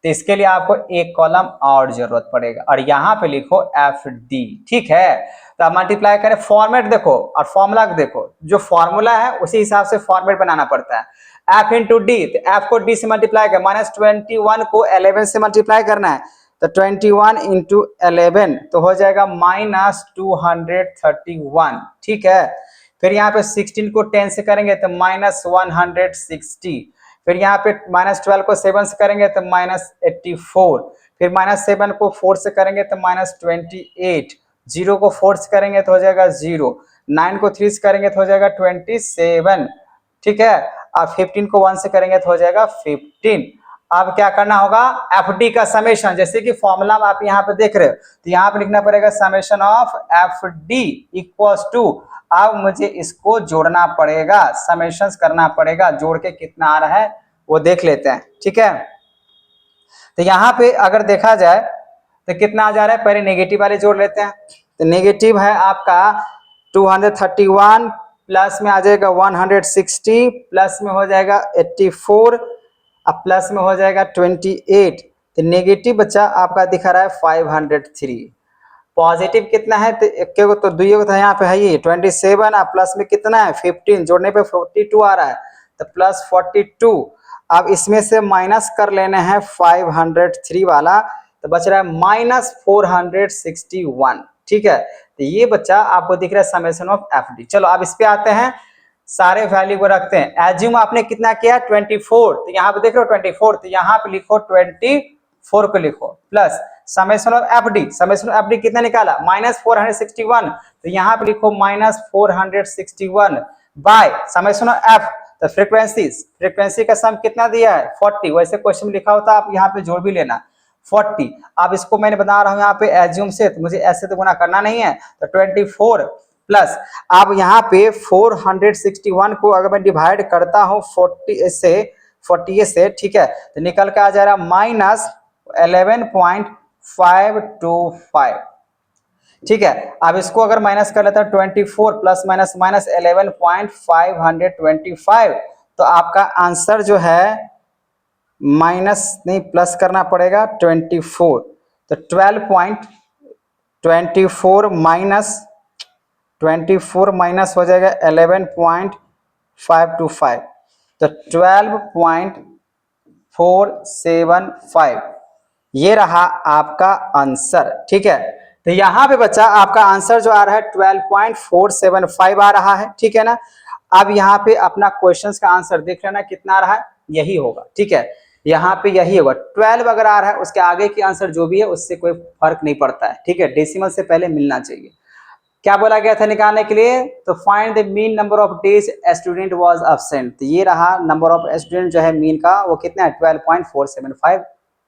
तो इसके लिए आपको एक कॉलम और जरूरत पड़ेगा और यहाँ पे लिखो एफ डी, ठीक है। तो आप मल्टीप्लाई करें, फॉर्मेट देखो और फॉर्मूला देखो, जो फॉर्मूला है उसी हिसाब से फॉर्मेट बनाना पड़ता है। एफ इंटू डी, तो एफ को डी से मल्टीप्लाई कर, -21 को 11 से मल्टीप्लाई करना है, तो 21 इंटू 11 तो हो जाएगा -231, ठीक है। फिर यहाँ पे 16 को 10 से करेंगे तो -160, फिर यहाँ पे -12 को 7 से करेंगे तो -84, फिर -7 को 4 से करेंगे तो -28, 0 को 4 से करेंगे तो हो जाएगा 0, 9 को 3 से करेंगे तो हो जाएगा 27, ठीक है। अब 15 को 1 से करेंगे तो हो जाएगा 15। अब क्या करना होगा, एफ डी का समेशन, जैसे कि फॉर्मूला आप यहाँ पे देख रहे हो, तो यहाँ पे लिखना पड़ेगा summation of f d equals to, अब मुझे इसको जोड़ना पड़ेगा, समेशंस करना पड़ेगा, जोड़ के कितना आ रहा है वो देख लेते हैं, ठीक है। तो यहाँ पे अगर देखा जाए तो कितना आ जा रहा है, पहले नेगेटिव वाले जोड़ लेते हैं। तो नेगेटिव है आपका 231, प्लस में आ जाएगा 160, प्लस में हो जाएगा 84, अब प्लस में हो जाएगा 28, तो नेगेटिव बच्चा आपका दिखा रहा है 503। पॉजिटिव कितना है, तो एक को तो दुई को था, यहाँ पे है ये 27, अब प्लस में कितना है 15, जोड़ने पे 42 आ रहा है, तो प्लस 42। अब इसमें से माइनस कर लेने हैं 503 वाला, तो बच रहा है -461, ठीक है। तो ये बच्चा आपको दिख रहा है समेशन ऑफ एफ डी। चलो अब इस पे आते हैं, सारे वैल्यू को रखते हैं। एज्यूम आपने कितना किया 24, तो यहाँ पे देख रहे हो 24, तो यहाँ पे लिखो 24 को लिखो, plus summation of f D, summation of f D कितना निकाला -461, तो यहाँ पे लिखो -461 बाय समेशन ऑफ एफ, तो फ्रीक्वेंसी का सम कितना दिया है 40, वैसे क्वेश्चन में लिखा होता है, आप यहाँ पे जोड़ भी लेना 40। अब इसको मैंने बता रहा हूँ यहाँ पे एज्यूम से, तो मुझे ऐसे तो गुना करना नहीं है, तो 24 प्लस, अब यहाँ पे 461 को अगर मैं डिवाइड करता हूँ 48 से, ठीक है, तो निकल के आ जा रहा -11.525, ठीक है। अब इसको अगर माइनस कर लेता है 24 प्लस माइनस -11.525, तो आपका आंसर जो है माइनस नहीं प्लस करना पड़ेगा 24, तो 12.24 माइनस हो जाएगा 11.525, तो 12.475, ये रहा आपका आंसर, ठीक है। तो यहाँ पे बच्चा आपका आंसर जो आ रहा है 12.475 आ रहा है, ठीक है ना। अब यहाँ पे अपना क्वेश्चंस का आंसर देख लेना कितना आ रहा है, यही होगा, ठीक है, यहाँ पे यही होगा। 12 अगर आ रहा है, उसके आगे की आंसर जो भी है उससे कोई फर्क नहीं पड़ता है, ठीक है, डेसिमल से पहले मिलना चाहिए। क्या बोला गया था निकालने के लिए, तो find the mean number of days student was absent, तो ये रहा नंबर ऑफ स्टूडेंट जो है मीन का, वो कितना है 12.475,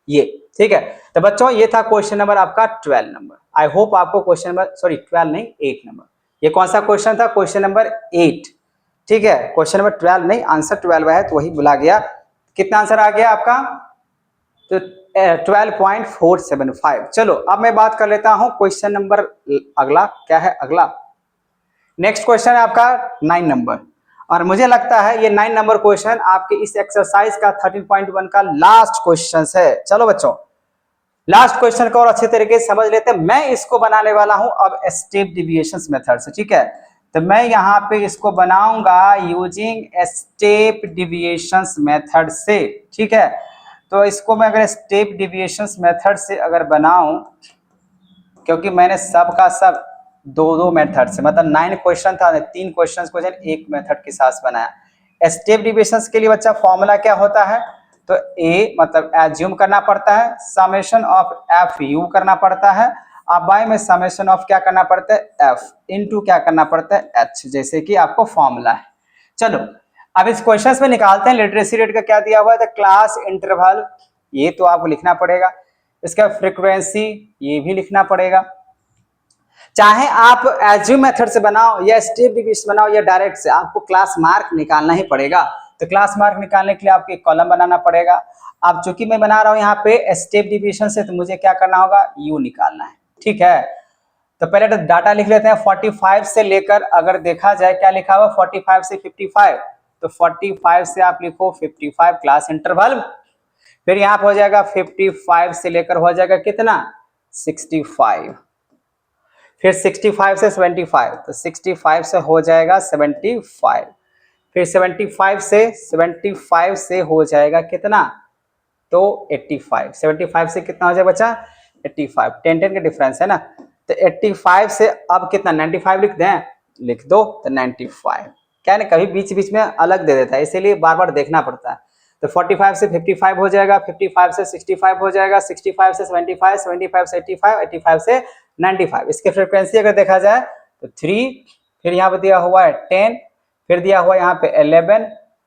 ये, ठीक है। तो बच्चों ये था क्वेश्चन नंबर आपका 12 नंबर। आई होप आपको क्वेश्चन नंबर 12 नहीं 8 नंबर, ये कौन सा क्वेश्चन था, क्वेश्चन नंबर 8, ठीक है। क्वेश्चन नंबर 12 नहीं, आंसर 12 है, तो वही बुला गया। कितना आंसर आ गया आपका, तो 12.475। चलो अब मैं बात कर लेता हूं क्वेश्चन नंबर अगला, क्या है अगला, नेक्स्ट क्वेश्चन है आपका 9 नंबर, और मुझे लगता है ये 9 नंबर क्वेश्चन आपके इस एक्सरसाइज का 13.1 का लास्ट क्वेश्चन है। चलो बच्चों लास्ट क्वेश्चन को और अच्छे तरीके से समझ लेते हैं। मैं इसको बनाने वाला हूं अब स्टेप डिविएशंस मेथड से, ठीक है। तो मैं यहाँ पे इसको बनाऊंगा यूजिंग स्टेप डिविएशंस मेथड से, ठीक है। तो इसको मैं अगर स्टेप डिविएशंस मेथड से अगर बनाऊं, क्योंकि मैंने सब का सब दो मेथड से, मतलब 9 क्वेश्चन था, 3 क्वेश्चन को एक मेथड के साथ बनाया। स्टेप डिविएशंस के लिए बच्चा फॉर्मूला क्या होता है, तो ए मतलब एज्यूम करना पड़ता है, समेशन ऑफ एफ यू करना पड़ता है, अब बाय में समेशन ऑफ क्या करना पड़ता है एफ इनटू क्या करना पड़ता है एच, जैसे कि आपको फॉर्मूला है। चलो अब इस क्वेश्चन में निकालते हैं। लिटरेसी रेट का क्या दिया हुआ है, तो क्लास इंटरवल ये तो आपको लिखना पड़ेगा, इसका फ्रीक्वेंसी ये भी लिखना पड़ेगा। चाहे आप एज्यूम मेथड से बनाओ या स्टेप डिविएशन बनाओ या डायरेक्ट से, आपको क्लास मार्क निकालना ही पड़ेगा। तो क्लास मार्क निकालने के लिए आपको एक कॉलम बनाना पड़ेगा। अब चूंकि मैं बना रहा हूं यहाँ पे स्टेप डिविएशन से, तो मुझे क्या करना होगा यू निकालना है, ठीक है। तो पहले तो डाटा लिख लेते हैं 45 से लेकर, अगर देखा जाए क्या लिखा हुआ 45 से 55, तो 45 से आप लिखो 55 क्लास इंटरवल, फिर यहाँ पे हो जाएगा 55 से लेकर हो जाएगा कितना 65, फिर 65 से 75, तो 65 से हो जाएगा 75, फिर 75 से हो जाएगा कितना तो 85, 75 से कितना हो जाएगा बच्चा 85, 10 का डिफरेंस है ना, तो 85 से अब कितना 95 लिख दें, लिख दो तो 95, क्या है ना कभी बीच बीच में अलग दे देता है इसीलिए बार बार देखना पड़ता है। तो 45 से 55 हो जाएगा, 55 से 65 हो जाएगा, 65 से 75, 75 से 85, 85 से 95। इसके फ्रीक्वेंसी अगर देखा जाए तो 3, फिर यहाँ पे दिया हुआ है 10, फिर दिया हुआ है यहाँ पे 11,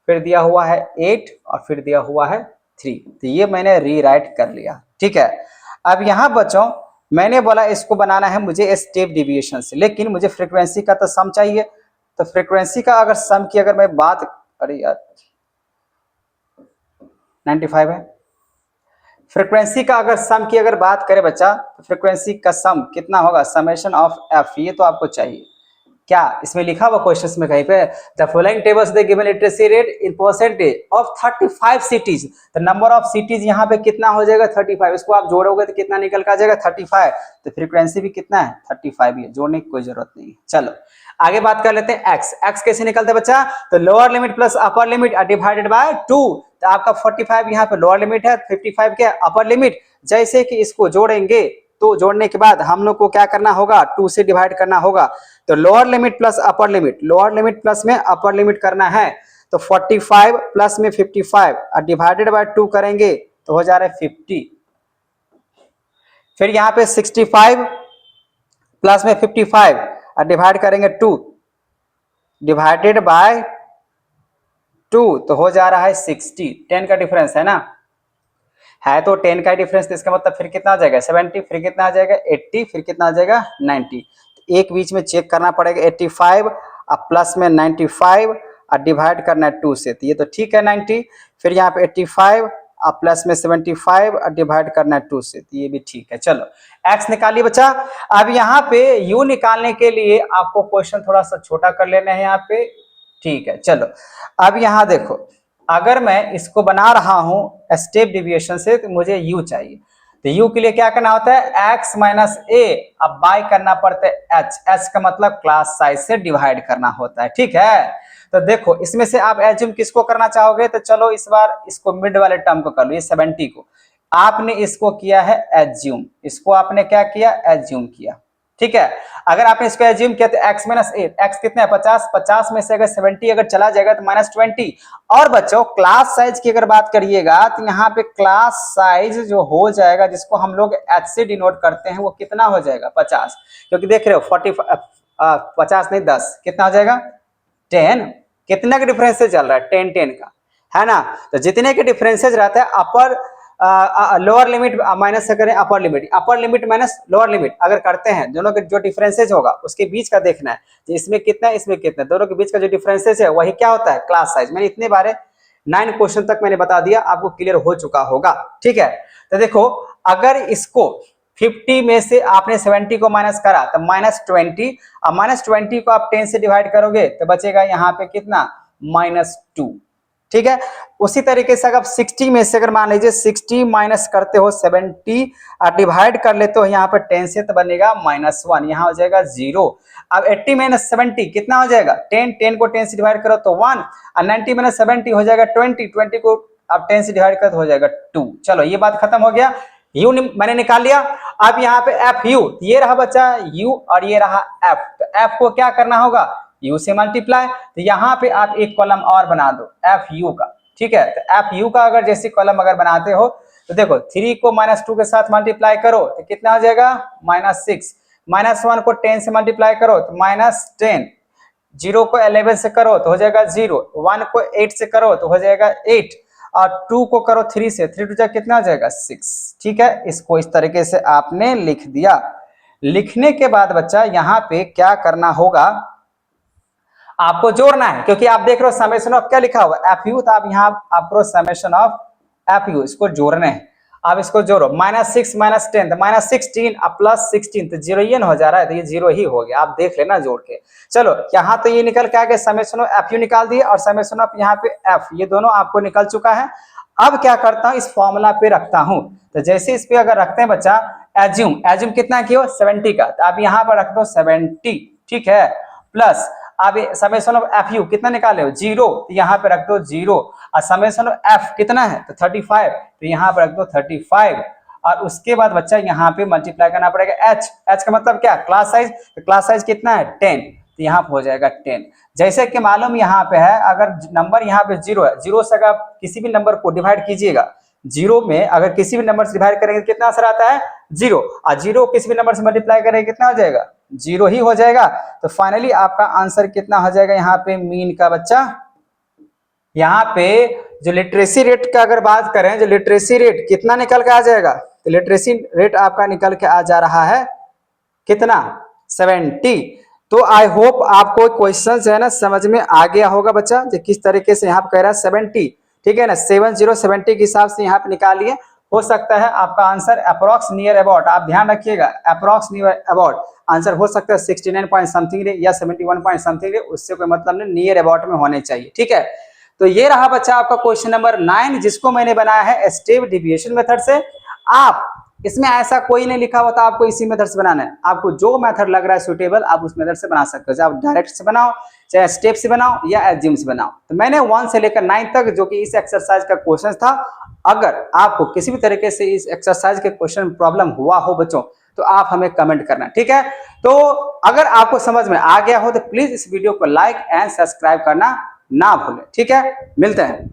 फिर दिया हुआ है 8 और फिर दिया हुआ है 3। तो ये मैंने रीराइट कर लिया, ठीक है। अब यहाँ बच्चों मैंने बोला इसको बनाना है मुझे स्टेप डिविएशन से, लेकिन मुझे फ्रीक्वेंसी का तो सम चाहिए, तो फ्रीक्वेंसी का अगर सम की अगर मैं बात, अरे यार 95 है, फ्रीक्वेंसी का अगर सम की अगर बात करें बच्चा तो फ्रीक्वेंसी का सम कितना होगा, समेशन ऑफ एफ, ये तो आपको चाहिए। क्या इसमें लिखा हुआ क्वेश्चन में कहीं पे the following tables they given literacy rate in percentage of 35 cities, तो नंबर ऑफ सिटीज यहाँ पे कितना हो जाएगा 35, इसको आप जोड़ोगे तो कितना निकल का जाएगा 35, तो फ्रीक्वेंसी भी कितना है 35 ही है, जोड़ने की कोई जरूरत नहीं है। चलो आगे बात कर लेते हैं एक्स, एक्स कैसे निकलता है बच्चा, तो lower limit plus upper limit divided by 2, तो आपका 45 यहाँ पे लोअर लिमिट है, 55 क्या अपर लिमिट, जैसे कि इसको जोड़ेंगे तो जोड़ने के बाद हम लोग को क्या करना होगा 2 से डिवाइड करना होगा, तो lower limit plus upper limit, lower limit plus में अपर लिमिट करना है, तो 45 प्लस में 55 और डिवाइडेड बाय 2 करेंगे तो हो जा रहा है 50, फिर यहाँ पे 65 प्लस में 55 और डिवाइड करेंगे 2 डिवाइडेड बाय 2 तो हो जा रहा है 60, 10 का डिफरेंस है ना, है तो 10 का डिफरेंस, तो इसका मतलब फिर कितना आ जाएगा 70, फिर कितना आ जाएगा 80, फिर कितना आ जाएगा 90, तो एक बीच में चेक करना पड़ेगा 85 और प्लस में 95 और डिवाइड करना है 2 से, तो ये तो ठीक है 90, फिर यहाँ पे 85 और प्लस में 75 और डिवाइड करना है 2 से, तो ये भी ठीक है। चलो x निकालिए बच्चा। अब यहाँ पे u निकालने के लिए आपको क्वेश्चन थोड़ा सा छोटा कर लेना है यहाँ पे, ठीक है। चलो अब यहाँ देखो, अगर मैं इसको बना रहा हूं स्टेप डिविएशन से तो मुझे u चाहिए, तो u के लिए क्या करना होता है x माइनस a, अब बाय करना पड़ता है h, h का मतलब क्लास साइज से डिवाइड करना होता है, ठीक है। तो देखो इसमें से आप एज्यूम किसको करना चाहोगे, तो चलो इस बार इसको मिड वाले टर्म को कर लो, ये 70 को आपने इसको किया है एज्यूम, इसको आपने क्या किया एज्यूम किया, ठीक है। अगर आपने इसको एज्यूम किया तो x माइनस ए, x कितना है 50, 50 में से अगर 70 अगर चला जाएगा तो -20, और बच्चों क्लास साइज की अगर बात करिएगा तो यहाँ पे क्लास साइज जो हो जाएगा जिसको हम लोग h से डिनोट करते हैं वो कितना हो जाएगा 50, क्योंकि देख रहे हो 50 नहीं 10 कितना हो जाएगा 10, कितने के डिफरेंस से चल रहा है 10 10 का, है ना। तो जितने के डिफरेंसेज रहता है अपर लोअर लिमिट माइनस से करें upper limit minus lower limit अगर करते हैं, दोनों के जो डिफरेंसेज होगा उसके बीच का देखना है, इसमें कितना इसमें कितना, दोनों के बीच का जो डिफरेंसेज है वही क्या होता है क्लास साइज। मैंने इतने बारे 9 क्वेश्चन तक मैंने बता दिया, आपको क्लियर हो चुका होगा, ठीक है। तो देखो अगर इसको 50 में से आपने 70 को माइनस करा तो -20, और -20 को आप 10 से डिवाइड करोगे तो बचेगा यहाँ पे कितना -2, ठीक है। उसी तरीके से अगर 60 में से अगर मान लीजिए 60 माइनस करते हो 70 और डिवाइड कर लेते हो यहाँ पे 10 से तो बनेगा -1, यहाँ हो जाएगा 0। अब 80 माइनस 70 कितना हो जाएगा 10, 10 को 10 से डिवाइड करो तो 1, और 90 माइनस 70 हो जाएगा 20, 20 को अब 10 से डिवाइड करो तो हो जाएगा 2। चलो ये बात खत्म हो गया, u मैंने निकाल लिया। अब यहाँ पे एफ यू, ये रहा बच्चा u और ये रहा f, तो f को क्या करना होगा u से मल्टीप्लाई, तो यहाँ पे आप एक कॉलम और बना दो एफ यू का, ठीक है। तो एफ यू का अगर जैसे कॉलम अगर बनाते हो तो देखो 3 को -2 के साथ मल्टीप्लाई करो तो कितना हो जाएगा -6, -1 को 10 से मल्टीप्लाई करो तो -10, 0 को 11 से करो तो हो जाएगा 0, 1 को 8 से करो तो हो जाएगा 8, और 2 को करो 3 से, 3 टू कितना हो जाएगा 6, ठीक है। इसको इस तरीके से आपने लिख दिया। लिखने के बाद बच्चा यहाँ पे क्या करना होगा, आपको जोड़ना है, क्योंकि आप देख रहे हो समेशन ऑफ क्या लिखा हुआ एफ यू, तो आप यहाँ आप करो समेशन ऑफ एफ यू, इसको जोड़ने हैं। आप इसको जोड़ो, -6 -10 तो -16 अब +16 तो जीरो ही हो जा रहा है, तो ये जीरो ही हो गया, आप देख लेना जोड़ के। चलो यहाँ तो ये निकल के आ गया, समेशन ऑफ एफ यू निकाल दिए और समेशन ऑफ यहाँ पे एफ, ये दोनों आपको निकल चुका है। अब क्या करता हूँ, इस फॉर्मूला पे रखता हूँ, तो जैसे इस पे अगर रखते हैं बच्चा, एज्यूम कितना किया 70 का, तो आप यहाँ पर रख दो 70, ठीक है, प्लस अब समेशन ऑफ एफ यू कितना निकाले हो 0, तो यहाँ पे रख दो 0, और समेशन ऑफ एफ कितना है तो 35, तो यहाँ पे रख दो 35, और उसके बाद बच्चा यहाँ पे मल्टीप्लाई करना पड़ेगा एच का मतलब क्या, क्लास साइज, तो क्लास साइज कितना है 10, तो यहाँ पे हो जाएगा 10। जैसे कि मालूम यहाँ पे है, अगर नंबर यहाँ पे 0 है, 0 से अगर किसी भी नंबर को डिवाइड कीजिएगा, 0 में अगर किसी भी नंबर से डिवाइड करेंगे कितना आंसर आता है 0, और 0 किसी भी नंबर से मल्टीप्लाई करेंगे कितना हो जाएगा 0 ही हो जाएगा। तो फाइनली आपका आंसर कितना हो जाएगा यहाँ पे मीन का बच्चा, यहाँ पे जो लिटरेसी रेट का अगर बात करें, जो लिटरेसी रेट कितना निकल के आ जाएगा, तो लिटरेसी रेट आपका निकल के आ जा रहा है कितना 70। तो आई होप आपको क्वेश्चन है ना समझ में आ गया होगा बच्चा, जो किस तरीके से यहाँ पे कह रहा है 70, ठीक है ना, 70 के हिसाब से यहाँ पे निकालिए। हो सकता है आपका आंसर अप्रोक्स नियर अबाउट, आप ध्यान रखिएगा अप्रोक्स नियर अबाउट आंसर हो सकता है 69 पॉइंट समथिंग या 71 पॉइंट समथिंग, उससे कोई मतलब नहीं, नियर अबाउट में होने चाहिए, ठीक है। तो ये रहा बच्चा आपका क्वेश्चन नंबर 9, जिसको मैंने बनाया है स्टेप डेविएशन मेथड से। आप इसमें ऐसा कोई नहीं लिखा होता आपको इसी मेथड से बनाना है, आपको जो मेथड लग रहा है सुटेबल आप उस मेथड से बना सकते हो, चाहे आप डायरेक्ट से बनाओ, चाहे स्टेप से बनाओ या एज्यूम से बनाओ। तो मैंने 1 से लेकर 9 तक जो कि इस एक्सरसाइज का क्वेश्चन था, अगर आपको किसी भी तरीके से इस एक्सरसाइज के क्वेश्चन में प्रॉब्लम हुआ हो बच्चों, तो आप हमें कमेंट करना, ठीक है। तो अगर आपको समझ में आ गया हो तो प्लीज इस वीडियो को लाइक एंड सब्सक्राइब करना ना भूलें, ठीक है। मिलते हैं।